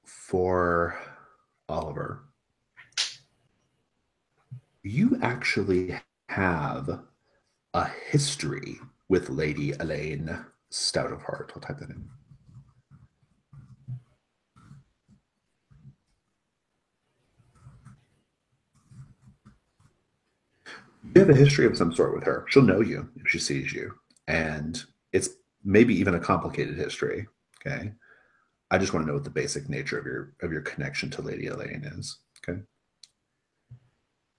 For Oliver, you actually have a history with Lady Elaine Stout of Heart. I'll type that in. You have a history of some sort with her. She'll know you if she sees you. And it's maybe even a complicated history. Okay. I just want to know what the basic nature of your connection to Lady Elaine is. Okay.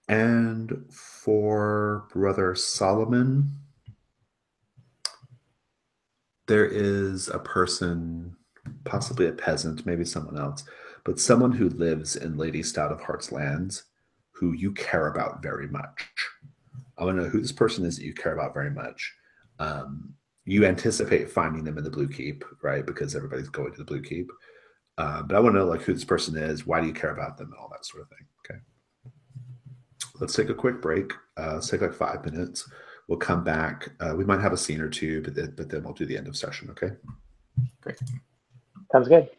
And for Brother Solomon, there is a person, possibly a peasant, maybe someone else, but someone who lives in Lady Stout of Heart's lands who you care about very much. I want to know who this person is that you care about very much. You anticipate finding them in the Blue Keep, right? Because everybody's going to the Blue Keep. But I want to know like who this person is, why do you care about them, and all that sort of thing. Okay. Let's take a quick break. Let's take like 5 minutes. We'll come back. We might have a scene or two, but then we'll do the end of session. Okay. Great. Sounds good.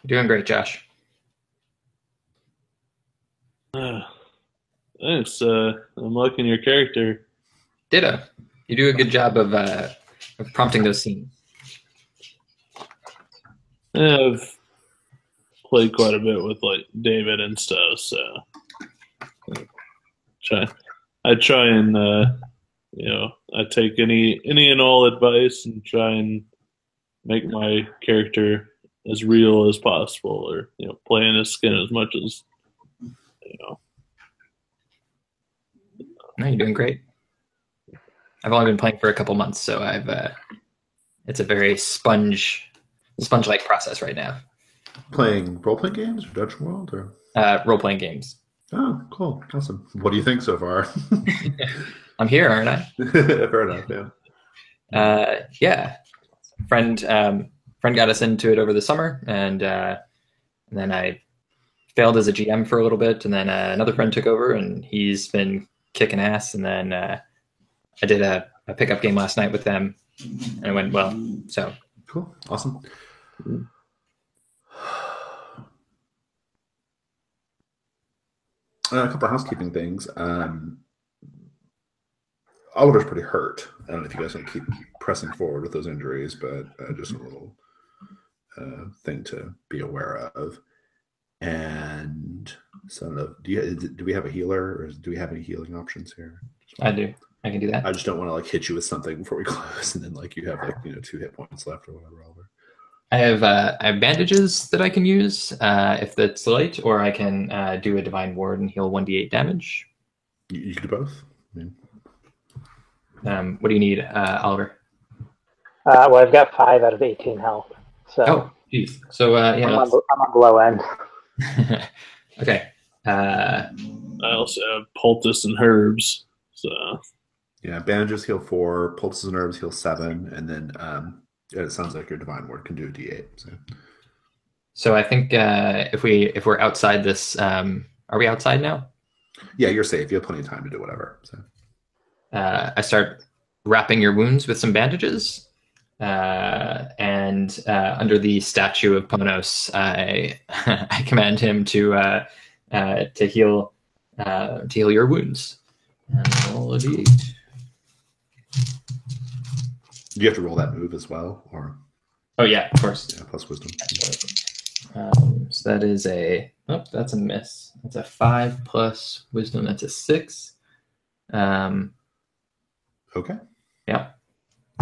You're doing great, Josh. Thanks. I'm liking your character. Ditto. You do a good job of prompting those scenes. Yeah, I've played quite a bit with like David and stuff, so I try and I take any and all advice and try and make my character as real as possible, or play in his skin as much as No, you're doing great. I've only been playing for a couple months, so it's a very sponge-like process right now. Playing role-playing games or Dungeon World or role-playing games. Oh, cool. Awesome. What do you think so far? I'm here, aren't I? Fair enough, yeah. Yeah. Friend got us into it over the summer, and then I failed as a GM for a little bit, and then another friend took over, and he's been kicking ass. And then I did a pickup game last night with them, and it went well. So cool. Awesome. A couple of housekeeping things. Oliver's pretty hurt. I don't know if you guys want to keep pressing forward with those injuries, but just a little thing to be aware of. And so, I don't know, do we have a healer, or do we have any healing options here? I do. I can do that. I just don't want to like hit you with something before we close, and then like you have like 2 hit points left or whatever. Oliver. I have bandages that I can use if that's light, or I can do a divine ward and heal 1d8 damage. You can do both. What do you need, Oliver? Well, I've got 5 out of 18 health. So oh, geez. So yeah, I'm on the low end. Okay. I also have poultice and herbs. So yeah, bandages heal 4, poultices and herbs heal 7, and then it sounds like your divine ward can do a d8. So I think if we're outside this, are we outside now? Yeah, you're safe. You have plenty of time to do whatever. So I start wrapping your wounds with some bandages, and under the statue of Ponos, I I command him to heal your wounds. And roll a d8. Do you have to roll that move as well, or? Oh yeah, of course. Yeah, plus wisdom. So that is that's a miss. That's a 5 plus wisdom. That's a 6. Okay. Yeah.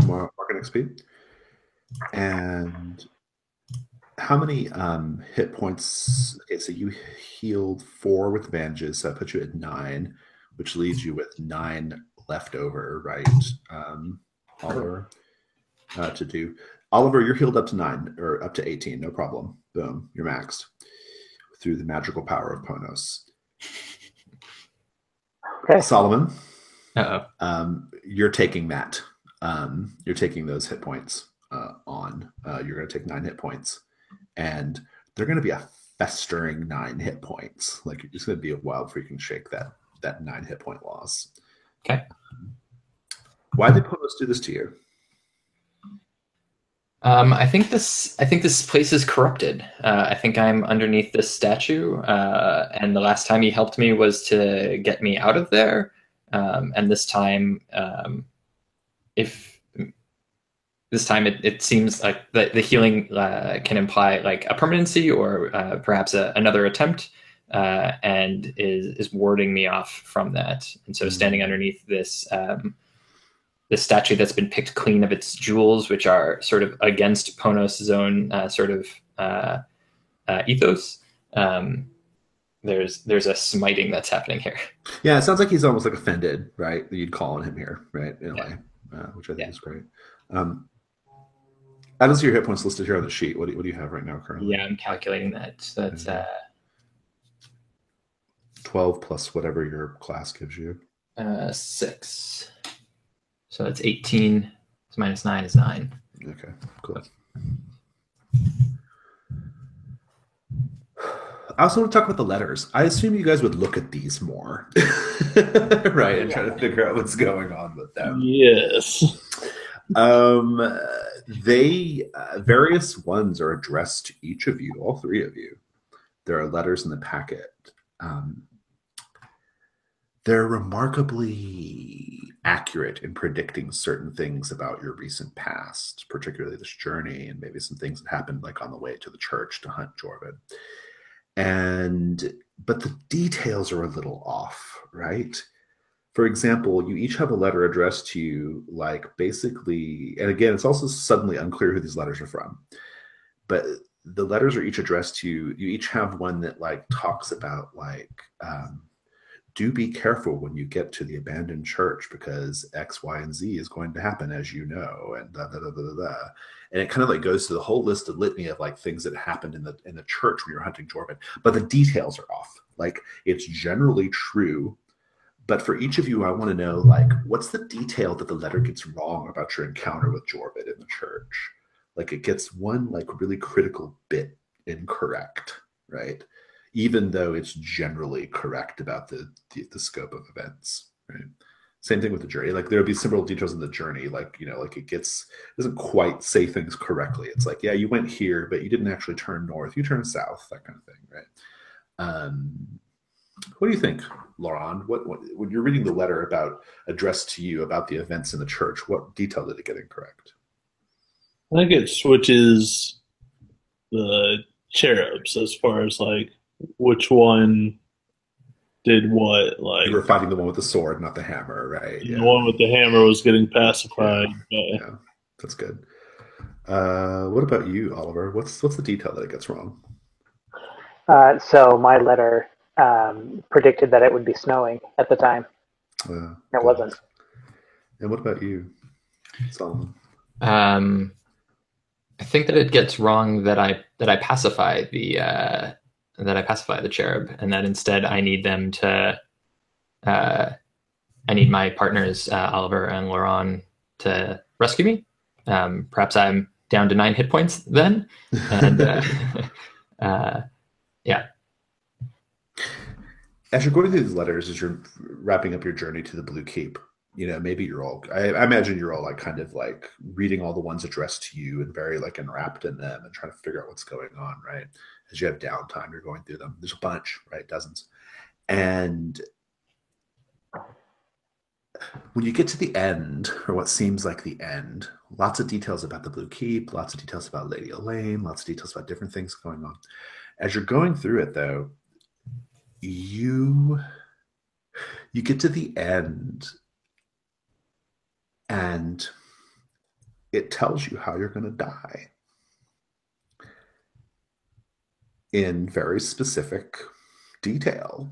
Marking XP. And how many hit points? Okay, so you healed 4 with bandages, so that puts you at 9, which leaves you with 9 left over, right? Oliver, to do. Oliver, you're healed up to 9 or up to 18, no problem. Boom, you're maxed through the magical power of Ponos. Okay. Solomon, you're taking that. You're taking those hit points on. You're going to take 9 hit points, and they're going to be a festering 9 hit points. Like it's going to be a while before you can shake that 9 hit point loss. Okay. Why did Ponos do this to you? I think this place is corrupted. I think I'm underneath this statue, and the last time he helped me was to get me out of there. And this time, it seems like the healing can imply like a permanency or perhaps another attempt, and is warding me off from that. And so, standing underneath this statue that's been picked clean of its jewels, which are sort of against Ponos' own sort of ethos. There's a smiting that's happening here. Yeah, it sounds like he's almost like offended, right? That you'd call on him here, right? In a way, which I think is great. I don't see your hit points listed here on the sheet. What do you have right now currently? Yeah, I'm calculating that. So that's 12 plus whatever your class gives you. 6. So that's 18. So minus 9 is 9. Okay, cool. I also want to talk about the letters. I assume you guys would look at these more, right, and try to figure out what's going on with them. Yes. They various ones are addressed to each of you, all three of you. There are letters in the packet. They're remarkably accurate in predicting certain things about your recent past, particularly this journey and maybe some things that happened like on the way to the church to hunt Jorvin. But the details are a little off, right? For example, you each have a letter addressed to you, like basically, and again, it's also suddenly unclear who these letters are from, but the letters are each addressed to you. You each have one that like talks about like, do be careful when you get to the abandoned church because X, Y, and Z is going to happen, as you know, and da da da da da. And it kind of like goes to the whole list of litany of like things that happened in the church when you're hunting Jorvin, but the details are off. Like it's generally true, but for each of you, I want to know like what's the detail that the letter gets wrong about your encounter with Jorvin in the church. Like it gets one like really critical bit incorrect, right? Even though it's generally correct about the scope of events, right? Same thing with the journey. Like there'll be several details in the journey, like, you know, like it doesn't quite say things correctly. It's like, yeah, you went here, but you didn't actually turn north. You turned south, that kind of thing, right? What do you think, Laurent? What when you're reading the letter addressed to you about the events in the church, what detail did it get incorrect? I think it switches the cherubs as far as like which one did what. Like you were fighting the one with the sword, not the hammer, right? The one with the hammer was getting pacified. Yeah, that's good. What about you, Oliver? What's the detail that it gets wrong? So my letter predicted that it would be snowing at the time. It wasn't. And what about you, Solomon? I think that it gets wrong that I pacify the cherub, and that instead I need them to. I need my partners Oliver and Laurent to rescue me. Perhaps I'm down to 9 hit points then, and yeah. As you're going through these letters, as you're wrapping up your journey to the Blue Keep, you know, maybe you're all, I imagine you're all like kind of like reading all the ones addressed to you and very like enwrapped in them and trying to figure out what's going on, right? As you have downtime, you're going through them. There's a bunch, right? Dozens. And when you get to the end, or what seems like the end, lots of details about the Blue Keep, lots of details about Lady Elaine, lots of details about different things going on. As you're going through it, though, you get to the end, and it tells you how you're going to die in very specific detail.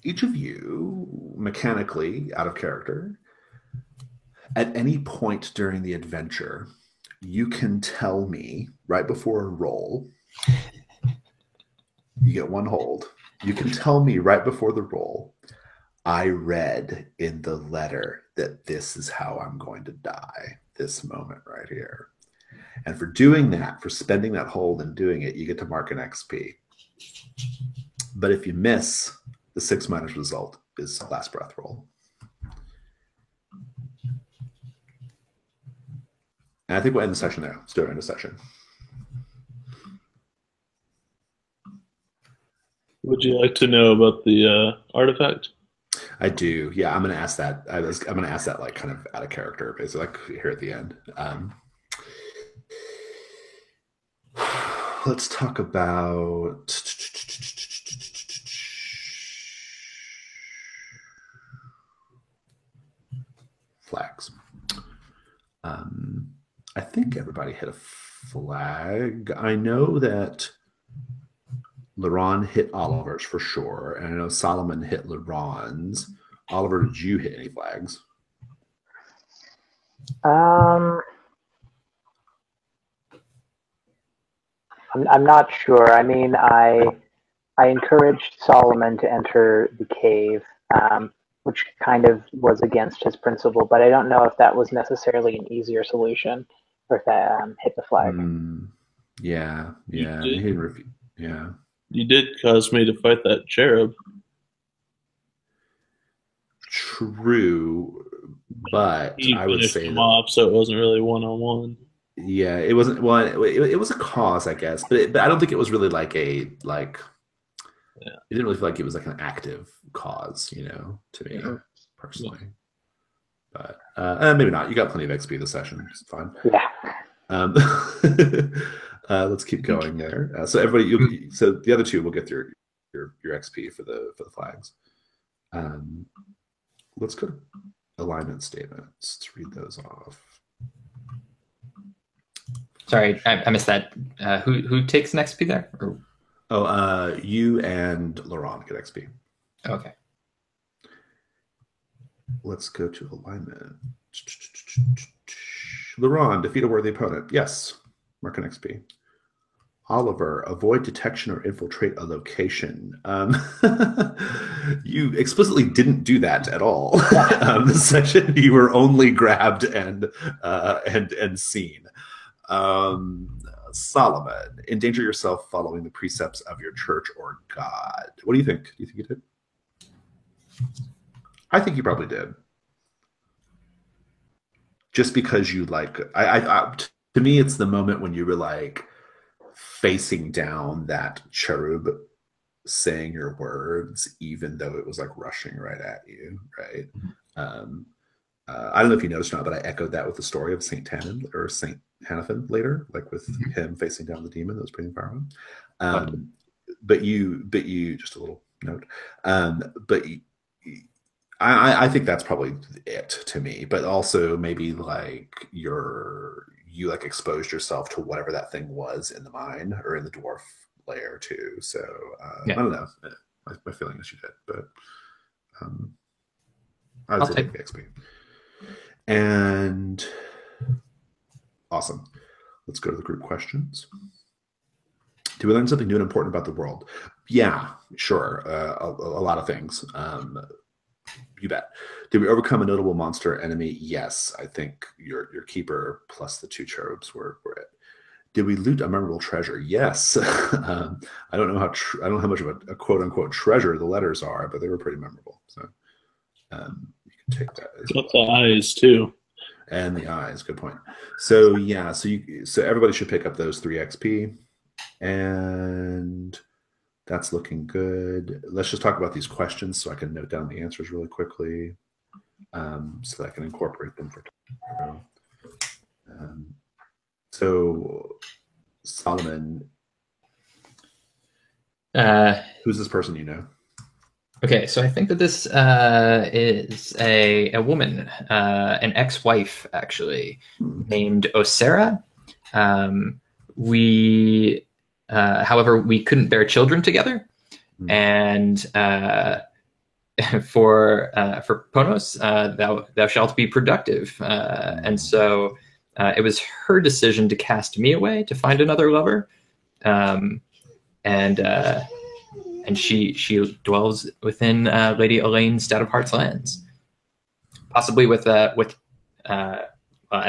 Each of you, mechanically, out of character, at any point during the adventure, you can tell me right before a roll, you get one hold, you can tell me right before the roll, I read in the letter that this is how I'm going to die, this moment right here. And for doing that, for spending that hold and doing it, you get to mark an XP. But if you miss, the 6 minus result is last breath roll. And I think we'll end the session there. Let's do it in a session. Would you like to know about the artifact? I do. Yeah, I'm going to ask that. I'm going to ask that like kind of out of character, basically, like here at the end. Let's talk about flags. I think everybody hit a flag. I know that Laurent hit Oliver's for sure, and I know Solomon hit Laurent's. Oliver, did you hit any flags? I'm not sure. I mean, I encouraged Solomon to enter the cave, which kind of was against his principle, but I don't know if that was necessarily an easier solution or if that hit the flag. Yeah. Yeah. You did cause me to fight that cherub. True. but He I would finished say him that, off, so it wasn't really one-on-one. yeah, it wasn't one. It was a cause, I guess, but I don't think it was really like a like. Yeah. It didn't really feel like it was like an active cause, to me Mhm. personally. But maybe not. You got plenty of XP this session. It's fine. Yeah. Um, let's keep going there. So everybody, so the other two will get your XP for the flags. Let's go to alignment statements. Let's read those off. Sorry, I missed that. Who takes an XP there? Or... Oh, you and Laurent get XP. Okay. Let's go to alignment. Laurent, defeat a worthy opponent. Yes. Mark an XP. Oliver, avoid detection or infiltrate a location. You explicitly didn't do that at all. This session, you were only grabbed and seen. Solomon, endanger yourself following the precepts of your church or God. What do you think? Do you think you did? I think you probably did. Just because you like, to me, it's the moment when you were like facing down that cherub saying your words, even though it was like rushing right at you, right? Mm-hmm. I don't know if you noticed or not, but I echoed that with the story of Saint Tannen or Saint Hanathan later, like with him facing down the demon that was breathing fire on him. But you, just a little note. I think that's probably it to me. But also maybe like you like exposed yourself to whatever that thing was in the mine or in the dwarf layer too. So I don't know. My feeling is you did, but I would say take the XP. And awesome. Let's go to the group questions. Do we learn something new and important about the world? Yeah, sure. A lot of things. You bet. Did we overcome a notable monster enemy? Yes. I think your keeper plus the two cherubs were it. Did we loot a memorable treasure? Yes. I don't know I don't know how much of a quote unquote treasure the letters are, but they were pretty memorable. So you can take that. Got the eyes too. And the eyes, good point. So yeah, so everybody should pick up those 3 XP, and that's looking good. Let's just talk about these questions so I can note down the answers really quickly, so that I can incorporate them for tomorrow. So Solomon, who's this person you know? Okay, so I think that this is a woman, an ex-wife, actually, named Osera. However, we couldn't bear children together, and for Ponos, thou shalt be productive. And so it was her decision to cast me away to find another lover, and she dwells within Lady Elaine's Stout of Heart's lands, possibly with at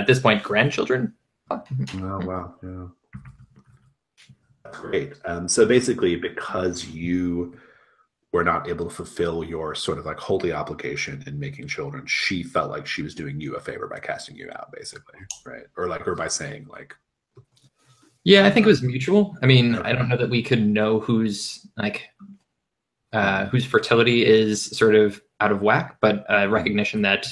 this point grandchildren. Oh wow, yeah, great. So basically, because you were not able to fulfill your sort of like holy obligation in making children, she felt like she was doing you a favor by casting you out, basically, right? Or by saying like. Yeah, I think it was mutual. I mean, I don't know that we could know whose fertility is sort of out of whack, but recognition that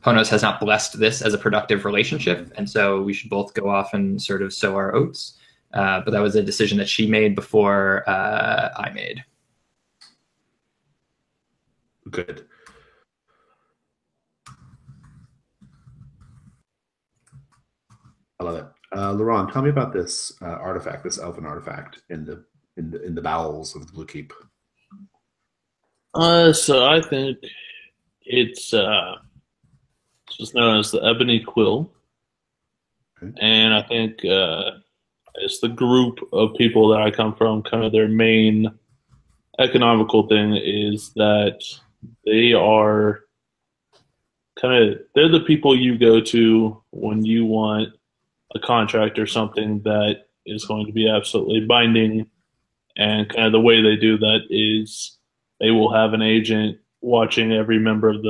Ponos has not blessed this as a productive relationship, and so we should both go off and sort of sow our oats. But that was a decision that she made before I made. Good. I love it. Laurent, tell me about this artifact, this elven artifact in the bowels of the Blue Keep. So I think it's just known as the Ebony Quill, and I think it's the group of people that I come from. Kind of their main economical thing is that they are they're the people you go to when you want a contract or something that is going to be absolutely binding, and kind of the way they do that is they will have an agent watching every member of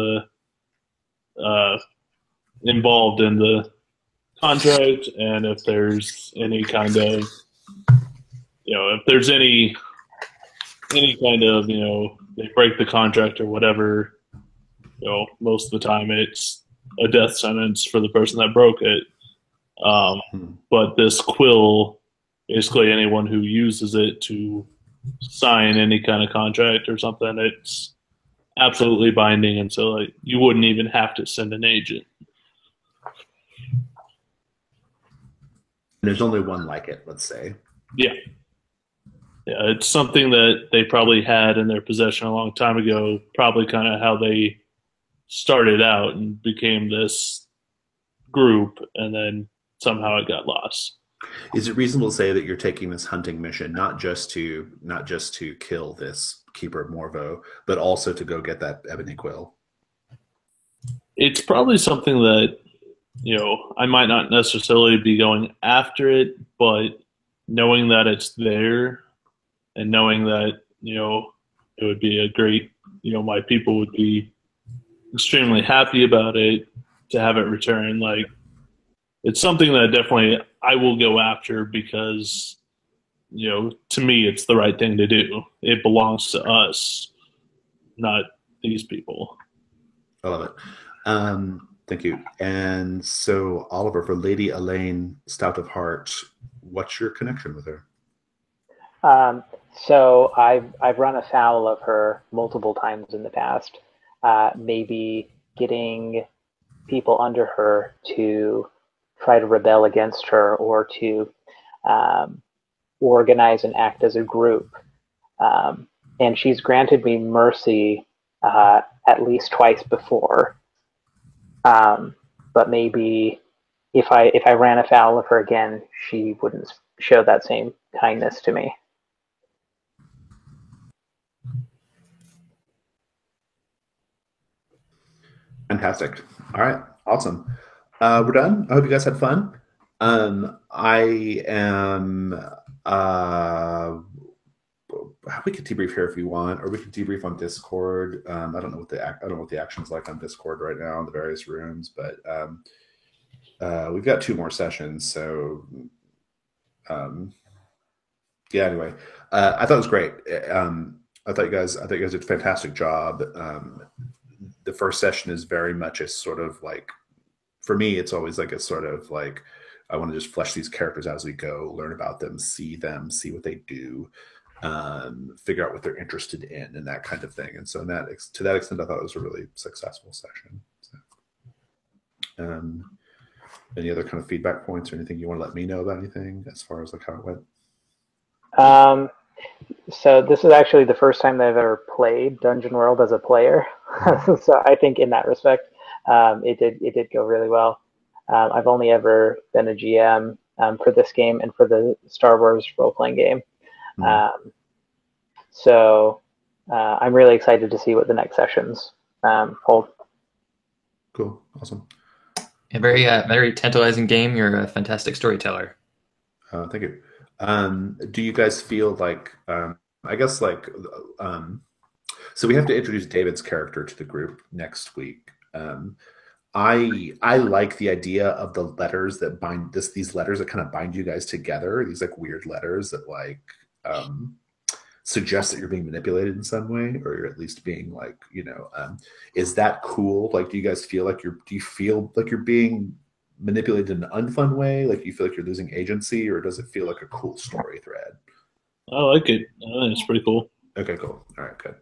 involved in the contract, and if there's any kind of, if there's any kind of, they break the contract or whatever, most of the time it's a death sentence for the person that broke it. But this quill, basically anyone who uses it to sign any kind of contract or something, it's absolutely binding, and so you wouldn't even have to send an agent. There's only one like it, let's say. Yeah, it's something that they probably had in their possession a long time ago, probably kind of how they started out and became this group, and then somehow it got lost. Is it reasonable to say that you're taking this hunting mission not just to kill this Keeper of Morvo, but also to go get that ebony quill? It's probably something that, I might not necessarily be going after it, but knowing that it's there and knowing that, it would be a great, my people would be extremely happy about it to have it returned. It's something that definitely I will go after because, to me, it's the right thing to do. It belongs to us, not these people. I love it. Thank you. And so, Oliver, for Lady Elaine Stout of Heart, what's your connection with her? So I've run afoul of her multiple times in the past. Maybe getting people under her to try to rebel against her or to organize and act as a group. And she's granted me mercy at least twice before. But maybe if I ran afoul of her again, she wouldn't show that same kindness to me. Fantastic. All right. Awesome. We're done. I hope you guys had fun. I am. We could debrief here if you want, or we could debrief on Discord. I don't know what the action's like on Discord right now in the various rooms, but we've got 2 more sessions. So, yeah. Anyway, I thought it was great. I thought you guys did a fantastic job. The first session is very much a sort of for me, it's always a sort of I want to just flesh these characters out as we go, learn about them, see what they do, figure out what they're interested in, and that kind of thing. And so to that extent, I thought it was a really successful session. So, any other kind of feedback points or anything you want to let me know about anything as far as how it went? So this is actually the first time that I've ever played Dungeon World as a player. So I think in that respect, it did go really well. I've only ever been a GM for this game and for the Star Wars role-playing game. So I'm really excited to see what the next sessions hold. Cool. Awesome. A very tantalizing game. You're a fantastic storyteller. Thank you. Do you guys feel so we have to introduce David's character to the group next week. I like the idea of the letters that bind these letters that kind of bind you guys together. These weird letters that suggest that you're being manipulated in some way, or you're at least being is that cool? Do you guys feel do you feel like you're being manipulated in an unfun way? You feel like you're losing agency, or does it feel like a cool story thread? I like it. I think it's pretty cool. Okay, cool. All right, good.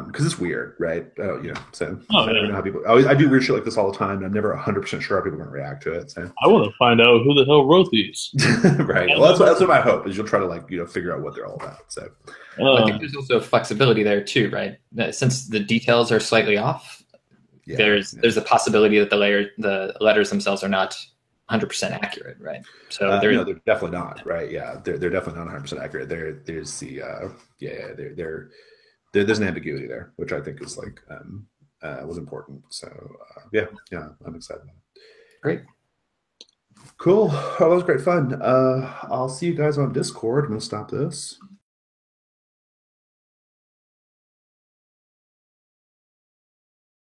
Because it's weird, right? So I don't know how people. I do weird shit like this all the time, and I'm never 100% sure how people are going to react to it. So I want to find out who the hell wrote these. Right. Well, that's what my hope is. You'll try to figure out what they're all about. So I think there's also flexibility there too, right? Since the details are slightly off, there's a possibility that the letters themselves are not 100% accurate, right? So they're definitely not, right? Yeah, they're definitely not 100% accurate. There's there's an ambiguity there, which I think is was important. So yeah, I'm excited about it. Great. Cool. Oh, that was great fun. I'll see you guys on Discord. I'm gonna stop this.